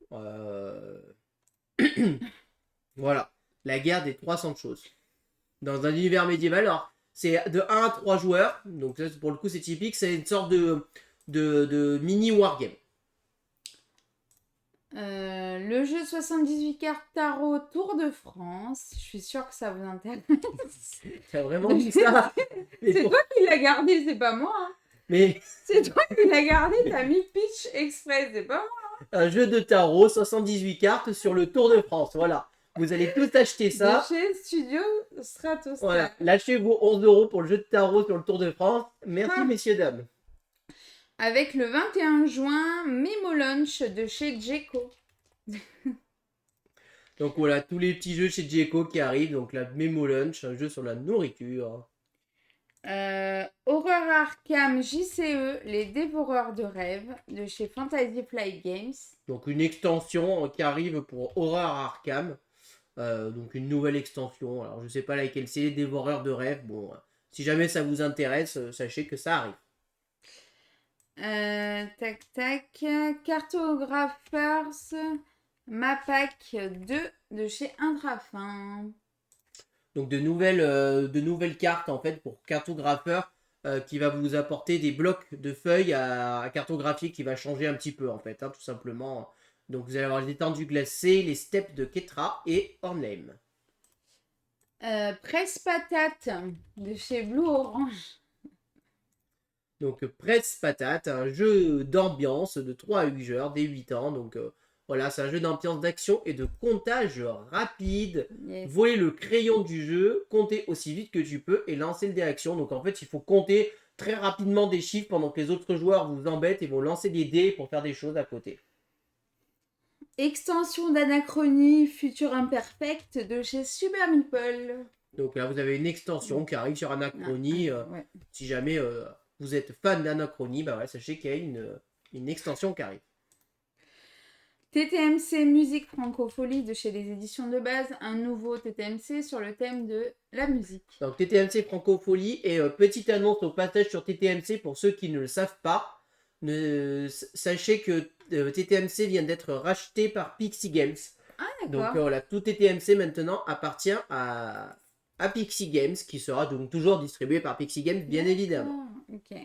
voilà. La guerre des 300 choses. Dans un univers médiéval. Alors, c'est de 1 à 3 joueurs. Donc, ça, pour le coup, c'est typique. C'est une sorte de mini wargame. Le jeu 78 cartes tarot Tour de France. Je suis sûre que ça vous intéresse. T'as vraiment dit ça? C'est toi qui l'as gardé, c'est pas moi. Hein. Mais c'est toi qui l'as gardé, t'as mis Pitch Express, c'est pas moi. Un jeu de tarot, 78 cartes sur le Tour de France. Voilà. Vous allez tous acheter ça. De chez Studio Stratostar. Voilà. Lâchez vos 11 € pour le jeu de tarot sur le Tour de France. Merci, messieurs, dames. Avec le 21 juin, Memo Lunch de chez Jeco. Donc voilà, tous les petits jeux chez Jeco qui arrivent. Donc la Memo Lunch, un jeu sur la nourriture. Horror Arkham JCE, les dévoreurs de rêves de chez Fantasy Flight Games. Donc une extension qui arrive pour Horror Arkham. Donc une nouvelle extension. Alors je sais pas laquelle c'est, les dévoreurs de rêves. Bon, si jamais ça vous intéresse, sachez que ça arrive. Cartographers Mapac 2 de chez Intrafin. Donc de nouvelles cartes en fait pour cartographeur qui va vous apporter des blocs de feuilles à cartographier qui va changer un petit peu en fait, hein, tout simplement. Donc vous allez avoir les étendues glacées, les steppes de Ketra et Ornheim. Presse patate de chez Blue Orange. Donc Presse Patate, un jeu d'ambiance de 3 à 8 joueurs dès 8 ans. Donc voilà, c'est un jeu d'ambiance d'action et de comptage rapide. Yes. Voler le crayon du jeu, compter aussi vite que tu peux et lancer le dé action. Donc en fait, il faut compter très rapidement des chiffres pendant que les autres joueurs vous embêtent et vont lancer des dés pour faire des choses à côté. Extension d'Anachronie Future Imperfect de chez Super Meeple. Donc là, vous avez une extension qui arrive sur Anachronie. Ouais. Si jamais vous êtes fan d'Anachronie, bah ouais, sachez qu'il y a une extension qui arrive. TTMC Musique Francophonie de chez les éditions de base, un nouveau TTMC sur le thème de la musique. Donc TTMC Francophonie et petite annonce au passage sur TTMC pour ceux qui ne le savent pas. Sachez que TTMC vient d'être racheté par Pixie Games. Ah Donc d'accord. voilà, tout TTMC maintenant appartient à Pixie Games qui sera donc toujours distribué par Pixie Games bien évidemment. Ok.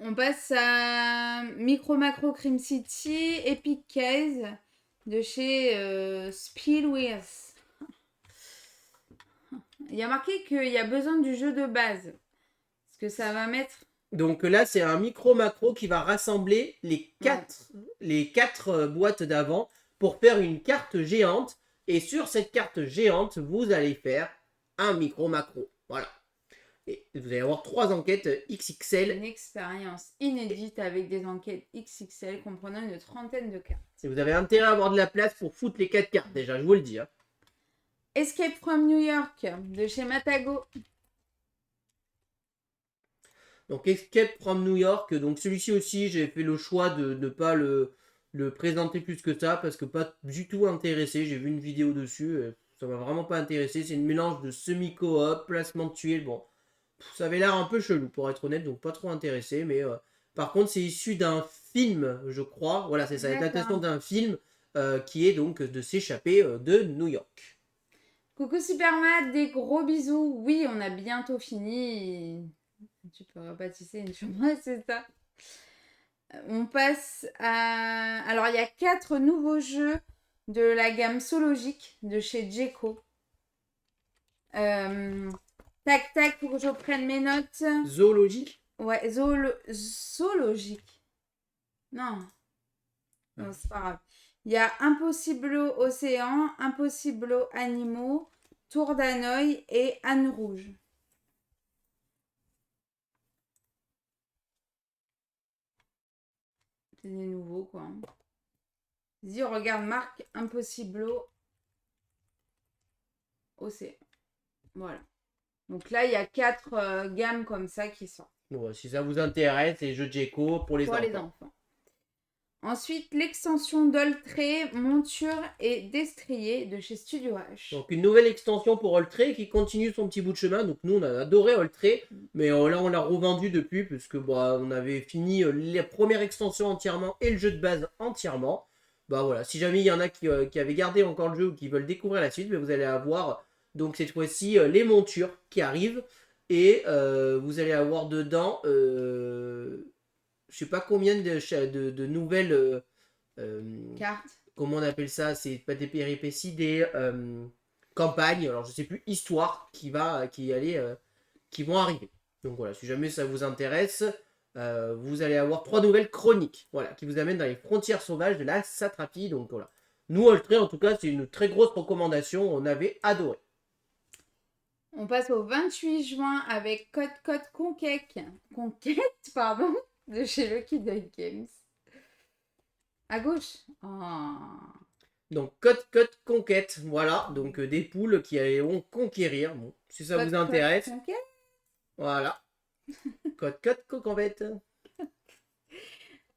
On passe à Micro Macro Cream City Epic Case de chez Spielweers. Il y a marqué qu'il y a besoin du jeu de base. Est-ce que ça va mettre... Donc là, c'est un micro-macro qui va rassembler les quatre boîtes d'avant pour faire une carte géante. Et sur cette carte géante, vous allez faire un micro-macro. Voilà. Et vous allez avoir 3 enquêtes XXL. Une expérience inédite avec des enquêtes XXL comprenant une trentaine de cartes. Et vous avez intérêt à avoir de la place pour foutre les 4 cartes déjà, je vous le dis. Hein. Escape from New York de chez Matago. Donc Escape from New York, donc celui-ci aussi, j'ai fait le choix de ne pas le présenter plus que ça parce que pas du tout intéressé. J'ai vu une vidéo dessus, ça m'a vraiment pas intéressé. C'est une mélange de semi-coop, placement de tuiles. Bon, ça avait l'air un peu chelou pour être honnête, donc pas trop intéressé. Mais par contre, c'est issu d'un film, je crois. Voilà, c'est ça, l'adaptation d'un film qui est donc de s'échapper de New York. Coucou Supermat, des gros bisous. Oui, on a bientôt fini. Tu peux rebaptiser une chambre, c'est ça. On passe à... Alors, il y a 4 nouveaux jeux de la gamme Zoologique de chez Djeco. Tac, tac, pour que je prenne mes notes. Zoologique. Ouais, Zoologique. Non. Non, c'est pas grave. Il y a Impossible Océan, Impossible Animaux, Tour d'Hanoï et Anne Rouge. C'est des nouveaux, quoi. Vas-y, regarde, marque Impossible Océan. Voilà. Donc là, il y a 4 gammes comme ça qui sortent. Bon, si ça vous intéresse, les jeux de Djeco pour les enfants. Ensuite, l'extension d'Oltré, monture et destrier de chez Studio H. Donc une nouvelle extension pour Oltré qui continue son petit bout de chemin. Donc nous on a adoré Oltré, mais là on l'a revendu depuis puisque on avait fini la première extension entièrement et le jeu de base entièrement. Bah voilà, si jamais il y en a qui avaient gardé encore le jeu ou qui veulent découvrir la suite, vous allez avoir donc cette fois-ci les montures qui arrivent et vous allez avoir dedans je sais pas combien de nouvelles cartes. Comment on appelle ça? C'est pas des péripéties, des campagnes. Alors je sais plus, histoire qui vont arriver. Donc voilà, si jamais ça vous intéresse, vous allez avoir 3 nouvelles chroniques, voilà, qui vous amènent dans les frontières sauvages de la satrapie. Donc voilà. Nous, Oltré, en tout cas, c'est une très grosse recommandation. On avait adoré. On passe au 28 juin avec Code Conquête, pardon, de chez Lucky Duck Games. À gauche. Oh. Donc Code Conquête, voilà, donc des poules qui vont conquérir. Bon, si ça vous intéresse. Voilà. Code Conquête.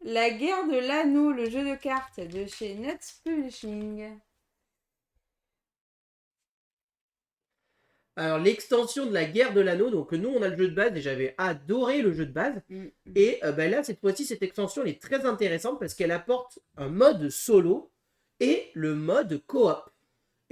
La guerre de l'anneau, le jeu de cartes de chez Nuts Publishing. Alors l'extension de la guerre de l'anneau, donc nous on a le jeu de base et j'avais adoré le jeu de base. Et là cette fois-ci cette extension elle est très intéressante parce qu'elle apporte un mode solo et le mode coop.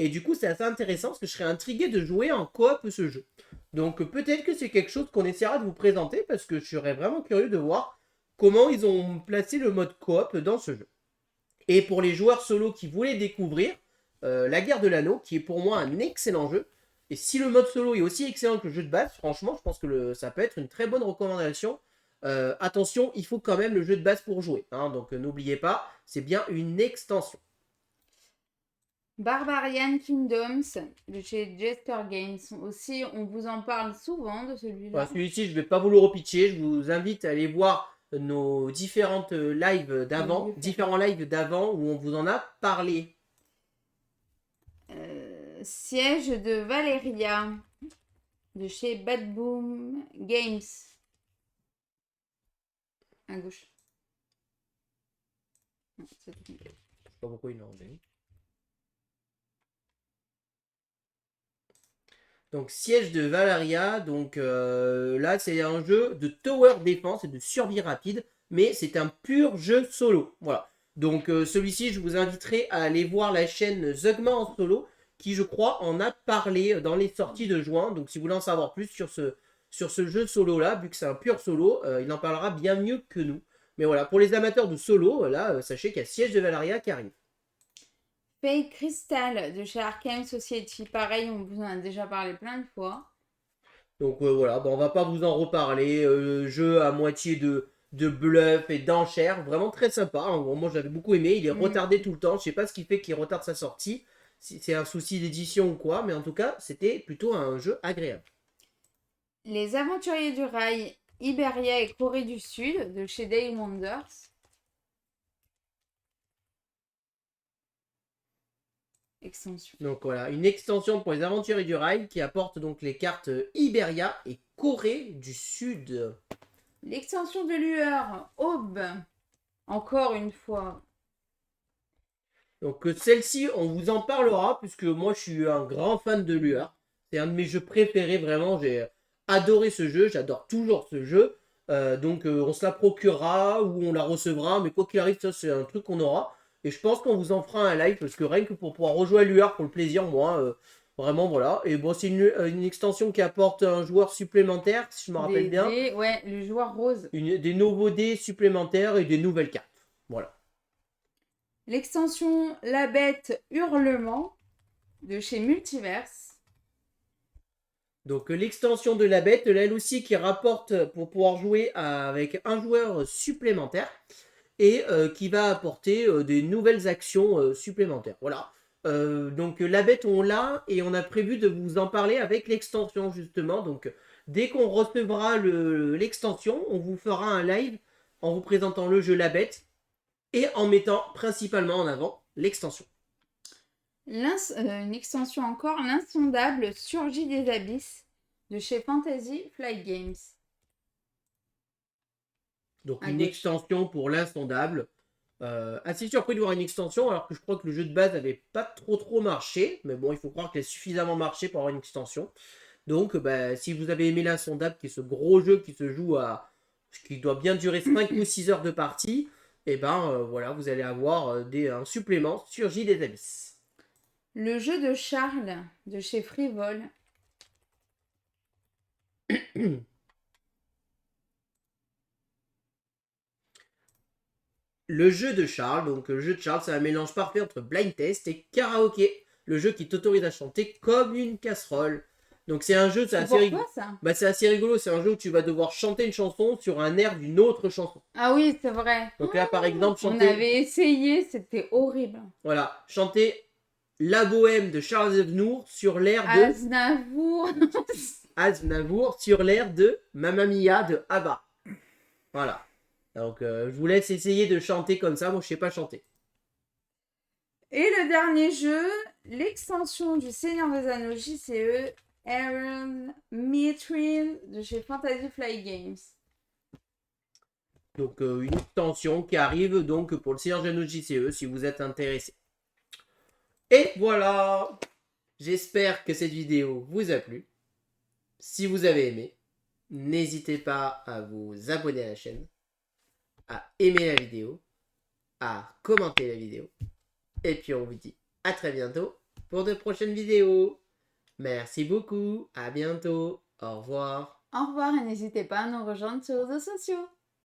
Et du coup, c'est assez intéressant parce que je serais intrigué de jouer en coop ce jeu. Donc peut-être que c'est quelque chose qu'on essaiera de vous présenter parce que je serais vraiment curieux de voir comment ils ont placé le mode coop dans ce jeu. Et pour les joueurs solo qui voulaient découvrir La Guerre de l'Anneau, qui est pour moi un excellent jeu. Et si le mode solo est aussi excellent que le jeu de base, franchement, je pense que ça peut être une très bonne recommandation. Attention, il faut quand même le jeu de base pour jouer. Hein, donc n'oubliez pas, c'est bien une extension. Barbarian Kingdoms de chez Jester Games. Aussi, on vous en parle souvent de Voilà, celui-là. celui-ci, je ne vais pas vous le repitcher. Je vous invite à aller voir nos différentes lives d'avant, différents lives d'avant où on vous en a parlé. Siège de Valeria de chez Bad Boom Games. À gauche. Non, c'est tout. Je sais pas pourquoi il l'a enlevé. Donc Siège de Valeria, donc là c'est un jeu de tower defense et de survie rapide, mais c'est un pur jeu solo. Voilà. Donc celui-ci, je vous inviterai à aller voir la chaîne Zugma en solo, qui je crois en a parlé dans les sorties de juin. Donc si vous voulez en savoir plus sur ce jeu solo là, vu que c'est un pur solo, il en parlera bien mieux que nous. Mais voilà, pour les amateurs de solo, là, sachez qu'il y a Siège de Valeria qui arrive. Fake Crystal de chez Arkham Society. Pareil, on vous en a déjà parlé plein de fois. Donc voilà, bon, on va pas vous en reparler. Jeu à moitié de bluff et d'enchères. Vraiment très sympa. Hein. Bon, moi j'avais beaucoup aimé. Il est retardé tout le temps. Je sais pas ce qui fait qu'il retarde sa sortie. Si c'est un souci d'édition ou quoi. Mais en tout cas, c'était plutôt un jeu agréable. Les Aventuriers du Rail, Iberia et Corée du Sud de chez Day Wonders. Extension. Donc voilà, une extension pour les Aventuriers du Rail qui apporte donc les cartes Iberia et Corée du Sud. L'extension de Lueur, Aube. Encore une fois. Donc celle-ci, on vous en parlera puisque moi je suis un grand fan de Lueur. C'est un de mes jeux préférés, vraiment. J'ai adoré ce jeu, j'adore toujours ce jeu. Donc on se la procurera ou on la recevra, mais quoi qu'il arrive, ça c'est un truc qu'on aura. Et je pense qu'on vous en fera un live parce que rien que pour pouvoir rejouer à Lueur pour le plaisir, moi, vraiment voilà. Et bon, c'est une extension qui apporte un joueur supplémentaire, si je me rappelle bien. Ouais, le joueur rose. Des nouveaux dés supplémentaires et des nouvelles cartes. Voilà. L'extension La Bête Hurlement de chez Multiverse. Donc l'extension de la bête, elle aussi qui rapporte pour pouvoir jouer avec un joueur supplémentaire et qui va apporter des nouvelles actions supplémentaires. Voilà. Donc la bête on l'a et on a prévu de vous en parler avec l'extension justement. Donc dès qu'on recevra l'extension, on vous fera un live en vous présentant le jeu La Bête et en mettant principalement en avant l'extension. Une extension encore, L'Insondable Surgit des Abysses de chez Fantasy Flight Games. Donc une extension pour l'Insondable. Assez surpris de voir une extension alors que je crois que le jeu de base n'avait pas trop marché. Mais bon, il faut croire qu'il a suffisamment marché pour avoir une extension. Donc si vous avez aimé l'Insondable, qui est ce gros jeu qui se joue qui doit bien durer 5 ou 6 heures de partie, et voilà, vous allez avoir un supplément Surgit des Abysses. Le jeu de Charles de chez Frivole. Le jeu de Charles, donc le jeu de Charles, c'est un mélange parfait entre blind test et karaoké. Le jeu qui t'autorise à chanter comme une casserole. Donc c'est un jeu, c'est assez rigolo. C'est assez rigolo, c'est un jeu où tu vas devoir chanter une chanson sur un air d'une autre chanson. Ah oui, c'est vrai. Donc là, par exemple, chanter... On avait essayé, c'était horrible. Voilà, chanter La Bohème de Charles Aznavour sur l'air de... Aznavour sur l'air de Mamma Mia de ABBA. Voilà. Donc je vous laisse essayer de chanter comme ça, moi je sais pas chanter. Et le dernier jeu, l'extension du Seigneur des Anneaux JCE, Aaron Mithril de chez Fantasy Flight Games. Donc une extension qui arrive donc pour le Seigneur des Anneaux JCE si vous êtes intéressé. Et voilà. J'espère que cette vidéo vous a plu. Si vous avez aimé, n'hésitez pas à vous abonner à la chaîne, à aimer la vidéo, à commenter la vidéo. Et puis on vous dit à très bientôt pour de prochaines vidéos. Merci beaucoup, à bientôt, au revoir. Au revoir et n'hésitez pas à nous rejoindre sur les réseaux sociaux.